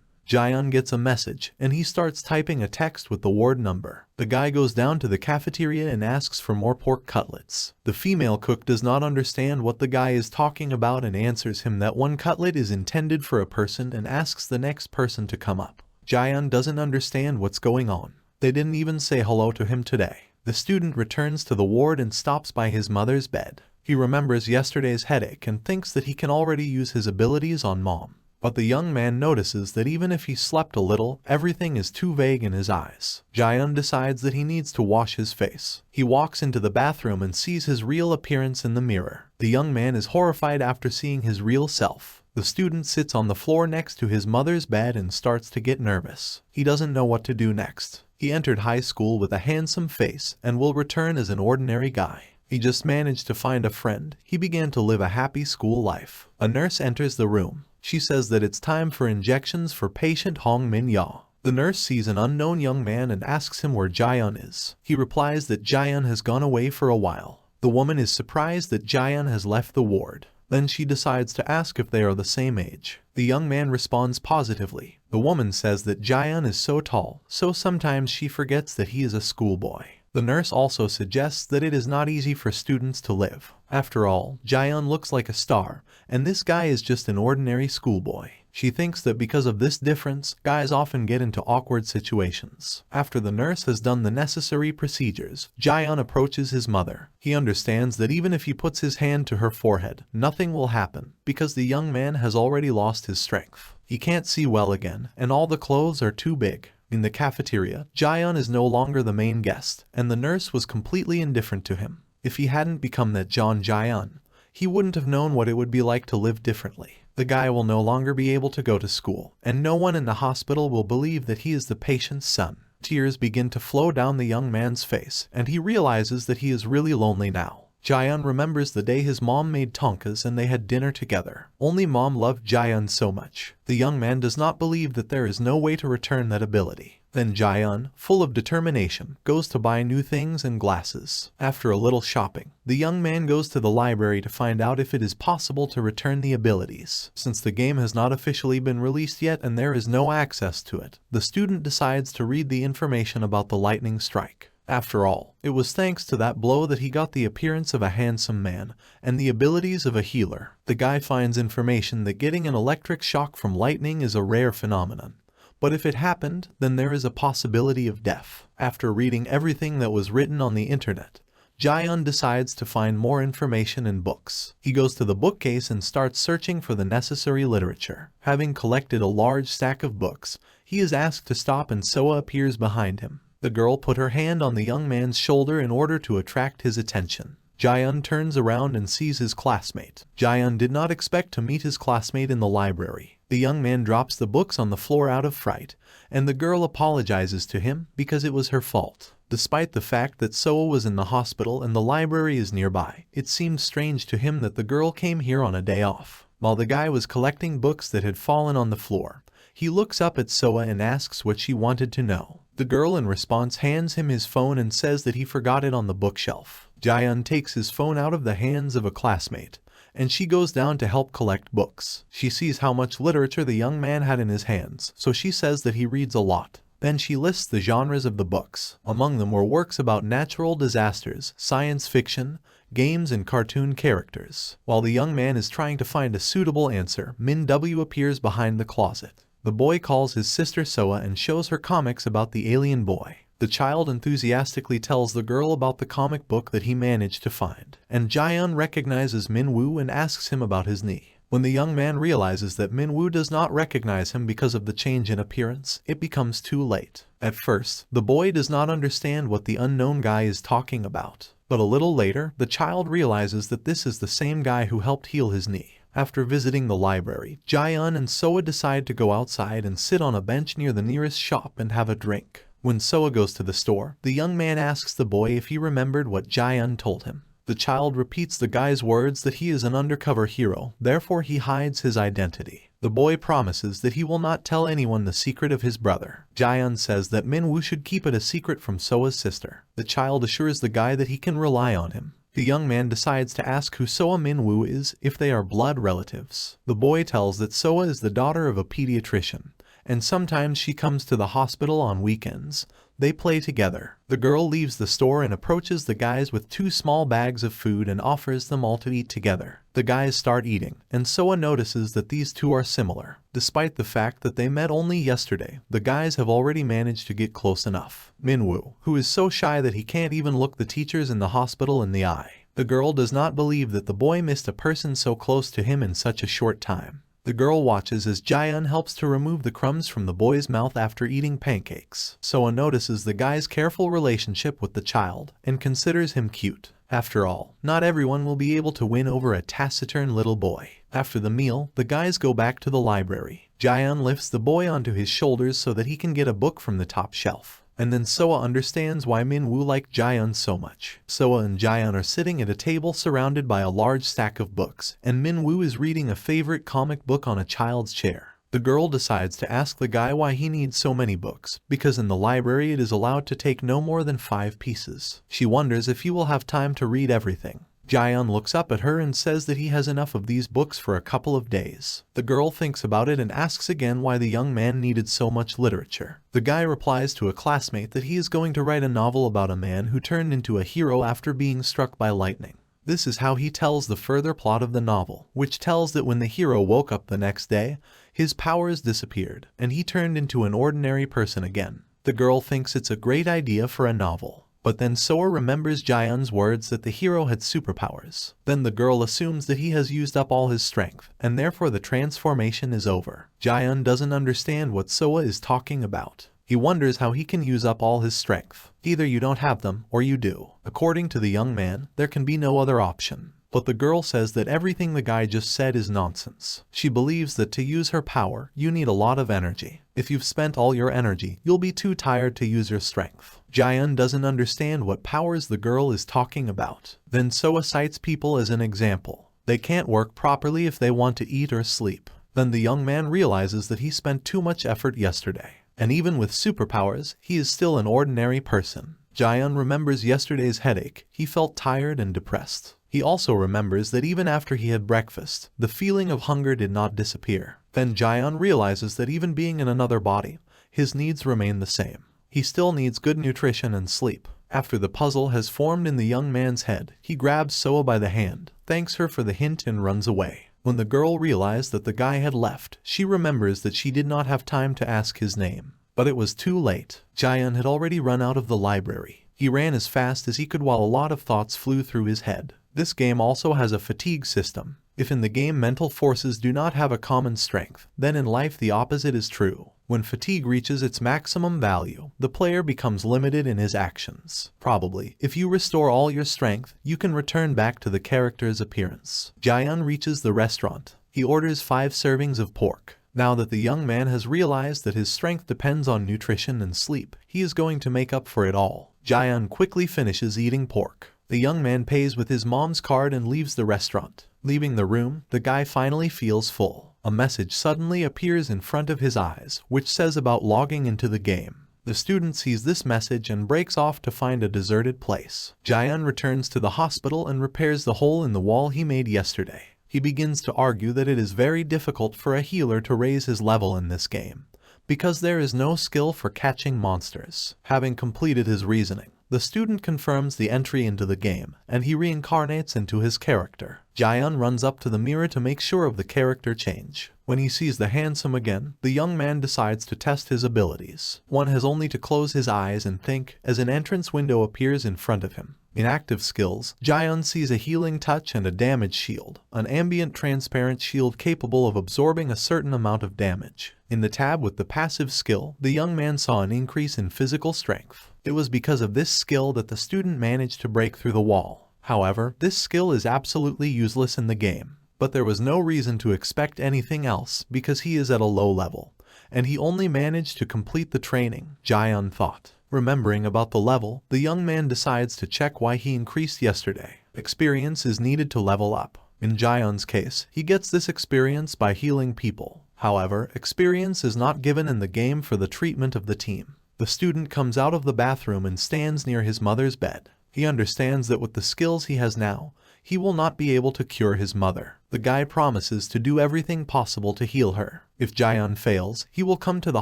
Jaehyun gets a message, and he starts typing a text with the ward number. The guy goes down to the cafeteria and asks for more pork cutlets. The female cook does not understand what the guy is talking about and answers him that one cutlet is intended for a person and asks the next person to come up. Jaehyun doesn't understand what's going on. They didn't even say hello to him today. The student returns to the ward and stops by his mother's bed. He remembers yesterday's headache and thinks that he can already use his abilities on mom. But the young man notices that even if he slept a little, everything is too vague in his eyes. Jaehyun decides that he needs to wash his face. He walks into the bathroom and sees his real appearance in the mirror. The young man is horrified after seeing his real self. The student sits on the floor next to his mother's bed and starts to get nervous. He doesn't know what to do next. He entered high school with a handsome face and will return as an ordinary guy. He just managed to find a friend. He began to live a happy school life. A nurse enters the room. She says that it's time for injections for patient Hong Min Ya. The nurse sees an unknown young man and asks him where Jaehyun is. He replies that Jaehyun has gone away for a while. The woman is surprised that Jaehyun has left the ward. Then she decides to ask if they are the same age. The young man responds positively. The woman says that Jaehyun is so tall, so sometimes she forgets that he is a schoolboy. The nurse also suggests that it is not easy for students to live. After all, Jaehyun looks like a star, and this guy is just an ordinary schoolboy. She thinks that because of this difference, guys often get into awkward situations. After the nurse has done the necessary procedures, Jaehyun approaches his mother. He understands that even if he puts his hand to her forehead, nothing will happen, because the young man has already lost his strength. He can't see well again, and all the clothes are too big. In the cafeteria, Jaehyun is no longer the main guest, and the nurse was completely indifferent to him. If he hadn't become that John Jaehyun, he wouldn't have known what it would be like to live differently. The guy will no longer be able to go to school, and no one in the hospital will believe that he is the patient's son. Tears begin to flow down the young man's face, and he realizes that he is really lonely now. Jaehyun remembers the day his mom made tonkas and they had dinner together. Only mom loved Jaehyun so much. The young man does not believe that there is no way to return that ability. Then Jaehyun, full of determination, goes to buy new things and glasses. After a little shopping, the young man goes to the library to find out if it is possible to return the abilities. Since the game has not officially been released yet and there is no access to it, the student decides to read the information about the lightning strike. After all, it was thanks to that blow that he got the appearance of a handsome man and the abilities of a healer. The guy finds information that getting an electric shock from lightning is a rare phenomenon. But if it happened, then there is a possibility of death. After reading everything that was written on the internet, Jaehyun decides to find more information in books. He goes to the bookcase and starts searching for the necessary literature. Having collected a large stack of books, he is asked to stop and Soa appears behind him. The girl put her hand on the young man's shoulder in order to attract his attention. Jaehyun turns around and sees his classmate. Jaehyun did not expect to meet his classmate in the library. The young man drops the books on the floor out of fright, and the girl apologizes to him because it was her fault. Despite the fact that Soa was in the hospital and the library is nearby, it seemed strange to him that the girl came here on a day off. While the guy was collecting books that had fallen on the floor, he looks up at Soa and asks what she wanted to know. The girl in response hands him his phone and says that he forgot it on the bookshelf. Jaehyun takes his phone out of the hands of a classmate, and she goes down to help collect books. She sees how much literature the young man had in his hands, so she says that he reads a lot. Then she lists the genres of the books. Among them were works about natural disasters, science fiction, games, and cartoon characters. While the young man is trying to find a suitable answer, Min W appears behind the closet. The boy calls his sister Soa and shows her comics about the alien boy. The child enthusiastically tells the girl about the comic book that he managed to find, and Jaehyun recognizes Min Woo and asks him about his knee. When the young man realizes that Minwoo does not recognize him because of the change in appearance, it becomes too late. At first, the boy does not understand what the unknown guy is talking about. But a little later, the child realizes that this is the same guy who helped heal his knee. After visiting the library, Jae-eun and Soa decide to go outside and sit on a bench near the nearest shop and have a drink. When Soa goes to the store, the young man asks the boy if he remembered what Jae-eun told him. The child repeats the guy's words that he is an undercover hero, therefore he hides his identity. The boy promises that he will not tell anyone the secret of his brother. Jae-eun says that Minwoo should keep it a secret from Soa's sister. The child assures the guy that he can rely on him. The young man decides to ask who Soa Minwoo is, if they are blood relatives. The boy tells that Soa is the daughter of a pediatrician, and sometimes she comes to the hospital on weekends. They play together. The girl leaves the store and approaches the guys with 2 small bags of food and offers them all to eat together. The guys start eating, and Soa notices that these two are similar. Despite the fact that they met only yesterday, the guys have already managed to get close enough. Minwoo, who is so shy that he can't even look the teachers in the hospital in the eye. The girl does not believe that the boy missed a person so close to him in such a short time. The girl watches as Jae-eun helps to remove the crumbs from the boy's mouth after eating pancakes. Soa notices the guy's careful relationship with the child and considers him cute. After all, not everyone will be able to win over a taciturn little boy. After the meal, the guys go back to the library. Jae-eun lifts the boy onto his shoulders so that he can get a book from the top shelf. And then Soa understands why Minwoo liked Jae-eun so much. Soa and Jae-eun are sitting at a table surrounded by a large stack of books, and Minwoo is reading a favorite comic book on a child's chair. The girl decides to ask the guy why he needs so many books, because in the library it is allowed to take no more than 5 pieces. She wonders if he will have time to read everything. Jae-eun looks up at her and says that he has enough of these books for a couple of days. The girl thinks about it and asks again why the young man needed so much literature. The guy replies to a classmate that he is going to write a novel about a man who turned into a hero after being struck by lightning. This is how he tells the further plot of the novel, which tells that when the hero woke up the next day, his powers disappeared, and he turned into an ordinary person again. The girl thinks it's a great idea for a novel. But then Soa remembers Jae-eun's words that the hero had superpowers. Then the girl assumes that he has used up all his strength, and therefore the transformation is over. Jae-eun doesn't understand what Soa is talking about. He wonders how he can use up all his strength. Either you don't have them, or you do. According to the young man, there can be no other option. But the girl says that everything the guy just said is nonsense. She believes that to use her power, you need a lot of energy. If you've spent all your energy, you'll be too tired to use your strength. Jae-eun doesn't understand what powers the girl is talking about. Then Soa cites people as an example. They can't work properly if they want to eat or sleep. Then the young man realizes that he spent too much effort yesterday. And even with superpowers, he is still an ordinary person. Jae-eun remembers yesterday's headache. He felt tired and depressed. He also remembers that even after he had breakfast, the feeling of hunger did not disappear. Then Jae-eun realizes that even being in another body, his needs remain the same. He still needs good nutrition and sleep. After the puzzle has formed in the young man's head, he grabs Soa by the hand, thanks her for the hint and runs away. When the girl realized that the guy had left, she remembers that she did not have time to ask his name. But it was too late. Jae-eun had already run out of the library. He ran as fast as he could while a lot of thoughts flew through his head. This game also has a fatigue system. If in the game mental forces do not have a common strength, then in life the opposite is true. When fatigue reaches its maximum value, the player becomes limited in his actions. Probably, if you restore all your strength, you can return back to the character's appearance. Jae-eun reaches the restaurant. He orders 5 servings of pork. Now that the young man has realized that his strength depends on nutrition and sleep, he is going to make up for it all. Jae-eun quickly finishes eating pork. The young man pays with his mom's card and leaves the restaurant. Leaving the room, the guy finally feels full. A message suddenly appears in front of his eyes, which says about logging into the game. The student sees this message and breaks off to find a deserted place. Jae-eun returns to the hospital and repairs the hole in the wall he made yesterday. He begins to argue that it is very difficult for a healer to raise his level in this game, because there is no skill for catching monsters. Having completed his reasoning, the student confirms the entry into the game, and he reincarnates into his character. Jae-eun runs up to the mirror to make sure of the character change. When he sees the handsome again, the young man decides to test his abilities. One has only to close his eyes and think, as an entrance window appears in front of him. In active skills, Jaehyun sees a healing touch and a damage shield, an ambient transparent shield capable of absorbing a certain amount of damage. In the tab with the passive skill, the young man saw an increase in physical strength. It was because of this skill that the student managed to break through the wall. However, this skill is absolutely useless in the game. But there was no reason to expect anything else because he is at a low level, and he only managed to complete the training, Jaehyun thought. Remembering about the level, the young man decides to check why he increased yesterday. Experience is needed to level up. In Jaehyun's case, he gets this experience by healing people. However, experience is not given in the game for the treatment of the team. The student comes out of the bathroom and stands near his mother's bed. He understands that with the skills he has now, he will not be able to cure his mother. The guy promises to do everything possible to heal her. If Jaehyun fails, he will come to the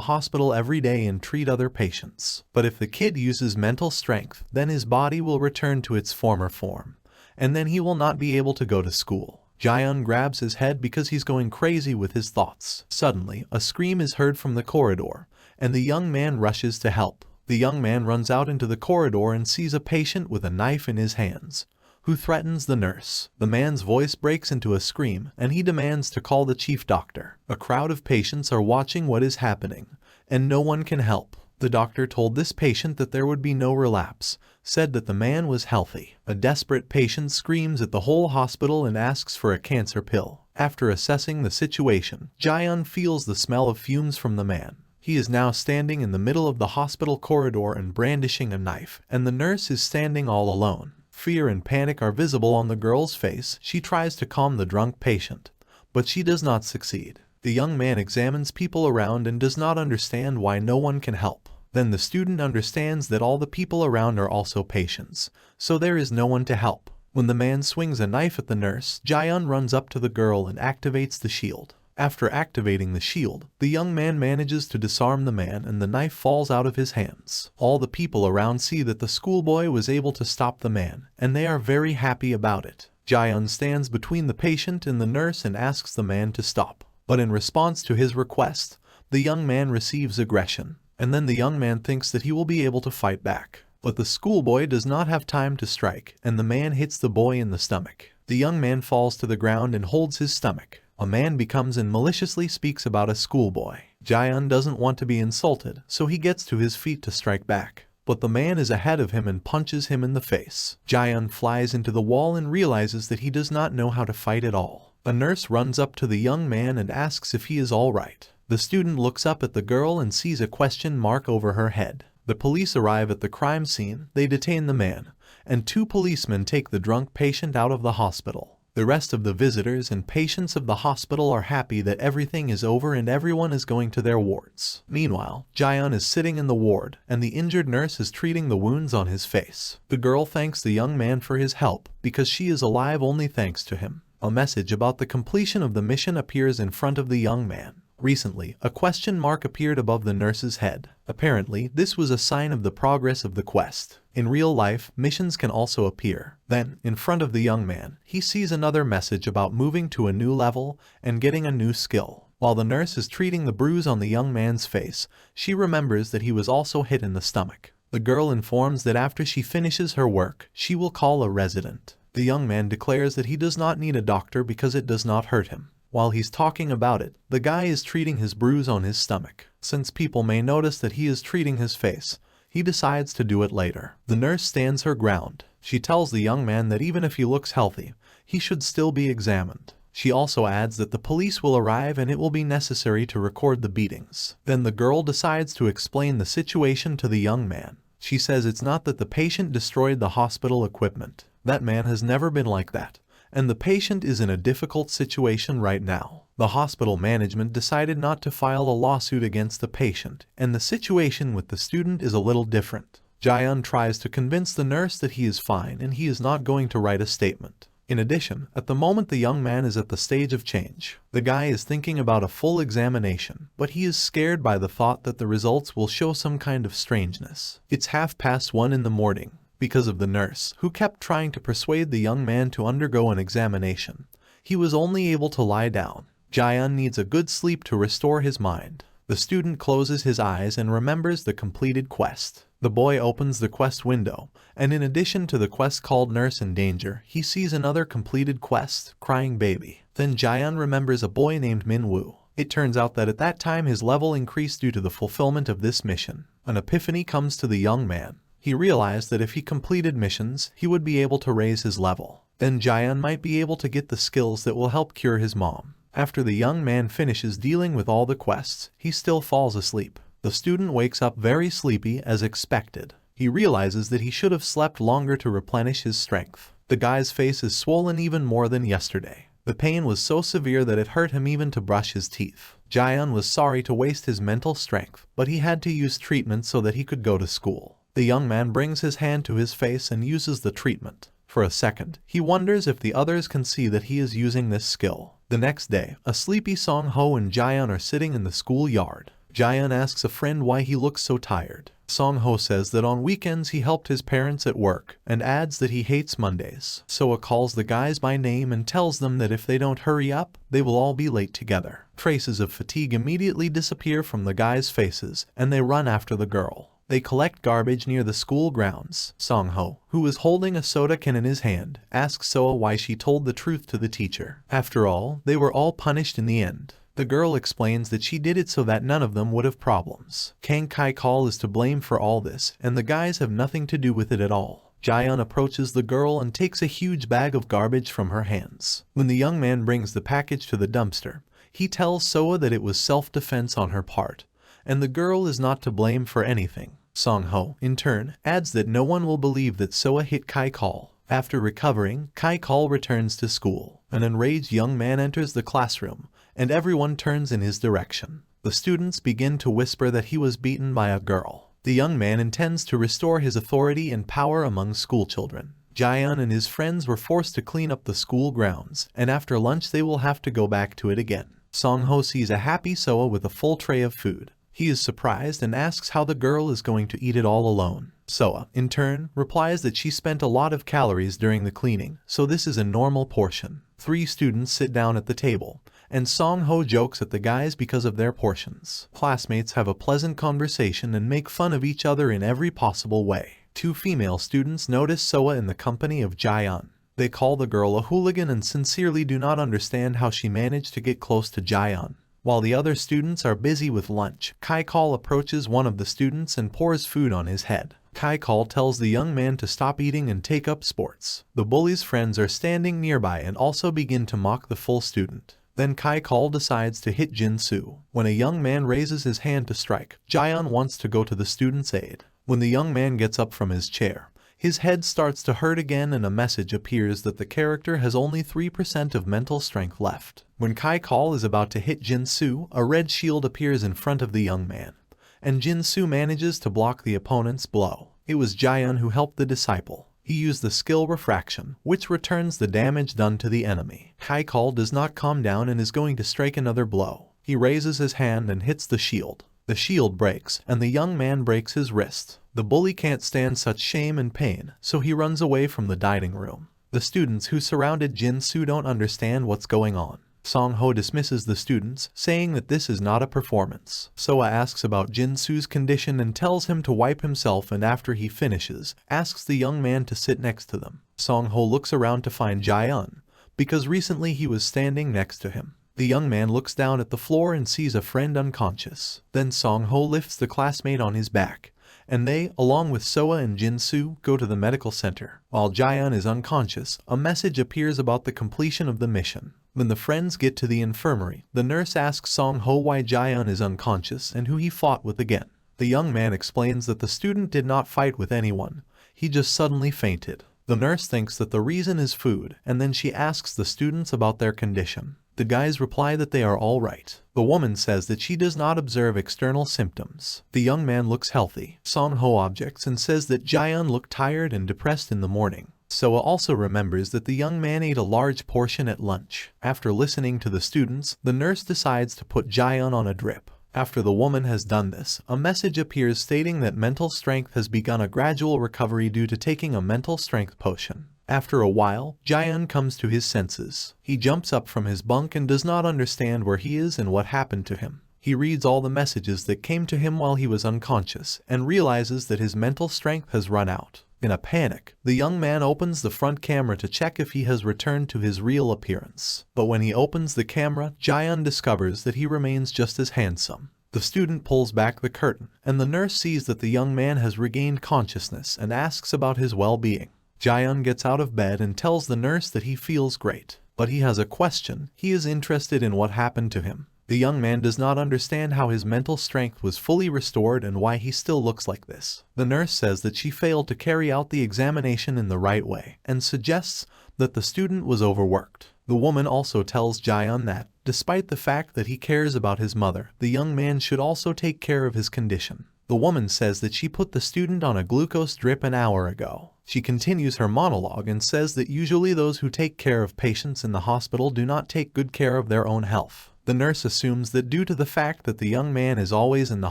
hospital every day and treat other patients. But if the kid uses mental strength, then his body will return to its former form, and then he will not be able to go to school. Jaehyun grabs his head because he's going crazy with his thoughts. Suddenly, a scream is heard from the corridor, and the young man rushes to help. The young man runs out into the corridor and sees a patient with a knife in his hands, who threatens the nurse. The man's voice breaks into a scream, and he demands to call the chief doctor. A crowd of patients are watching what is happening, and no one can help. The doctor told this patient that there would be no relapse, said that the man was healthy. A desperate patient screams at the whole hospital and asks for a cancer pill. After assessing the situation, Jaehyun feels the smell of fumes from the man. He is now standing in the middle of the hospital corridor and brandishing a knife, and the nurse is standing all alone. Fear and panic are visible on the girl's face. She tries to calm the drunk patient, but she does not succeed. The young man examines people around and does not understand why no one can help. Then the student understands that all the people around are also patients, so there is no one to help. When the man swings a knife at the nurse, Jaehyun runs up to the girl and activates the shield. After activating the shield, the young man manages to disarm the man and the knife falls out of his hands. All the people around see that the schoolboy was able to stop the man, and they are very happy about it. Jaehyun stands between the patient and the nurse and asks the man to stop. But in response to his request, the young man receives aggression, and then the young man thinks that he will be able to fight back. But the schoolboy does not have time to strike, and the man hits the boy in the stomach. The young man falls to the ground and holds his stomach. A man becomes and maliciously speaks about a schoolboy. Jaehyun doesn't want to be insulted, so he gets to his feet to strike back. But the man is ahead of him and punches him in the face. Jaehyun flies into the wall and realizes that he does not know how to fight at all. A nurse runs up to the young man and asks if he is all right. The student looks up at the girl and sees a question mark over her head. The police arrive at the crime scene, they detain the man, and 2 policemen take the drunk patient out of the hospital. The rest of the visitors and patients of the hospital are happy that everything is over and everyone is going to their wards. Meanwhile, Jaehyun is sitting in the ward, and the injured nurse is treating the wounds on his face. The girl thanks the young man for his help, because she is alive only thanks to him. A message about the completion of the mission appears in front of the young man. Recently, a question mark appeared above the nurse's head. Apparently, this was a sign of the progress of the quest. In real life, missions can also appear. Then, in front of the young man, he sees another message about moving to a new level and getting a new skill. While the nurse is treating the bruise on the young man's face, she remembers that he was also hit in the stomach. The girl informs that after she finishes her work, she will call a resident. The young man declares that he does not need a doctor because it does not hurt him. While he's talking about it, the guy is treating his bruise on his stomach. Since people may notice that he is treating his face, he decides to do it later. The nurse stands her ground. She tells the young man that even if he looks healthy, he should still be examined. She also adds that the police will arrive and it will be necessary to record the beatings. Then the girl decides to explain the situation to the young man. She says it's not that the patient destroyed the hospital equipment. That man has never been like that. And the patient is in a difficult situation right now. The hospital management decided not to file a lawsuit against the patient, and the situation with the student is a little different. Jaehyun tries to convince the nurse that he is fine and he is not going to write a statement. In addition, at the moment the young man is at the stage of change. The guy is thinking about a full examination, but he is scared by the thought that the results will show some kind of strangeness. It's 1:30 in the morning. Because of the nurse, who kept trying to persuade the young man to undergo an examination, he was only able to lie down. Jaehyun needs a good sleep to restore his mind. The student closes his eyes and remembers the completed quest. The boy opens the quest window, and in addition to the quest called Nurse in Danger, he sees another completed quest, Crying Baby. Then Jaehyun remembers a boy named Minwoo. It turns out that at that time his level increased due to the fulfillment of this mission. An epiphany comes to the young man. He realized that if he completed missions, he would be able to raise his level. Then Jaehyun might be able to get the skills that will help cure his mom. After the young man finishes dealing with all the quests, he still falls asleep. The student wakes up very sleepy as expected. He realizes that he should have slept longer to replenish his strength. The guy's face is swollen even more than yesterday. The pain was so severe that it hurt him even to brush his teeth. Jaehyun was sorry to waste his mental strength, but he had to use treatment so that he could go to school. The young man brings his hand to his face and uses the treatment. For a second, he wonders if the others can see that he is using this skill. The next day, a sleepy Song-ho and Jaehyun are sitting in the schoolyard. Jaehyun asks a friend why he looks so tired. Song-ho says that on weekends he helped his parents at work, and adds that he hates Mondays. Soa calls the guys by name and tells them that if they don't hurry up, they will all be late together. Traces of fatigue immediately disappear from the guys' faces, and they run after the girl. They collect garbage near the school grounds. Song-ho, who is holding a soda can in his hand, asks Soa why she told the truth to the teacher. After all, they were all punished in the end. The girl explains that she did it so that none of them would have problems. Kang Kai-kal is to blame for all this, and the guys have nothing to do with it at all. Jaehyun approaches the girl and takes a huge bag of garbage from her hands. When the young man brings the package to the dumpster, he tells Soa that it was self-defense on her part, and the girl is not to blame for anything. Song-ho, in turn, adds that no one will believe that Soa hit Kai-kal. After recovering, Kai-kal returns to school. An enraged young man enters the classroom, and everyone turns in his direction. The students begin to whisper that he was beaten by a girl. The young man intends to restore his authority and power among schoolchildren. Jaehyun and his friends were forced to clean up the school grounds, and after lunch they will have to go back to it again. Song-ho sees a happy Soa with a full tray of food. He is surprised and asks how the girl is going to eat it all alone. Soa, in turn, replies that she spent a lot of calories during the cleaning, so this is a normal portion. 3 students sit down at the table, and Song-ho jokes at the guys because of their portions. Classmates have a pleasant conversation and make fun of each other in every possible way. 2 female students notice Soa in the company of Jaehyun. They call the girl a hooligan and sincerely do not understand how she managed to get close to Jaehyun. While the other students are busy with lunch, Kai-kal approaches one of the students and pours food on his head. Kai-kal tells the young man to stop eating and take up sports. The bully's friends are standing nearby and also begin to mock the full student. Then Kai-kal decides to hit Jin-soo. When a young man raises his hand to strike, Jaehyun wants to go to the student's aid. When the young man gets up from his chair, his head starts to hurt again and a message appears that the character has only 3% of mental strength left. When Kai-kal is about to hit Jin-soo, a red shield appears in front of the young man, and Jin-soo manages to block the opponent's blow. It was Jaehyun who helped the disciple. He used the skill Refraction, which returns the damage done to the enemy. Kai-kal does not calm down and is going to strike another blow. He raises his hand and hits the shield. The shield breaks, and the young man breaks his wrist. The bully can't stand such shame and pain, so he runs away from the dining room. The students who surrounded Jin-soo don't understand what's going on. Song-ho dismisses the students, saying that this is not a performance. Soa asks about Jin-soo's condition and tells him to wipe himself, and after he finishes, asks the young man to sit next to them. Song-ho looks around to find Jaehyun, because recently he was standing next to him. The young man looks down at the floor and sees a friend unconscious. Then Song-ho lifts the classmate on his back, and they, along with Soa and Jin-soo, go to the medical center. While Jaehyun is unconscious, a message appears about the completion of the mission. When the friends get to the infirmary, the nurse asks Song-ho why Jaehyun is unconscious and who he fought with again. The young man explains that the student did not fight with anyone, he just suddenly fainted. The nurse thinks that the reason is food, and then she asks the students about their condition. The guys reply that they are all right. The woman says that she does not observe external symptoms. The young man looks healthy. Song-ho objects and says that Jaehyun looked tired and depressed in the morning. Soa also remembers that the young man ate a large portion at lunch. After listening to the students, the nurse decides to put Jaehyun on a drip. After the woman has done this, a message appears stating that mental strength has begun a gradual recovery due to taking a mental strength potion. After a while, Jaehyun comes to his senses. He jumps up from his bunk and does not understand where he is and what happened to him. He reads all the messages that came to him while he was unconscious and realizes that his mental strength has run out. In a panic, the young man opens the front camera to check if he has returned to his real appearance. But when he opens the camera, Jaehyun discovers that he remains just as handsome. The student pulls back the curtain, and the nurse sees that the young man has regained consciousness and asks about his well-being. Jaehyun gets out of bed and tells the nurse that he feels great. But he has a question. He is interested in what happened to him. The young man does not understand how his mental strength was fully restored and why he still looks like this. The nurse says that she failed to carry out the examination in the right way and suggests that the student was overworked. The woman also tells Jaehyun that, despite the fact that he cares about his mother, the young man should also take care of his condition. The woman says that she put the student on a glucose drip an hour ago. She continues her monologue and says that usually those who take care of patients in the hospital do not take good care of their own health. The nurse assumes that due to the fact that the young man is always in the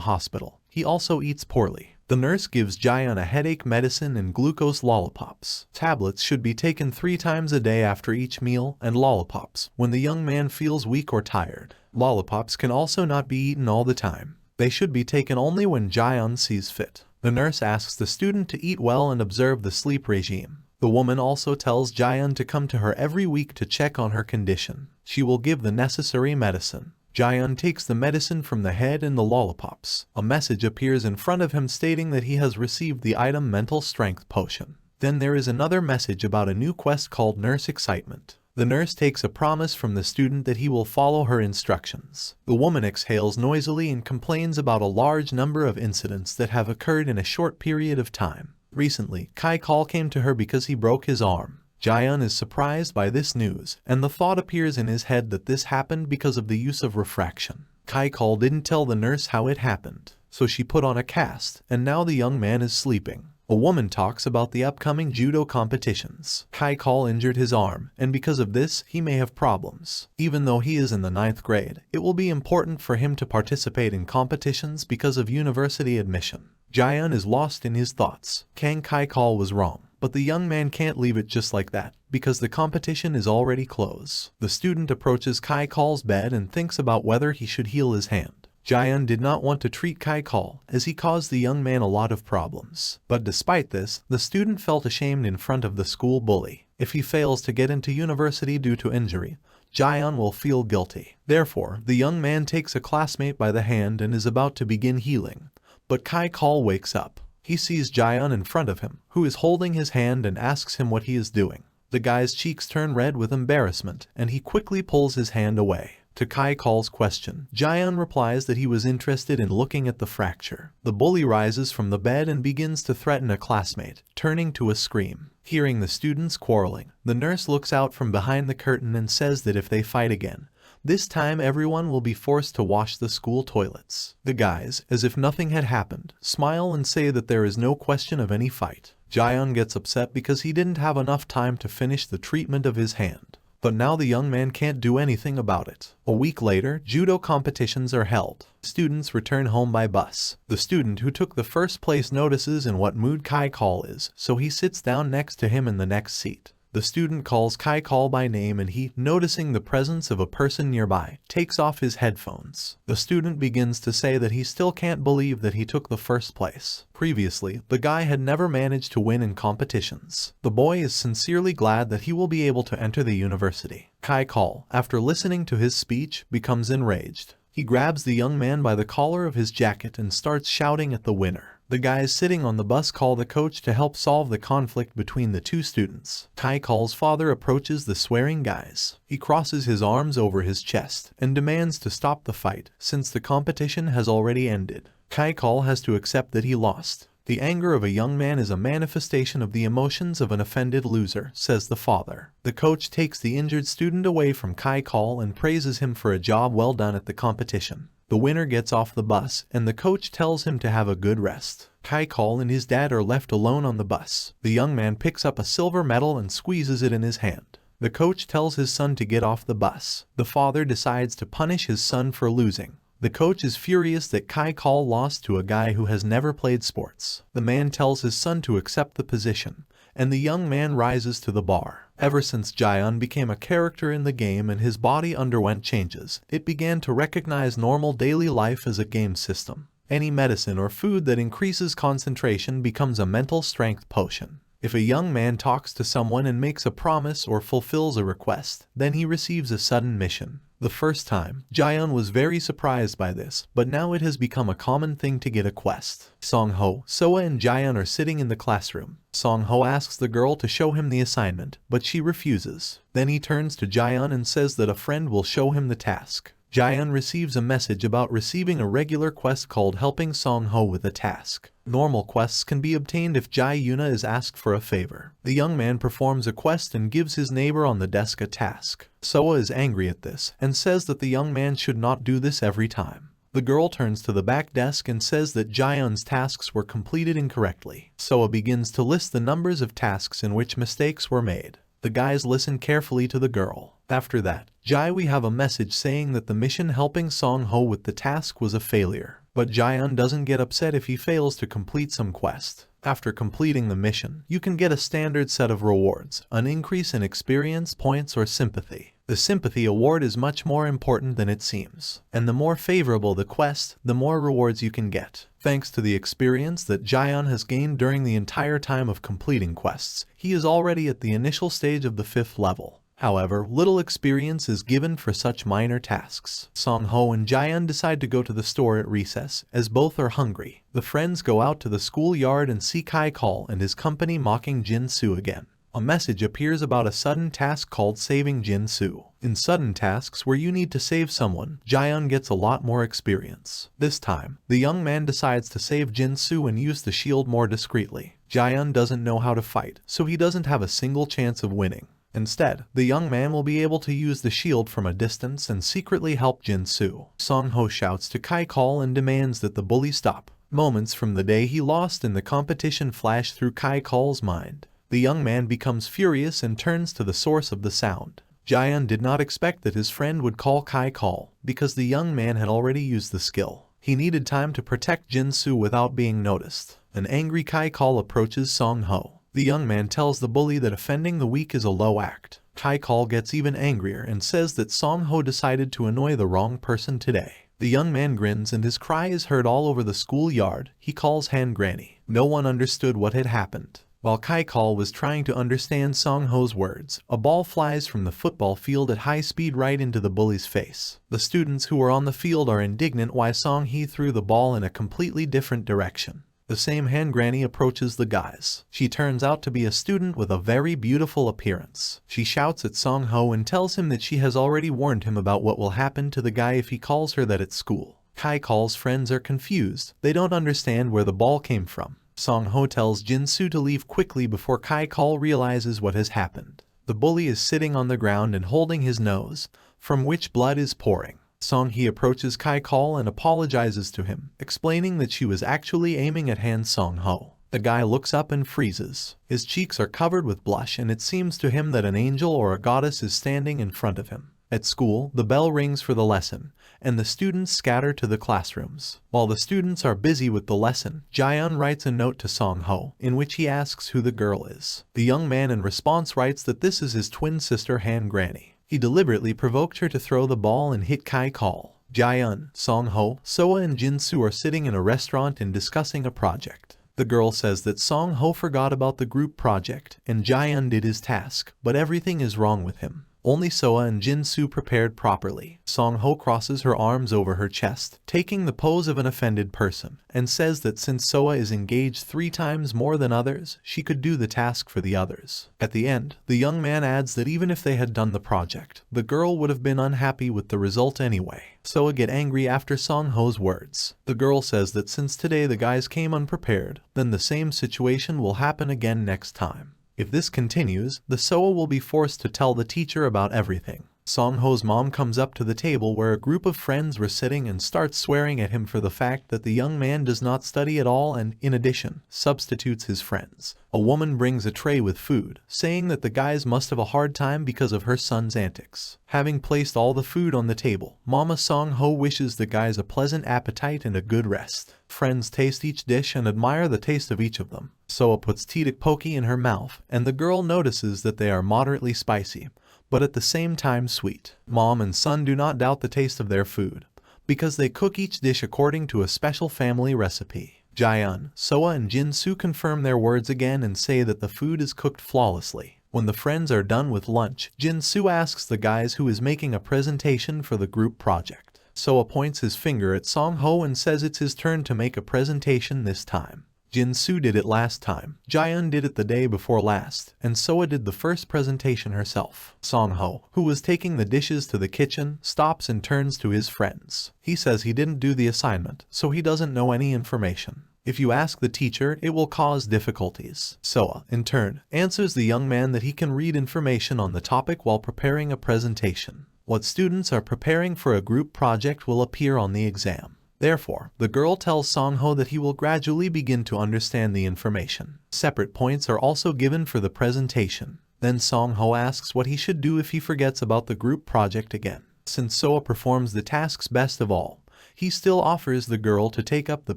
hospital, he also eats poorly. The nurse gives Jaehyun a headache medicine and glucose lollipops. Tablets should be taken 3 times a day after each meal, and lollipops when the young man feels weak or tired. Lollipops can also not be eaten all the time. They should be taken only when Jaehyun sees fit. The nurse asks the student to eat well and observe the sleep regime. The woman also tells Jaehyun to come to her every week to check on her condition. She will give the necessary medicine. Jaehyun takes the medicine from the head and the lollipops. A message appears in front of him stating that he has received the item Mental Strength Potion. Then there is another message about a new quest called Nurse Excitement. The nurse takes a promise from the student that he will follow her instructions. The woman exhales noisily and complains about a large number of incidents that have occurred in a short period of time. Recently, Kai-Kal came to her because he broke his arm. Jaehyun is surprised by this news, and the thought appears in his head that this happened because of the use of refraction. Kai-Kal didn't tell the nurse how it happened, so she put on a cast, and now the young man is sleeping. A woman talks about the upcoming judo competitions. Kai-Kal injured his arm, and because of this, he may have problems. Even though he is in the 9th grade, it will be important for him to participate in competitions because of university admission. Jaehyun is lost in his thoughts. Kang Kai-Kal was wrong, but the young man can't leave it just like that, because the competition is already close. The student approaches Kai-Kal's bed and thinks about whether he should heal his hand. Jaehyun did not want to treat Kai-Kal, as he caused the young man a lot of problems. But despite this, the student felt ashamed in front of the school bully. If he fails to get into university due to injury, Jaehyun will feel guilty. Therefore, the young man takes a classmate by the hand and is about to begin healing. But Kai-Kal wakes up. He sees Jaehyun in front of him, who is holding his hand and asks him what he is doing. The guy's cheeks turn red with embarrassment, and he quickly pulls his hand away. To Kai-Kal's question, Jaehyun replies that he was interested in looking at the fracture. The bully rises from the bed and begins to threaten a classmate, turning to a scream. Hearing the students quarreling, the nurse looks out from behind the curtain and says that if they fight again, this time everyone will be forced to wash the school toilets. The guys, as if nothing had happened, smile and say that there is no question of any fight. Jaehyun gets upset because he didn't have enough time to finish the treatment of his hand. But now the young man can't do anything about it. A week later, judo competitions are held. Students return home by bus. The student who took the first place notices in what mood Kai-Kal is, so he sits down next to him in the next seat. The student calls Kai-Kal by name and he, noticing the presence of a person nearby, takes off his headphones. The student begins to say that he still can't believe that he took the first place. Previously, the guy had never managed to win in competitions. The boy is sincerely glad that he will be able to enter the university. Kai-Kal, after listening to his speech, becomes enraged. He grabs the young man by the collar of his jacket and starts shouting at the winner. The guys sitting on the bus call the coach to help solve the conflict between the two students. Kai-Kal's father approaches the swearing guys. He crosses his arms over his chest and demands to stop the fight since the competition has already ended. Kai-Kal has to accept that he lost. The anger of a young man is a manifestation of the emotions of an offended loser, says the father. The coach takes the injured student away from Kai-Kal and praises him for a job well done at the competition. The winner gets off the bus, and the coach tells him to have a good rest. Kai-Kal and his dad are left alone on the bus. The young man picks up a silver medal and squeezes it in his hand. The coach tells his son to get off the bus. The father decides to punish his son for losing. The coach is furious that Kai-Kal lost to a guy who has never played sports. The man tells his son to accept the position, and the young man rises to the bar. Ever since Jaeon became a character in the game and his body underwent changes, it began to recognize normal daily life as a game system. Any medicine or food that increases concentration becomes a mental strength potion. If a young man talks to someone and makes a promise or fulfills a request, then he receives a sudden mission. The first time, Jaeon was very surprised by this, but now it has become a common thing to get a quest. Song-ho, Soa and Jaeon are sitting in the classroom. Song-ho asks the girl to show him the assignment, but she refuses. Then he turns to Jaeon and says that a friend will show him the task. Jaeon receives a message about receiving a regular quest called helping Song-ho with a task. Normal quests can be obtained if Jae-yuna is asked for a favor. The young man performs a quest and gives his neighbor on the desk a task. Soa is angry at this and says that the young man should not do this every time. The girl turns to the back desk and says that Jaeon's tasks were completed incorrectly. Soa begins to list the numbers of tasks in which mistakes were made. The guys listen carefully to the girl. After that, we have a message saying that the mission helping Song-ho with the task was a failure. But Jaeon doesn't get upset if he fails to complete some quest. After completing the mission, you can get a standard set of rewards, an increase in experience points or sympathy. The sympathy award is much more important than it seems, and the more favorable the quest, the more rewards you can get. Thanks to the experience that Jaeon has gained during the entire time of completing quests, he is already at the initial stage of the 5th level. However, little experience is given for such minor tasks. Song-ho and Jaeon decide to go to the store at recess, as both are hungry. The friends go out to the schoolyard and see Kai-kol and his company mocking Jin-soo again. A message appears about a sudden task called saving Jin-soo. In sudden tasks where you need to save someone, Jaeon gets a lot more experience. This time, the young man decides to save Jin-soo and use the shield more discreetly. Jaeon doesn't know how to fight, so he doesn't have a single chance of winning. Instead, the young man will be able to use the shield from a distance and secretly help Jin-soo. Song-ho shouts to Kai-kol and demands that the bully stop. Moments from the day he lost in the competition flash through Kai-kol's mind. The young man becomes furious and turns to the source of the sound. Jaeon did not expect that his friend would call Kai-kol, because the young man had already used the skill. He needed time to protect Jin-soo without being noticed. An angry Kai-kol approaches Song-ho. The young man tells the bully that offending the weak is a low act. Kai-kol gets even angrier and says that Song-ho decided to annoy the wrong person today. The young man grins and his cry is heard all over the schoolyard. He calls Han Granny. No one understood what had happened. While Kai-kol was trying to understand Song-ho's words, a ball flies from the football field at high speed right into the bully's face. The students who were on the field are indignant why Song-hee threw the ball in a completely different direction. The same Han Granny approaches the guys. She turns out to be a student with a very beautiful appearance. She shouts at Song-ho and tells him that she has already warned him about what will happen to the guy if he calls her that at school. Kai-kol's friends are confused. They don't understand where the ball came from. Song-ho tells Jin-soo to leave quickly before Kai-kol realizes what has happened. The bully is sitting on the ground and holding his nose, from which blood is pouring. Song-hee approaches Kai-kol and apologizes to him, explaining that she was actually aiming at Han Song-ho. The guy looks up and freezes. His cheeks are covered with blush and it seems to him that an angel or a goddess is standing in front of him. At school, the bell rings for the lesson, and the students scatter to the classrooms. While the students are busy with the lesson, Jaeon writes a note to Song-ho, in which he asks who the girl is. The young man in response writes that this is his twin sister Han Granny. He deliberately provoked her to throw the ball and hit Kai-kol. Jaeon, Song-ho, Soa and Jin-soo are sitting in a restaurant and discussing a project. The girl says that Song-ho forgot about the group project, and Jaeon did his task, but everything is wrong with him. Only Soa and Jin-soo prepared properly. Song-ho crosses her arms over her chest, taking the pose of an offended person, and says that since Soa is engaged 3 times more than others, she could do the task for the others. At the end, the young man adds that even if they had done the project, the girl would have been unhappy with the result anyway. Soa gets angry after Song-ho's words. The girl says that since today the guys came unprepared, then the same situation will happen again next time. If this continues, the Soa will be forced to tell the teacher about everything. Song-ho's mom comes up to the table where a group of friends were sitting and starts swearing at him for the fact that the young man does not study at all and, in addition, substitutes his friends. A woman brings a tray with food, saying that the guys must have a hard time because of her son's antics. Having placed all the food on the table, Mama Song-ho wishes the guys a pleasant appetite and a good rest. Friends taste each dish and admire the taste of each of them. Soa puts tteokbokki in her mouth, and the girl notices that they are moderately spicy, but at the same time sweet. Mom and son do not doubt the taste of their food, because they cook each dish according to a special family recipe. Jaeon, Soa and Jin-soo confirm their words again and say that the food is cooked flawlessly. When the friends are done with lunch, Jin-soo asks the guys who is making a presentation for the group project. Soa points his finger at Song-ho and says it's his turn to make a presentation this time. Jin-soo did it last time, Jaeon did it the day before last, and Soa did the first presentation herself. Song-ho, who was taking the dishes to the kitchen, stops and turns to his friends. He says he didn't do the assignment, so he doesn't know any information. If you ask the teacher, it will cause difficulties. Soa, in turn, answers the young man that he can read information on the topic while preparing a presentation. What students are preparing for a group project will appear on the exam. Therefore, the girl tells Song-ho that he will gradually begin to understand the information. Separate points are also given for the presentation. Then Song-ho asks what he should do if he forgets about the group project again. Since Soa performs the tasks best of all, he still offers the girl to take up the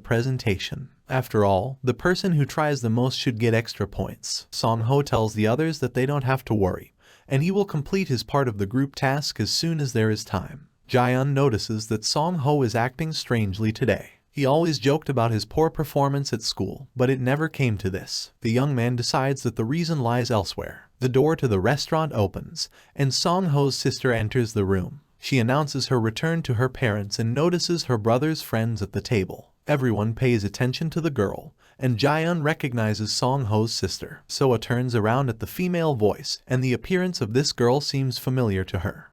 presentation. After all, the person who tries the most should get extra points. Song-ho tells the others that they don't have to worry, and he will complete his part of the group task as soon as there is time. Jaeon notices that Song-ho is acting strangely today. He always joked about his poor performance at school, but it never came to this. The young man decides that the reason lies elsewhere. The door to the restaurant opens, and Song-ho's sister enters the room. She announces her return to her parents and notices her brother's friends at the table. Everyone pays attention to the girl, and Jaeon recognizes Song-ho's sister. Soa turns around at the female voice, and the appearance of this girl seems familiar to her.